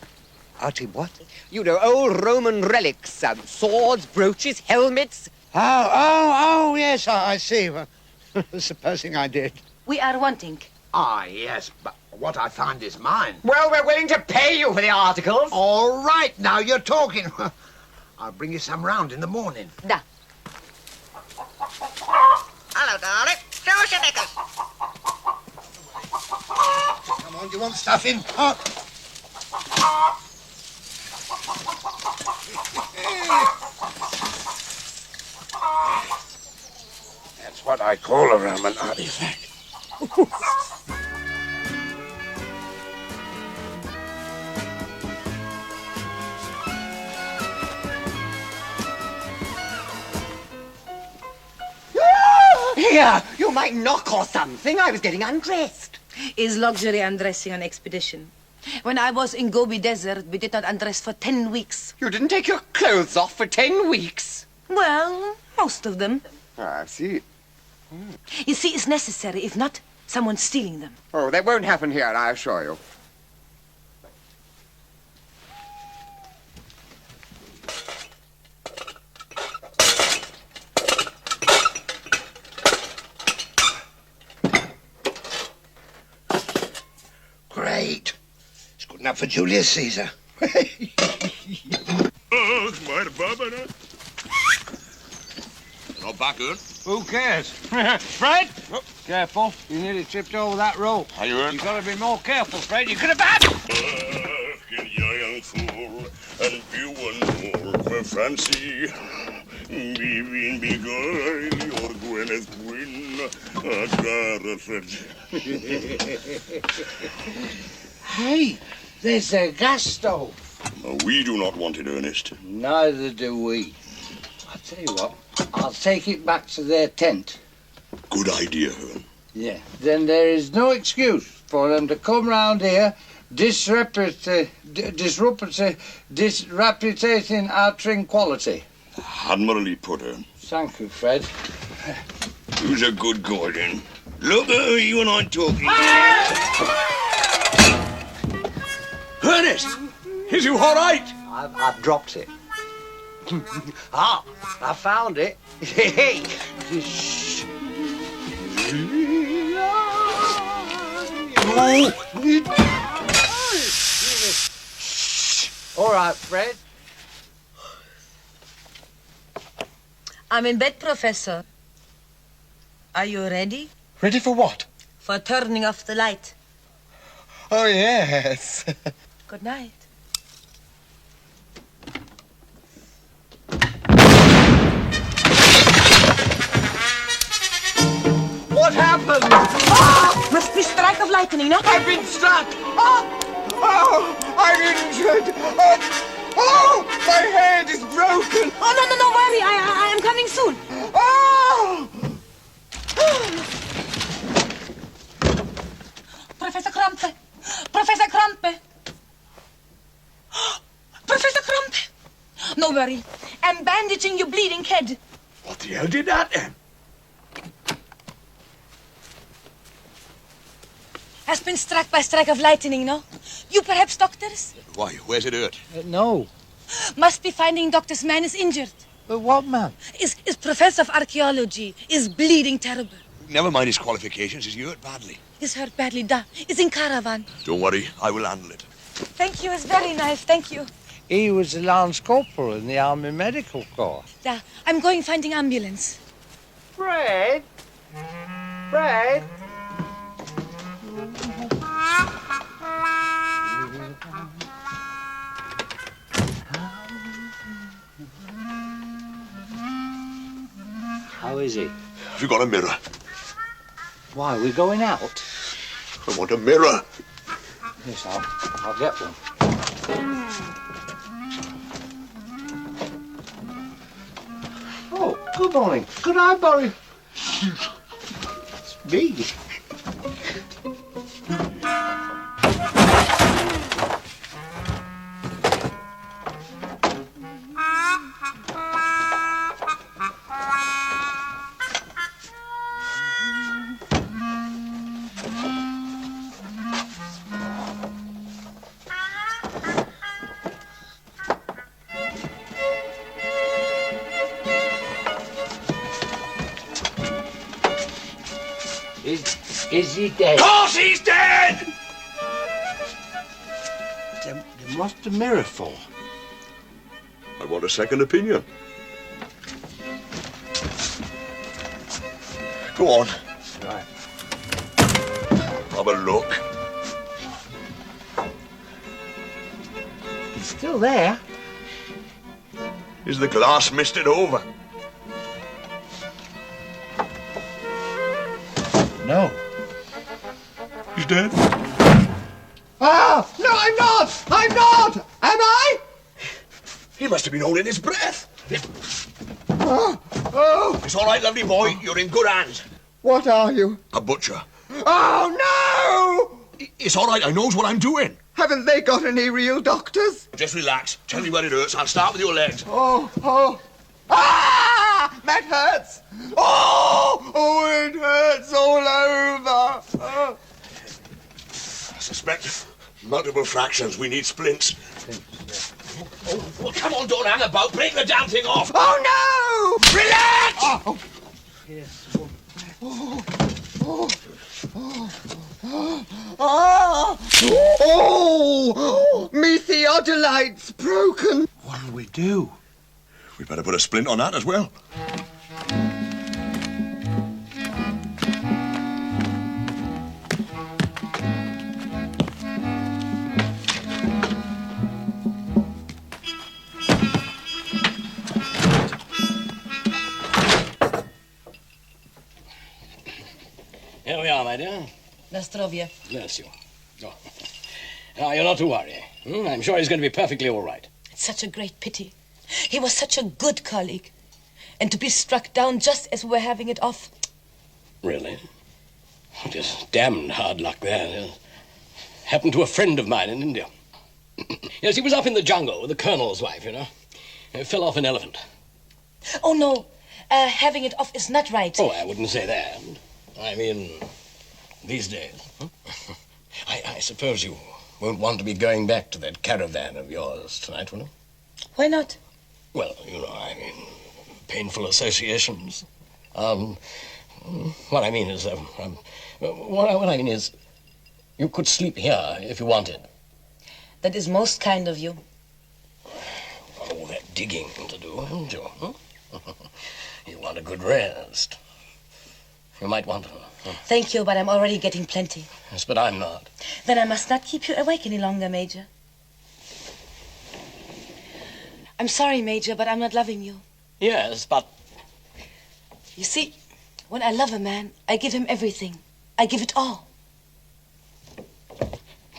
S19: Artie, what?
S10: You know, old Roman relics, swords, brooches, helmets.
S19: Oh, yes, I see. Well, supposing I did.
S21: We are wanting.
S19: Ah, yes, but what I find is mine.
S10: Well, we're willing to pay you for the articles.
S19: All right, now you're talking. I'll bring you some round in the morning.
S21: Da.
S6: Hello, darling. Show us your knickers.
S19: Come on, you want stuff in? That's what I call a Roman artifact.
S10: Here, you might knock or something. I was getting undressed.
S21: is luxury undressing on expedition. When I was in Gobi Desert, we did not undress for 10 weeks.
S10: You didn't take your clothes off for 10 weeks?
S21: Well, most of them.
S10: I see.
S21: You see, it's necessary. If not, someone's stealing them.
S10: Oh, that won't happen here, I assure you.
S19: Great. It's good enough for Julius Caesar.
S22: Not back, Ern.
S1: Who cares? Fred? Oh, careful. You nearly tripped over that rope.
S22: Are you, Ern?
S1: You've got to be more careful, Fred. You could have had...
S22: young fool, and be one more for Francie. Being beguiled your Gwyneth Gwyn,
S1: Hey, there's a gas stove.
S22: We do not want it, Ernest.
S1: Neither do we. I'll tell you what, I'll take it back to their tent.
S22: Good idea, Ern.
S1: Yeah, then there is no excuse for them to come round here, disreputating our tranquility.
S22: Admirably put, Ern.
S1: Thank you, Fred.
S22: Who's a good guardian? Look at who you and I talking.
S1: Ernest,
S22: is you all right?
S1: I've dropped it. Ah, I found it. Shh. All right, Fred.
S21: I'm in bed, Professor. Are you ready?
S12: Ready for what?
S21: For turning off the light.
S12: Oh, yes.
S21: Good night.
S1: What happened? Ah!
S21: Must be strike of lightning, no?
S1: I've been struck.
S12: Oh, I'm injured. Oh, my head is broken.
S21: Oh, no, don't worry. I am coming soon.
S12: Oh!
S21: Professor Krampe. Professor Krampe. Professor Krampe. No worry. I'm bandaging your bleeding head.
S12: What the hell did that then?
S21: Has been struck by strike of lightning, no? You perhaps doctors?
S22: Why, where's it hurt?
S1: No.
S21: Must be finding doctor's man is injured.
S1: But what man?
S21: Is professor of archaeology. Is bleeding terrible.
S22: Never mind his qualifications, he's hurt badly.
S21: Is hurt badly, da. Is in caravan.
S22: Don't worry, I will handle it.
S21: Thank you, it's very nice, thank you.
S1: He was a Lance Corporal in the Army Medical Corps.
S21: Da, I'm going finding ambulance.
S1: Fred? Fred? How is he?
S22: Have you got a mirror?
S1: Why, we're going out?
S22: I want a mirror.
S1: Yes, I'll get one. Oh, good morning. Could I borrow... It's me. Is he dead?
S12: Of course he's dead!
S1: Then what's the mirror for?
S22: I want a second opinion. Go on.
S1: Right.
S22: Have a look.
S1: He's still there.
S22: Is the glass misted over?
S1: No.
S22: He's dead.
S12: Ah! No, I'm not! I'm not! Am I?
S22: He must have been holding his breath.
S12: Oh!
S22: It's all right, lovely boy. You're in good hands.
S12: What are you?
S22: A butcher.
S12: Oh,
S22: It's all right, I knows what I'm doing.
S11: Haven't they got any real doctors?
S22: Just relax. Tell me where it hurts. I'll start with your legs.
S11: Oh. Ah! That hurts. Oh, it hurts all over. Oh.
S22: I suspect multiple fractions. We need splints. Oh, well, come on, don't hang about. Break the damn thing off.
S11: Oh, no!
S22: Relax!
S11: Oh.
S19: Yes.
S11: Me theodolite's broken.
S22: What'll we do? We better put a splint on that as well.
S9: Here we are, my dear.
S21: Nastrovia.
S9: Bless you. Oh. Now, you're not to worry. I'm sure he's going to be perfectly all right.
S21: It's such a great pity. He was such a good colleague. And to be struck down just as we were having it off.
S9: Really? It is damned hard luck there. It happened to a friend of mine in India. Yes, he was up in the jungle with the colonel's wife, you know. He fell off an elephant.
S21: Oh, no. Having it off is not right.
S9: Oh, I wouldn't say that. I mean, these days. I suppose you won't want to be going back to that caravan of yours tonight, will you?
S21: Why not?
S9: Well, you know, I mean, painful associations. What I mean is, what I mean is, you could sleep here if you wanted.
S21: That is most kind of you.
S9: All that digging to do, haven't you? Huh? You want a good rest. You might want to.
S21: Thank you, but I'm already getting plenty.
S9: Yes, but I'm not.
S21: Then I must not keep you awake any longer, Major. I'm sorry, Major, but I'm not loving you.
S9: Yes, but...
S21: You see, when I love a man, I give him everything. I give it all.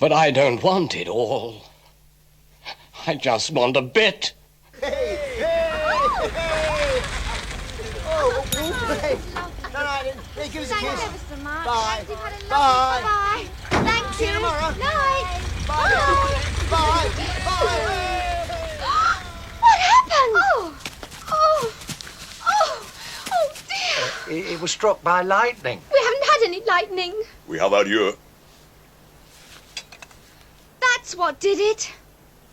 S9: But I don't want it all. I just want a bit.
S4: Hey! Hey, give us a kiss.
S26: Ever so much.
S4: Bye.
S26: You've had a lovely
S4: Bye.
S26: Bye. Thank
S4: See you
S26: you.
S4: tomorrow.
S26: Night.
S4: Bye.
S26: What happened? Oh, dear.
S19: It was struck by lightning.
S26: We haven't had any lightning.
S22: We have had you.
S26: That's what did it.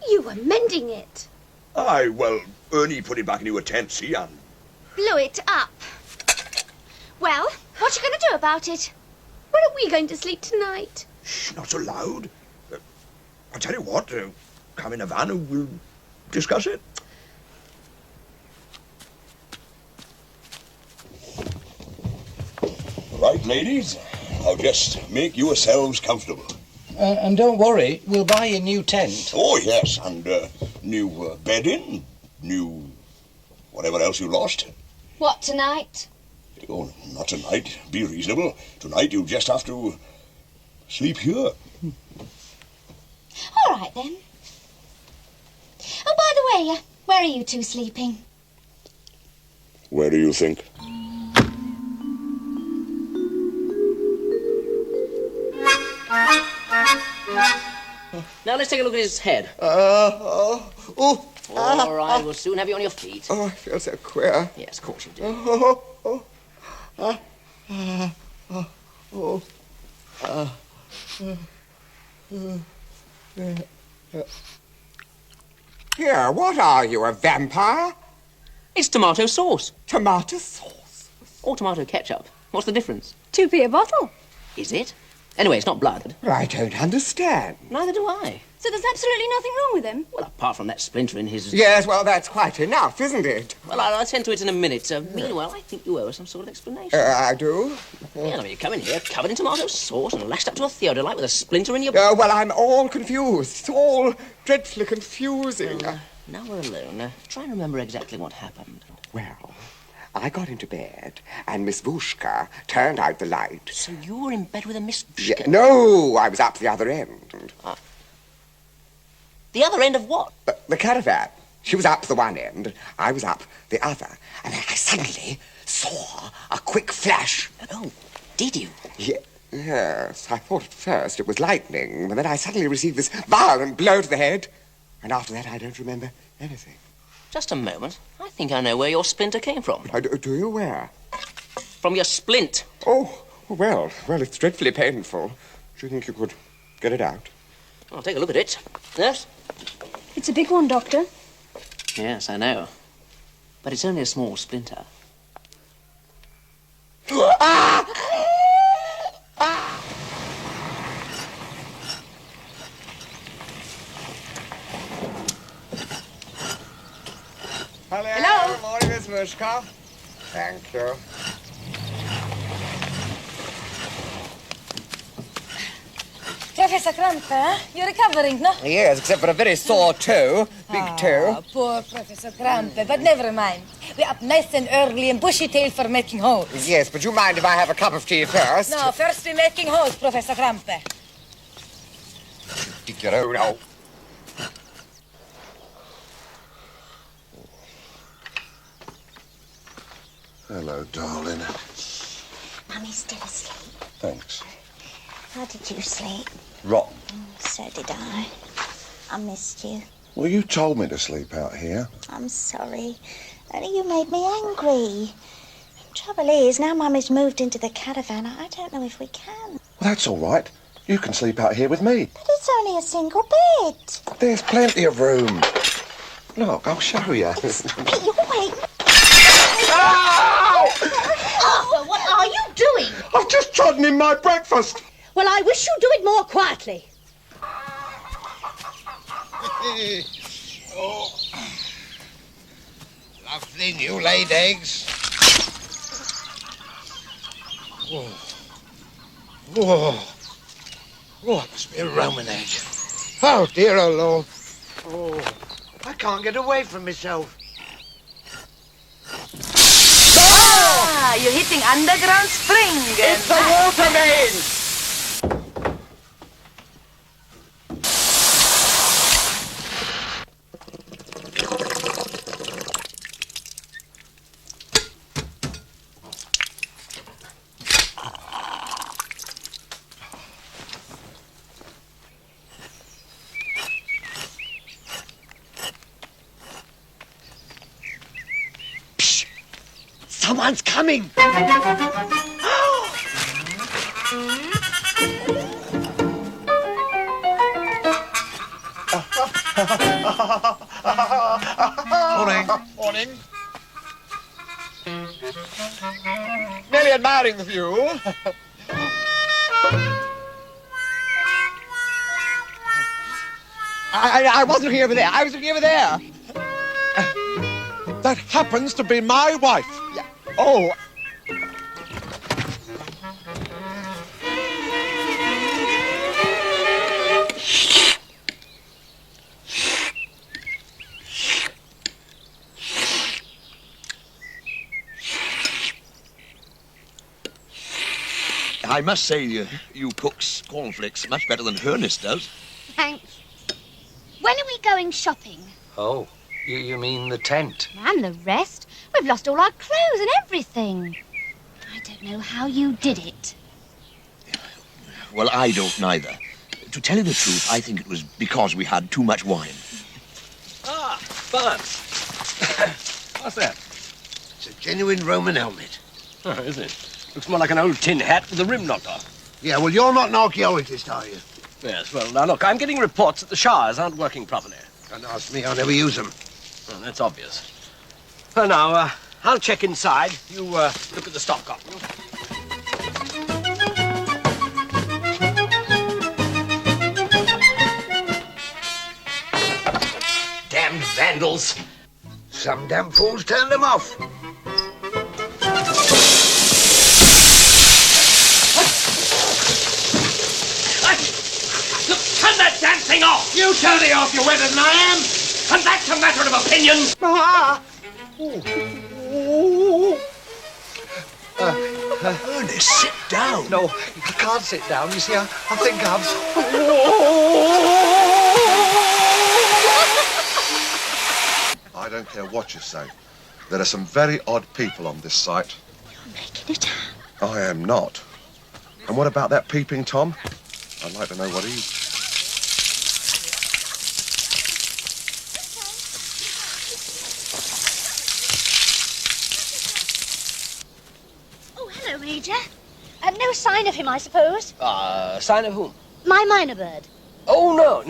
S26: You were mending it.
S22: Aye, well, Ernie put it back into a tent, see, and...
S26: Blew it up. Well, what you going to do about it? Where are we going to sleep tonight?
S22: Shh, not so loud. I'll tell you what, come in a van and we'll discuss it. Right, ladies, now just make yourselves comfortable.
S19: And don't worry, we'll buy you a new tent.
S22: Oh, yes, and new bedding, new whatever else you lost.
S23: What, tonight?
S22: Oh, not tonight. Be reasonable. Tonight you just have to sleep here.
S23: All right, then. Oh, by the way, where are you two sleeping?
S22: Where do you think?
S20: Now let's take a look at his head.
S11: Oh.
S20: All right, we'll soon have you on your feet.
S11: Oh, I feel so queer.
S20: Yes, of course you do.
S11: Here, what are you, a vampire?
S20: It's tomato sauce.
S11: Tomato sauce?
S20: Or tomato ketchup. What's the difference?
S26: 2p a bottle.
S20: Is it? Anyway, it's not blood.
S11: Well, I don't understand.
S20: Neither do I.
S26: So there's absolutely nothing wrong with him?
S20: Well, apart from that splinter in his...
S11: Yes, well, that's quite enough, isn't it?
S20: Well, I'll attend to it in a minute. Meanwhile, I think you owe us some sort of explanation.
S11: I do?
S20: Yeah, I mean, you come in here covered in tomato sauce and lashed up to a theodolite with a splinter in your...
S11: Well, I'm all confused. It's all dreadfully confusing.
S20: Now we're alone. Try and remember exactly what happened.
S11: Well, I got into bed, and Miss Vushka turned out the light.
S20: So you were in bed with a Miss Vushka?
S11: Yeah, no, I was up the other end.
S20: The other end of what?
S11: The caravan. She was up the one end, I was up the other, and then I suddenly saw a quick flash.
S20: Oh, did you?
S11: Yeah. Yes, I thought at first it was lightning, but then I suddenly received this violent blow to the head, and after that I don't remember anything.
S3: Just a moment. I think I know where your splinter came from.
S11: Do you? Where?
S3: From your splint.
S11: Oh, well, it's dreadfully painful. Do you think you could get it out?
S3: I'll take a look at it. Yes?
S23: It's a big one, Doctor.
S3: Yes, I know. But it's only a small splinter.
S11: Ah!
S21: Hello?
S11: Morning, Miss Vushka. Thank you.
S21: Professor Krampe, you're recovering, no?
S11: Yes, except for a very sore toe. Big toe.
S21: Poor Professor Krampe, but never mind. We're up nice and early and bushy-tailed for making holes.
S11: Yes, but you mind if I have a cup of tea first?
S21: No, first we're making holes, Professor Krampe.
S11: Dig your own hole.
S12: Hello, darling.
S8: Mummy's still asleep.
S12: Thanks.
S8: How did you sleep?
S12: Rotten.
S8: So did I. I missed you.
S12: Well, you told me to sleep out here.
S8: I'm sorry. Only you made me angry. Trouble is, now Mummy's moved into the caravan, I don't know if we can.
S12: Well, that's all right. You can sleep out here with me.
S8: But it's only a single bed.
S12: There's plenty of room. Look, I'll show you.
S8: Pete, you're waiting.
S17: Arthur, what are you doing?
S12: I've just trodden in my breakfast.
S17: Well, I wish you'd do it more quietly.
S19: Oh. Lovely new laid eggs. Whoa. Whoa. Oh, it must be a Roman egg. Oh, dear, oh, Lord. Oh, I can't get away from myself.
S21: Ah, you're hitting underground spring.
S11: It's the water main!
S19: Someone's coming. Morning. Morning. Merely admiring the view. I wasn't looking over there. I was looking over there.
S7: That happens to be my wife.
S19: Yeah. Oh.
S22: I must say, you cook's cornflakes much better than Ernest does.
S26: Thanks. When are we going shopping?
S5: Oh, you mean the tent?
S26: And the rest. We've lost all our clothes and everything. I don't know how you did it.
S22: Well, I don't neither. To tell you the truth, I think it was because we had too much wine.
S9: Ah, Barnes. What's that?
S19: It's a genuine Roman helmet.
S9: Oh, is it? Looks more like an old tin hat with the rim knocked off.
S19: Yeah, well, you're not an archaeologist, are you?
S9: Yes, well, now look, I'm getting reports that the showers aren't working properly.
S19: Don't ask me, I never use them.
S9: Well, that's obvious. Well, now, I'll check inside. You, look at the stopcock.
S19: Damned vandals. Some damn fools turned them off.
S9: Look, turn that damn thing off!
S19: You turn it off, you're wetter than I am!
S9: And that's a matter of opinion!
S19: Ernest, sit down.
S7: No, I can't sit down. You see, I think I'm... I don't care what you say. There are some very odd people on this site.
S8: You're making it up.
S7: I am not. And what about that peeping Tom? I'd like to know what he...
S17: Oh, hello, Major. No sign of him, I suppose.
S9: Sign of whom?
S17: My minor bird.
S9: Oh, no.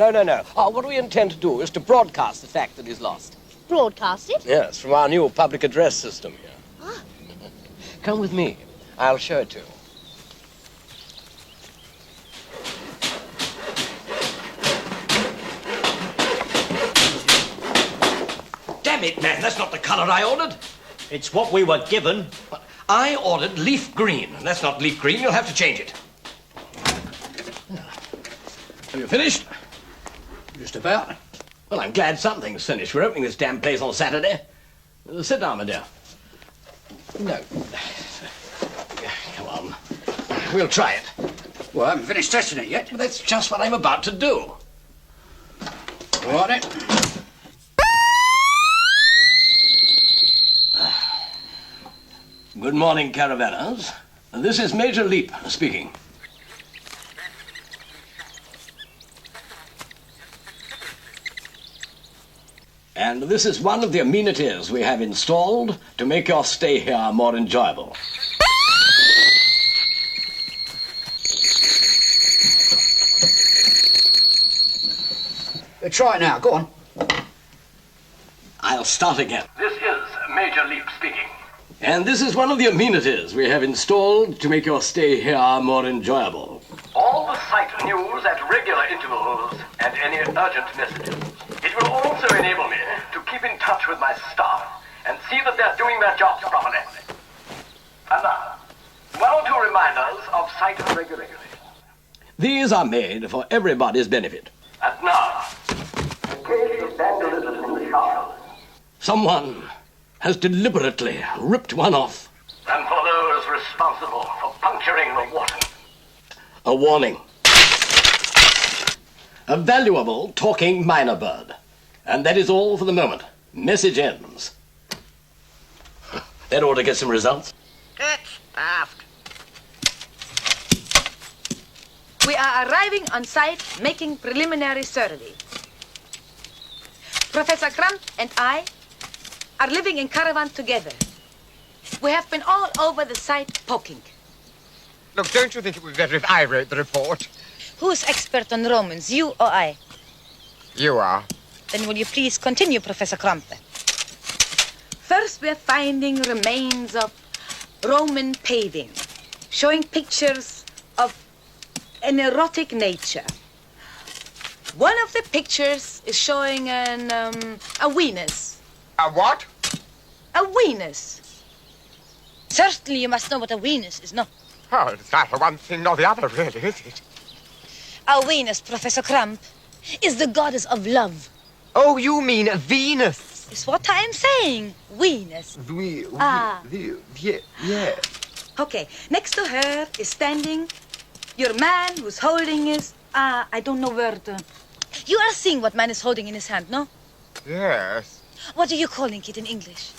S9: What we intend to do is to broadcast the fact that he's lost.
S17: Broadcast it?
S9: Yes, from our new public address system here.
S17: Ah.
S9: Come with me. I'll show it to you.
S1: Damn it, man, that's not the colour I ordered. It's what we were given.
S9: But I ordered leaf green. That's not leaf green. You'll have to change it. Have you finished?
S1: Just about.
S9: Well, I'm glad something's finished. We're opening this damn place on Saturday. Sit down, my dear. No. Come on. We'll try it.
S1: Well, I haven't finished testing it yet.
S9: Well, that's just what I'm about to do.
S1: Want it?
S9: Good morning, caravanners. This is Major Leap speaking. And this is one of the amenities we have installed to make your stay here more enjoyable.
S1: Try it now, go on.
S9: I'll start again.
S2: This is Major Leap speaking.
S9: And this is one of the amenities we have installed to make your stay here more enjoyable.
S2: All the site news at regular intervals and any urgent messages. It will also enable me to keep in touch with my staff and see that they're doing their jobs properly. And now, one or two reminders of site regulations.
S9: These are made for everybody's benefit.
S2: And now, in case of vandalism in the shop,
S9: Someone has deliberately ripped one off.
S2: and for those responsible for puncturing the water.
S9: A warning. A valuable talking minor bird. And that is all for the moment. Message ends. That ought to get some results.
S20: Good stuff.
S21: We are arriving on site, making preliminary survey. Professor Crump and I are living in caravan together. We have been all over the site poking.
S11: Look, don't you think it would be better if I wrote the report?
S21: Who's expert on Romans, you or I?
S11: You are.
S21: Then will you please continue, Professor Crumpe? First, we're finding remains of Roman paving, showing pictures of an erotic nature. One of the pictures is showing a Venus.
S11: A what?
S21: A Venus. Certainly you must know what a Venus is, no?
S11: Oh, it's neither one thing nor the other, really, is it?
S21: A Venus, Professor Crump, is the goddess of love.
S11: Oh, you mean Venus?
S21: Is what I am saying. Venus.
S11: Yeah.
S21: Okay, next to her is standing your man who's holding his... I don't know where to... You are seeing what man is holding in his hand, no?
S11: Yes.
S21: What are you calling it in English?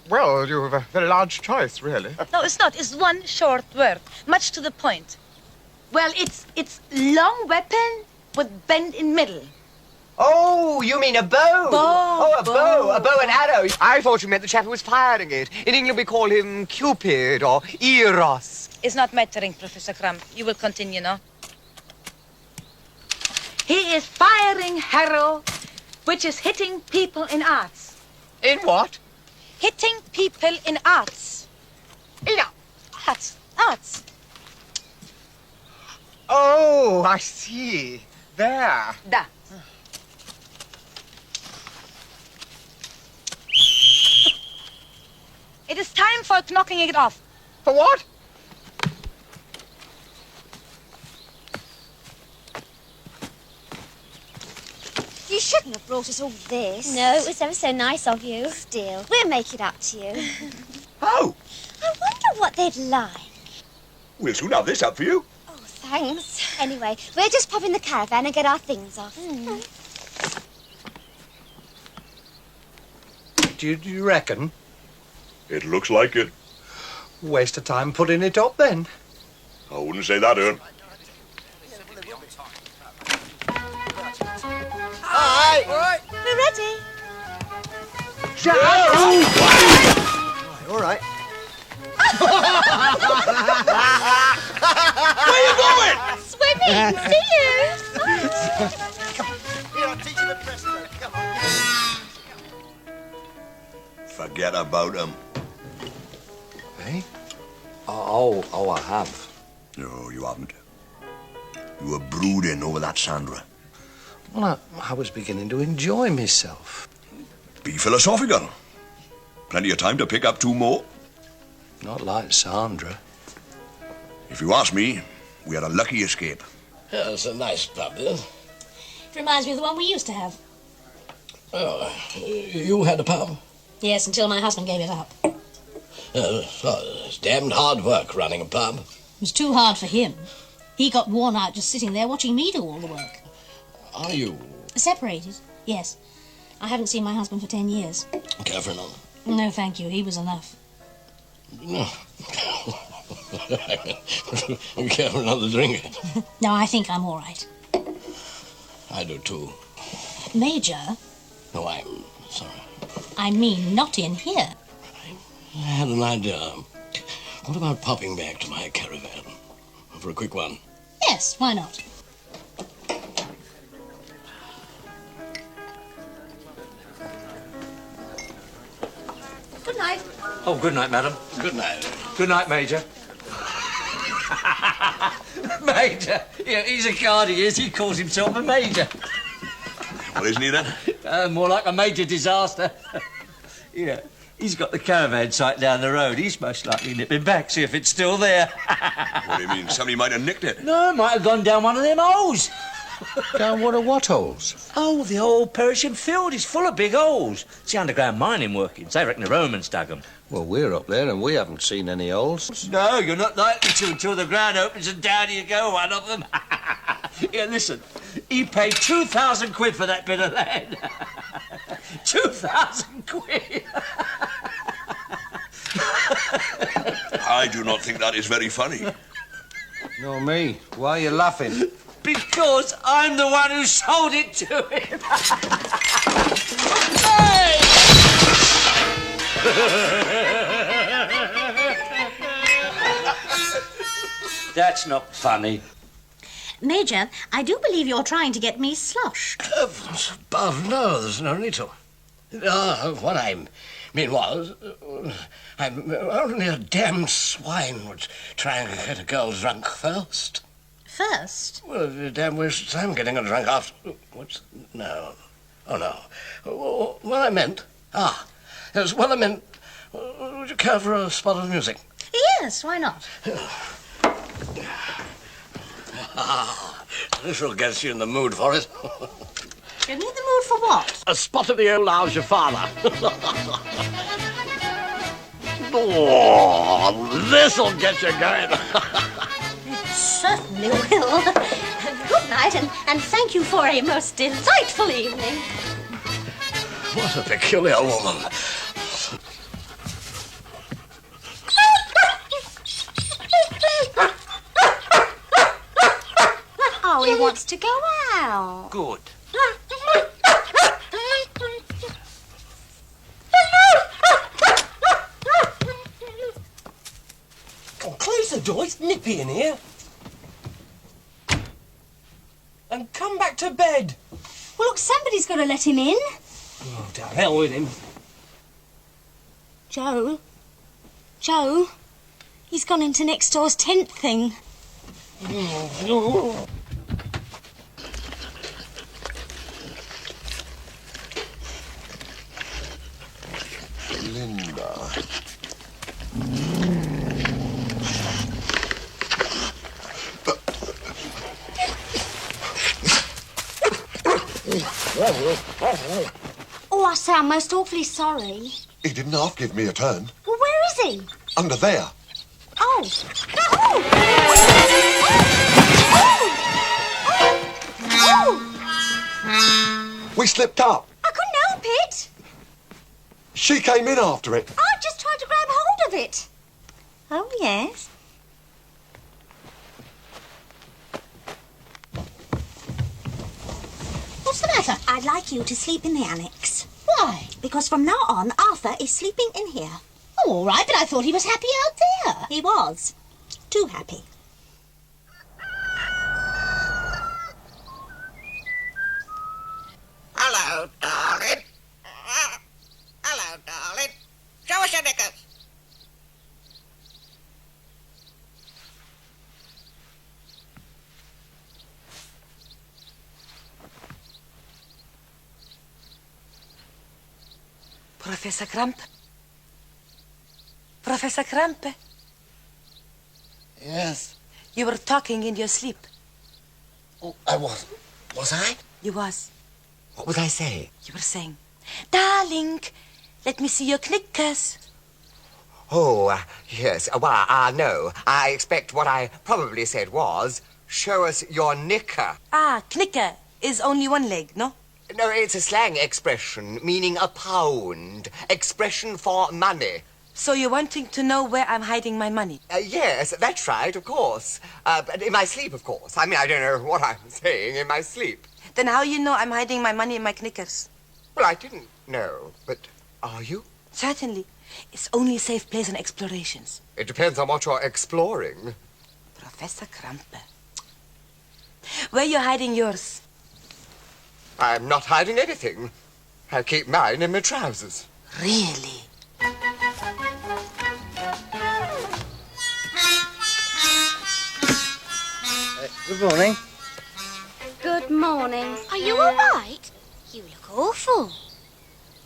S11: Well, you have a very large choice, really.
S21: No, it's not. It's one short word, much to the point. Well, it's long weapon with bend in middle.
S11: Oh, you mean a bow?
S21: Bow.
S11: A bow and arrow. I thought you meant the chap who was firing it. In England, we call him Cupid or Eros.
S21: It's not mattering, Professor Crump. You will continue, no? He is firing arrow, which is hitting people in arts.
S11: In what?
S21: Hitting people in arts.
S11: In
S21: arts.
S11: Oh, I see. There.
S21: Da. It is time for knocking it off.
S11: For what?
S23: You shouldn't have brought us all this. No, it was ever so nice of you. Still, we'll make it up to you.
S22: Oh!
S23: I wonder what they'd like.
S22: We'll soon have this up for you.
S23: Oh, thanks. Anyway, we'll just pop in the caravan and get our things off.
S5: Do you reckon?
S22: It looks like it.
S5: Waste of time putting it up then.
S22: I wouldn't say that, Ern.
S4: Hi.
S17: All right. We're ready.
S4: Shut up! All right.
S22: Where you going?
S17: Swimming. See you.
S4: Here, I'll teach you the breaststroke. Come on.
S22: Forget about him.
S5: Eh? Oh, I have.
S22: No, you haven't. You were brooding over that Sandra.
S5: Well, I was beginning to enjoy myself.
S22: Be philosophical. Plenty of time to pick up 2 more.
S5: Not like Sandra.
S22: If you ask me, we had a lucky escape.
S9: Yeah, it's a nice pub, this.
S17: It reminds me of the one we used to have.
S9: Oh, you had a pub?
S17: Yes, until my husband gave it up.
S9: It's damned hard work running a pub.
S17: It was too hard for him. He got worn out just sitting there watching me do all the work.
S9: Are you?
S17: Separated? Yes. I haven't seen my husband for 10 years.
S9: Care for another?
S17: No, thank you. He was enough.
S9: No. Care for another drink?
S17: No, I think I'm all right.
S9: I do too.
S17: Major?
S9: No, I'm sorry.
S17: I mean, not in here.
S9: I had an idea. What about popping back to my caravan for a quick one?
S17: Yes, why not? Good night.
S5: Oh, good night, madam.
S9: Good night.
S5: Good night, Major. Major? Yeah, he's a card, he is. He calls himself a major.
S22: Well, isn't he then?
S5: More like a major disaster. Yeah, he's got the caravan site down the road. He's most likely nipping back, see if it's still there.
S22: What do you mean? Somebody might have nicked it.
S5: No, it might have gone down one of them holes.
S22: Down one of what holes?
S5: Oh, the old Persian field is full of big holes. It's the underground mining workings. They reckon the Romans dug them.
S22: Well, we're up there and we haven't seen any holes.
S5: No, you're not likely to until the ground opens and down you go, one of them. Yeah, listen, he paid 2,000 quid for that bit of land. 2,000 quid.
S22: I do not think that is very funny.
S5: No, me. Why are you laughing? Because I'm the one who sold it to him. Hey! That's not funny.
S17: Major, I do believe you're trying to get me sloshed.
S9: Above, no, there's no need to. What I mean was, only a damned swine would try and get a girl drunk first.
S17: First?
S9: Well, the damn waste of time getting her drunk after... No. Oh, no. What I meant... Yes, what I meant... Would you care for a spot of music?
S17: Yes, why not?
S9: This'll get you in the mood for it.
S17: Get me in the mood for what?
S9: A spot of the old How's Your Father. Oh, this'll get you going.
S17: It certainly will. Good night, and thank you for a most delightful evening.
S9: What a peculiar woman.
S17: Oh, he wants to go out.
S5: Good.
S25: Oh, close the door. It's nippy in here. And come back to bed.
S17: Well, look, somebody's got to let him in.
S25: Oh, to hell with him.
S17: Joe? Joe? He's gone into next door's tent thing.
S12: Linda.
S17: Oh, I say, I'm most awfully sorry.
S12: He didn't half give me a turn.
S17: Well, where is he?
S12: Under there.
S17: Oh.
S12: We slipped up.
S17: I couldn't help it.
S12: She came in after it.
S17: I just tried to grab hold of it. Oh, yes? What's the matter?
S8: I'd like you to sleep in the annex.
S17: Why?
S8: Because from now on, Arthur is sleeping in here.
S17: Oh, all right, but I thought he was happy out there.
S8: He was. Too happy.
S4: Hello, darling. Hello, darling. Show us your knickers.
S21: Professor Krampe? Professor Krampe?
S19: Yes.
S21: You were talking in your sleep.
S19: Oh, I was. Was I?
S21: You was.
S11: What would I say?
S21: You were saying, darling, let me see your knickers.
S11: Oh, yes. No. I expect what I probably said was, show us your knicker.
S21: Ah, knicker is only one leg, no?
S11: No, it's a slang expression meaning a pound. Expression for money.
S21: So you're wanting to know where I'm hiding my money?
S11: Yes, that's right, of course. But in my sleep, of course. I mean, I don't know what I'm saying in my sleep.
S21: Then how you know I'm hiding my money in my knickers?
S11: Well, I didn't know, but are you?
S21: Certainly. It's only a safe place on explorations.
S11: It depends on what you're exploring.
S21: Professor Krampe. Where you hiding yours?
S11: I'm not hiding anything. I keep mine in my trousers.
S21: Really?
S19: Good morning.
S26: Good morning. Are you all right? You look awful.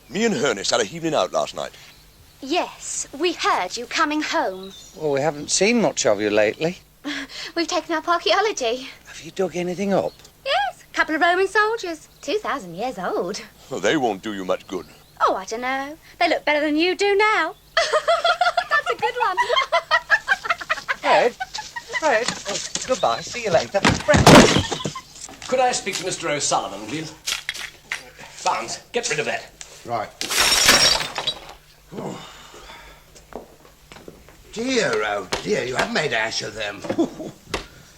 S22: Me and Ernest had a evening out last night.
S26: Yes, we heard you coming home.
S19: Well, we haven't seen much of you lately.
S26: We've taken up archaeology.
S19: Have you dug anything up?
S26: Yes, a couple of Roman soldiers. 2,000 years old.
S22: Well, they won't do you much good.
S26: Oh, I don't know. They look better than you do now. That's a good one.
S19: Fred? Fred? Oh, goodbye. See you later.
S9: Could I speak to Mr. O'Sullivan, please? Barnes, get rid of that.
S19: Right. Dear, oh dear, you have made ash of them.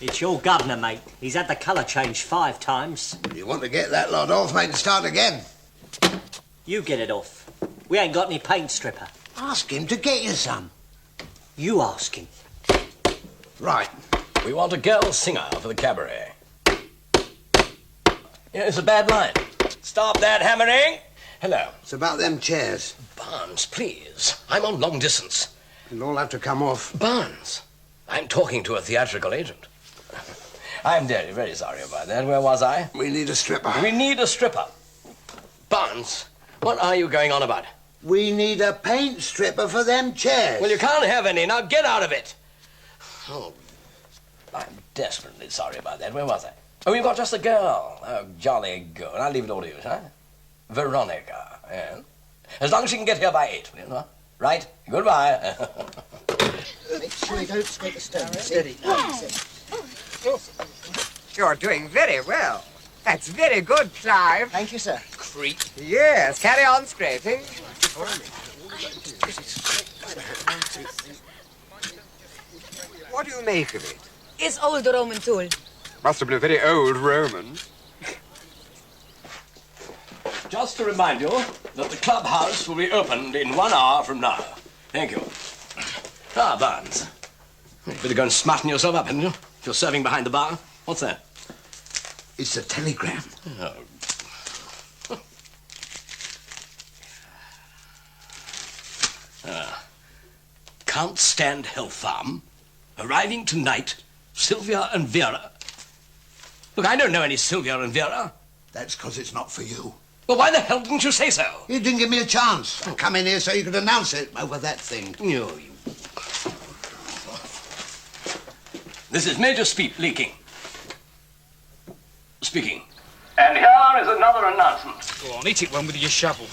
S5: It's your governor, mate. He's had the colour changed 5 times.
S19: You want to get that lot off, mate, and start again?
S5: You get it off. We ain't got any paint stripper.
S19: Ask him to get you some.
S5: You ask him.
S19: Right.
S9: We want a girl singer for the cabaret. Yeah, it's a bad line. Stop that hammering. Hello.
S19: It's about them chairs.
S9: Barnes, please. I'm on long distance.
S19: They'll all have to come off.
S9: Barnes, I'm talking to a theatrical agent. I'm very, very sorry about that. Where was I?
S19: We need a stripper.
S9: We need a stripper. Barnes, what are you going on about?
S19: We need a paint stripper for them chairs.
S9: Well, you can't have any. Now get out of it. Oh, I'm desperately sorry about that. Where was I? Oh, you've got just a girl. Oh, jolly good. I'll leave it all to you, huh? Veronica, yeah? As long as she can get here by 8, you know? Right? Goodbye.
S19: Make sure you don't scrape a stone. Steady.
S11: You're doing very well. That's very good, Clive.
S19: Thank you, sir.
S9: Creep.
S11: Yes, carry on scraping. What do you make of it?
S21: It's old Roman tool.
S11: Must have been a very old Roman.
S9: Just to remind you that the clubhouse will be opened in 1 hour from now. Thank you. Ah, Barnes. You'd better go and smarten yourself up, hadn't you? If you're serving behind the bar. What's that?
S19: It's a telegram.
S9: Oh. Can't stand Health Farm. Arriving tonight, Sylvia and Vera. Look, I don't know any Sylvia and Vera.
S19: That's because it's not for you.
S9: Well, why the hell didn't you say so?
S19: You didn't give me a chance. I come in here so you could announce it over that thing.
S9: You. This is Major Speed leaking. Speaking.
S2: And here is another announcement.
S13: Go on, hit it one with your shovel.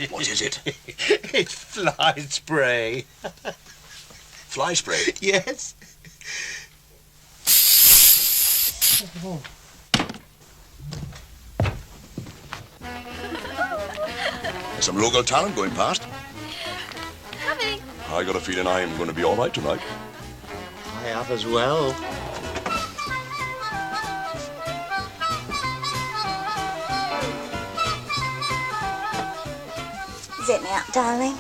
S22: What is it?
S5: It's fly spray.
S22: Fly spray?
S5: Yes.
S22: There's some local talent going past.
S26: Coming.
S22: I got a feeling I'm going to be all right tonight.
S5: I have as well.
S8: Zip me up, darling.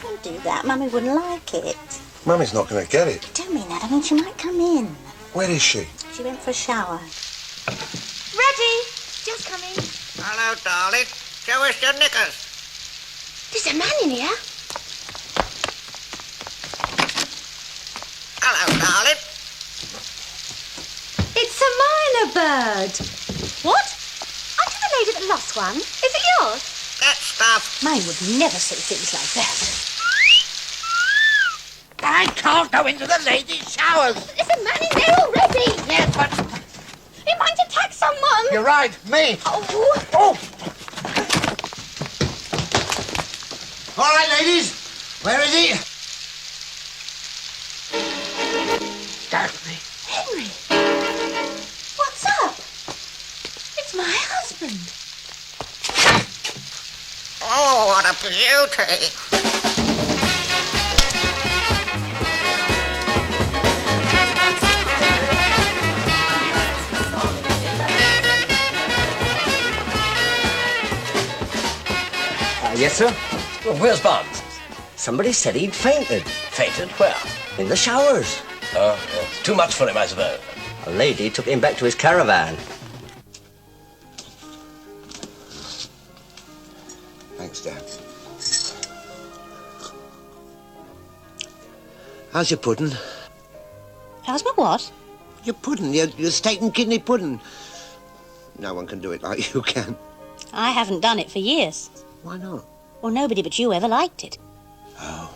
S8: Don't do that. Mummy wouldn't like it.
S7: Mummy's not going to get it.
S8: Don't mean that. I mean, she might come in.
S7: Where is she?
S8: She went for a shower.
S26: Ready? Just coming.
S4: Hello, darling. Show us your knickers.
S26: There's a man in here.
S4: Hello, darling.
S26: It's a minor bird. What? Aren't you the lady that lost one? Is it yours?
S4: That stuff.
S17: Mine would never say things like that.
S4: I can't go into the ladies' showers.
S26: There's a man in there already.
S4: Yes, but...
S26: He might attack someone.
S4: You're right, me.
S26: Oh.
S4: Oh! All right, ladies. Where is he? Daphne.
S26: Henry. What's up? It's my husband.
S4: Oh, what a beauty.
S1: Yes, sir?
S6: Well, where's Barnes?
S1: Somebody said he'd fainted.
S6: Fainted? Where?
S1: In the showers.
S6: Oh, too much for him, I suppose.
S1: A lady took him back to his caravan.
S19: Thanks, Dad. How's your pudding?
S17: How's my what?
S19: Your pudding, your steak and kidney pudding. No one can do it like you can.
S17: I haven't done it for years.
S19: Why not?
S17: Well, nobody but you ever liked it.
S19: Oh.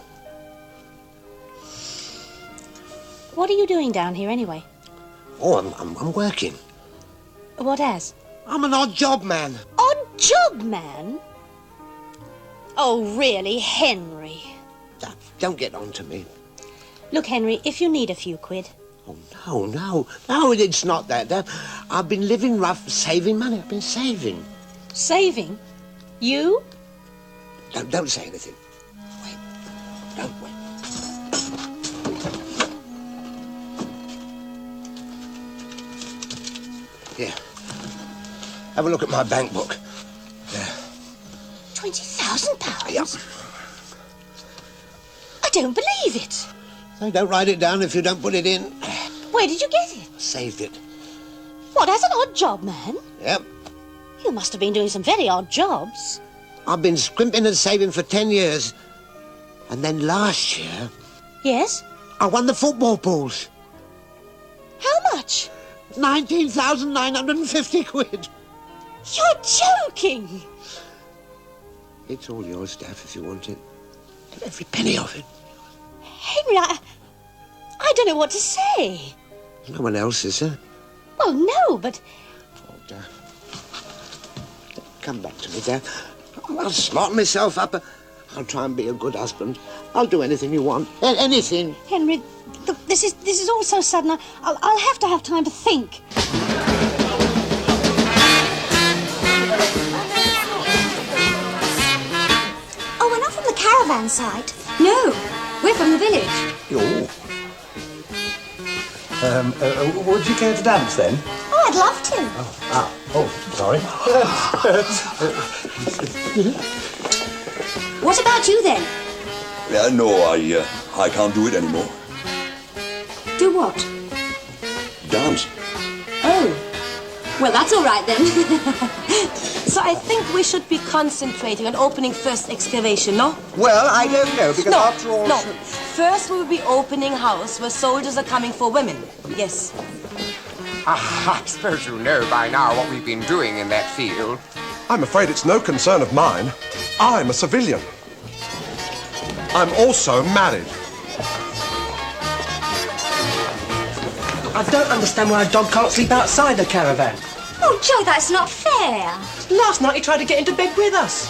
S17: What are you doing down here anyway?
S19: Oh, I'm working.
S17: What as?
S19: I'm an odd job man.
S17: Odd job man? Oh, really, Henry?
S19: Don't get on to me.
S17: Look, Henry, if you need a few quid.
S19: Oh, no, it's not that. I've been living rough, saving money. I've been saving.
S17: Saving? You?
S19: Don't say anything. Wait. Don't wait. Here. Have a look at my bank book. There.
S17: £20,000?
S19: Yep.
S17: I don't believe it.
S19: So don't write it down if you don't put it in.
S17: Where did you get it?
S19: Saved it.
S17: What, as an odd job man?
S19: Yep.
S17: You must have been doing some very odd jobs.
S19: I've been scrimping and saving for 10 years. And then last year...
S17: Yes?
S19: I won the football pools.
S17: How much?
S19: 19,950 quid.
S17: You're joking!
S19: It's all yours, Steph, if you want it. Every penny of it.
S17: Henry, I don't know what to say.
S19: No one else, is there?
S17: Well, no, but...
S19: Oh, Dad. Come back to me, Dad. I'll smarten myself up. I'll try and be a good husband. I'll do anything you want. Anything.
S17: Henry, look, this is all so sudden. I'll have to have time to think.
S23: Oh, we're not from the caravan site. No, we're from the village.
S1: Oh. Would you care to dance then?
S23: Oh, I'd love to.
S1: Sorry.
S23: What about you then?
S22: No, I can't do it anymore.
S23: Do what?
S22: Dance.
S23: Oh. Well, that's all right then.
S14: So I think we should be concentrating on opening first excavation, no?
S11: Well, I don't know, because after all...
S14: No. First we will be opening house where soldiers are coming for women. Yes.
S11: I suppose you know by now what we've been doing in that field.
S12: I'm afraid it's no concern of mine. I'm a civilian. I'm also married.
S25: I don't understand why a dog can't sleep outside the caravan.
S23: Oh, Joe, that's not fair.
S25: Last night he tried to get into bed with us.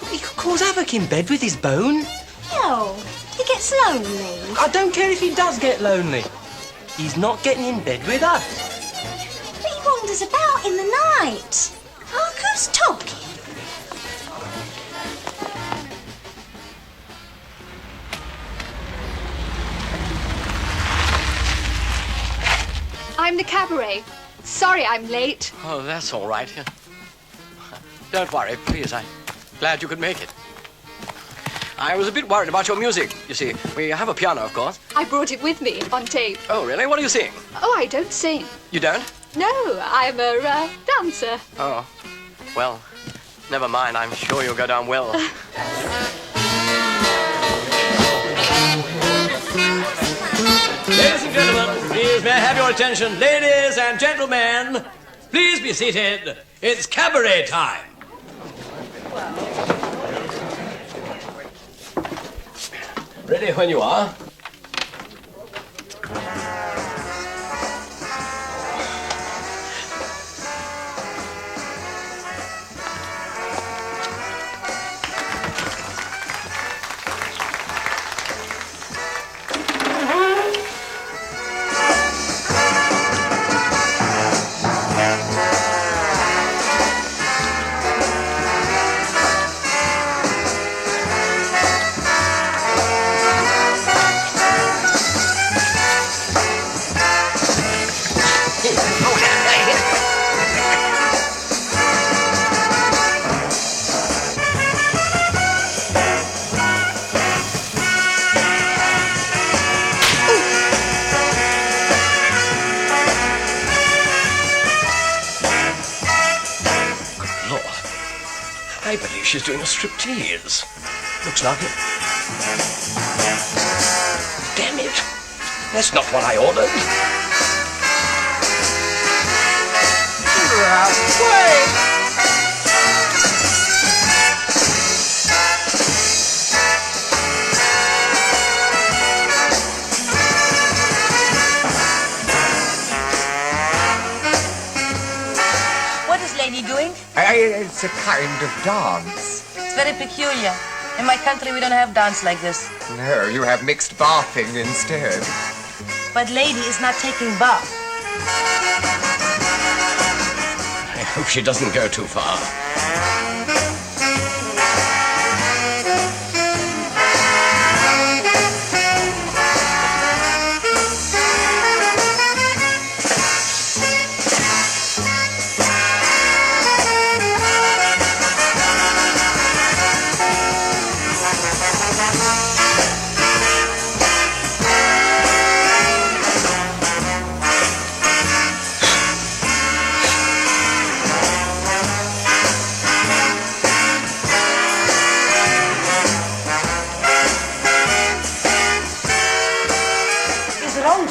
S25: He could cause havoc in bed with his bone.
S23: No, he gets lonely.
S25: I don't care if he does get lonely. He's not getting in bed with us.
S23: But he wanders about in the night. Hark, who's talking?
S26: I'm the cabaret. Sorry I'm late.
S9: Oh, that's all right. Don't worry, please. I'm glad you could make it. I was a bit worried about your music. You see, we have a piano, of course.
S26: I brought it with me on tape.
S9: Oh, really? What do you sing?
S26: Oh, I don't sing.
S9: You don't?
S26: No, I'm a dancer.
S9: Oh, well, never mind. I'm sure you'll go down well.
S5: Ladies and gentlemen, please may I have your attention? Ladies and gentlemen, please be seated. It's cabaret time.
S9: Ready when you are. I believe she's doing a striptease. Looks like it. Damn it. That's not what I ordered.
S14: What is lady doing?
S11: It's a kind of dance.
S14: It's very peculiar. In my country, we don't have dance like this.
S11: No, you have mixed bathing instead.
S14: But lady is not taking bath.
S9: I hope she doesn't go too far.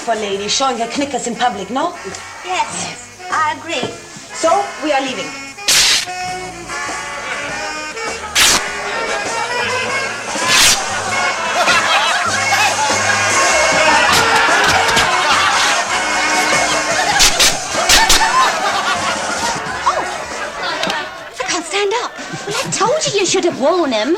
S14: For lady showing her knickers in public, no?
S8: Yes, I agree.
S14: So, we are leaving.
S23: I can't stand up. Well, I told you should have worn him.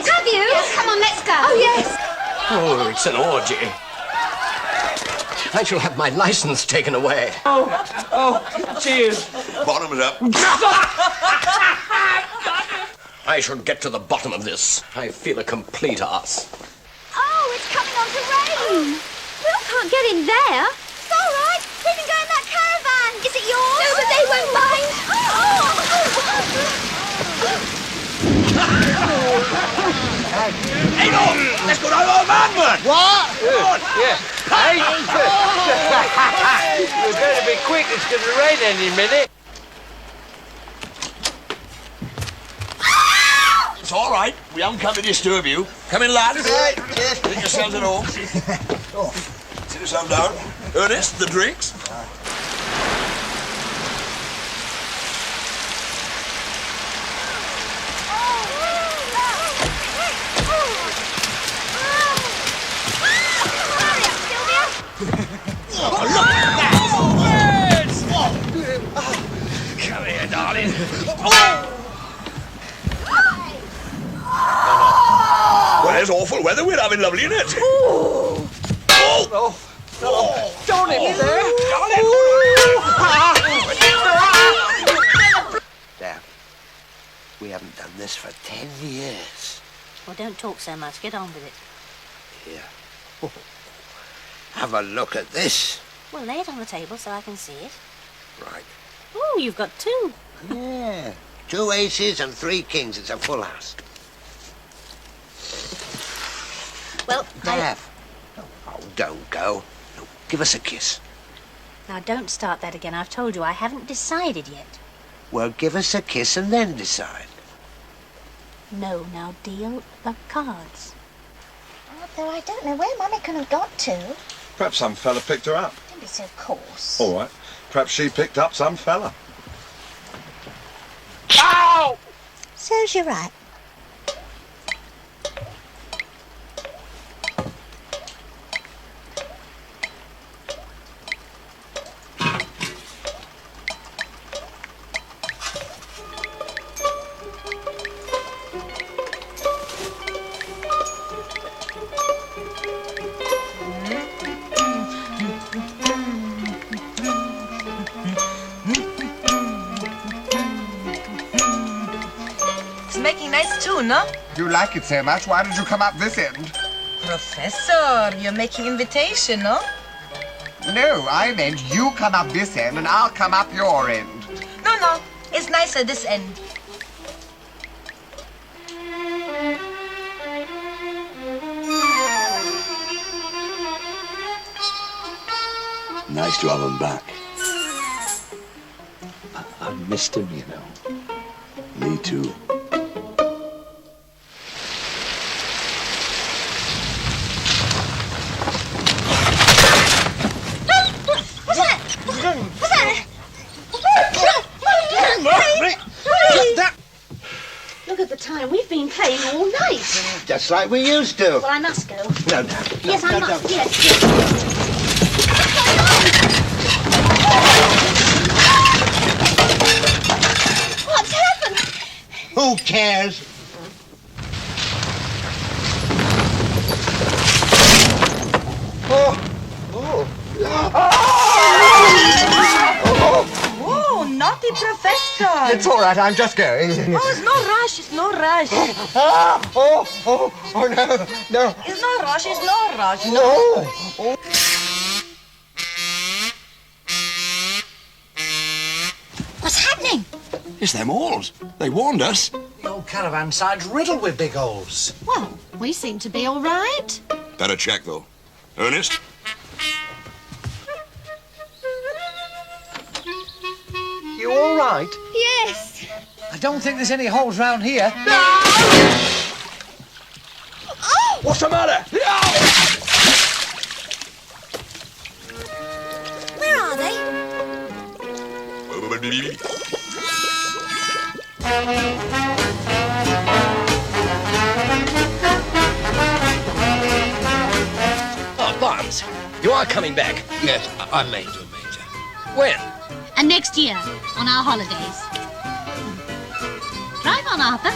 S26: Have you?
S23: Yes, come on, let's go.
S26: Oh, yes.
S9: Oh, it's an orgy. I shall have my license taken away.
S5: Oh, cheers.
S22: Bottoms up.
S9: I shall get to the bottom of this. I feel a complete ass.
S26: Oh, it's coming on to rain. We can't get in there. It's all right. We can go in that caravan. Is it yours? No, but they won't mind.
S22: Hey, no! Let's go down to the man!
S19: What?
S22: Yeah.
S19: Hey! We better be quick. It's going to rain any minute.
S22: It's all right. We haven't come to disturb you. Come in, lads.
S4: Right, yes.
S22: Make yourselves at home. Sit yourself down. Ernest, the drinks.
S5: Come here, darling.
S22: Well, it's awful weather we're having, lovely, isn't it? Oh!
S4: Don't hit me there.
S19: Dad, we haven't done this for 10 years.
S17: Well, don't talk so much. Get on with it.
S19: Here. Oh, have a look at this.
S17: Well, lay it on the table so I can see it.
S19: Right.
S17: Oh, you've got two.
S19: Yeah. 2 aces and 3 kings. It's a full house.
S17: Well,
S19: Dav. Oh, don't go. No, give us a kiss.
S17: Now, don't start that again. I've told you I haven't decided yet.
S19: Well, give us a kiss and then decide.
S17: No, now deal the cards.
S23: Arthur, I don't know where Mummy can have got to.
S3: Perhaps some fella picked her up.
S23: Don't be so coarse.
S3: All right. Perhaps she picked up some fella.
S23: Ow! Serves you right.
S21: Making nice too, no?
S11: You like it so much, why did you come up this end?
S21: Professor, you're making invitation, no?
S11: No, I meant you come up this end and I'll come up your end.
S21: No, it's nicer this end.
S22: Nice to have him back.
S3: I missed him, you know.
S22: Me too.
S17: Look at the time. We've been playing all night.
S19: Just like we used to.
S17: Well, I must go.
S19: No.
S17: Yes, I must.
S19: don't.
S17: Yes. What's happened?
S19: Who cares?
S21: Oh, naughty professor.
S11: It's all right, I'm just going.
S21: Oh, it's no rush, it's no rush.
S11: Oh, no.
S21: It's no rush, it's no rush.
S11: No.
S17: What's happening?
S22: It's them holes. They warned us.
S19: The old caravan side's riddled with big holes.
S17: Well, we seem to be all right.
S22: Better check, though. Ernest?
S19: You all right?
S17: Yes.
S19: I don't think there's any holes round here.
S17: Oh!
S22: What's the matter?
S17: Where are they?
S9: Oh, Barnes, you are coming back.
S19: Yes, I may do, Major.
S9: When?
S17: And next year, on our holidays. Drive on, Arthur.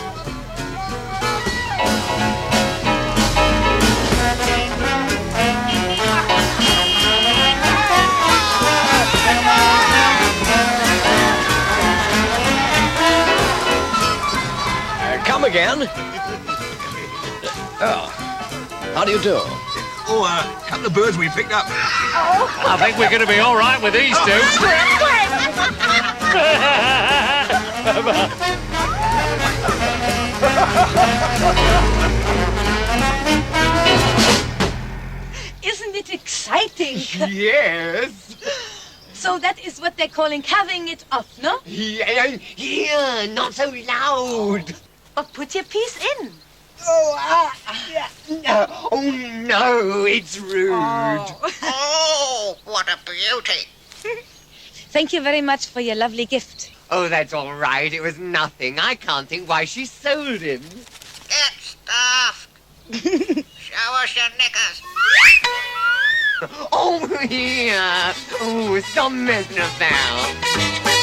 S9: Come again. Oh, how do you do?
S22: Oh, a couple of birds we picked up.
S13: I think we're going to be all right with these two.
S21: Isn't it exciting?
S11: Yes.
S21: So that is what they're calling having it off, no?
S11: Yeah, not so loud.
S21: Well, put your piece in.
S11: Oh, no, it's rude.
S4: Oh, what a beauty.
S21: Thank you very much for your lovely gift.
S11: Oh, that's all right. It was nothing. I can't think why she sold him.
S4: Get stuffed. Show us your knickers.
S11: Oh, yeah. Oh, stop messing about.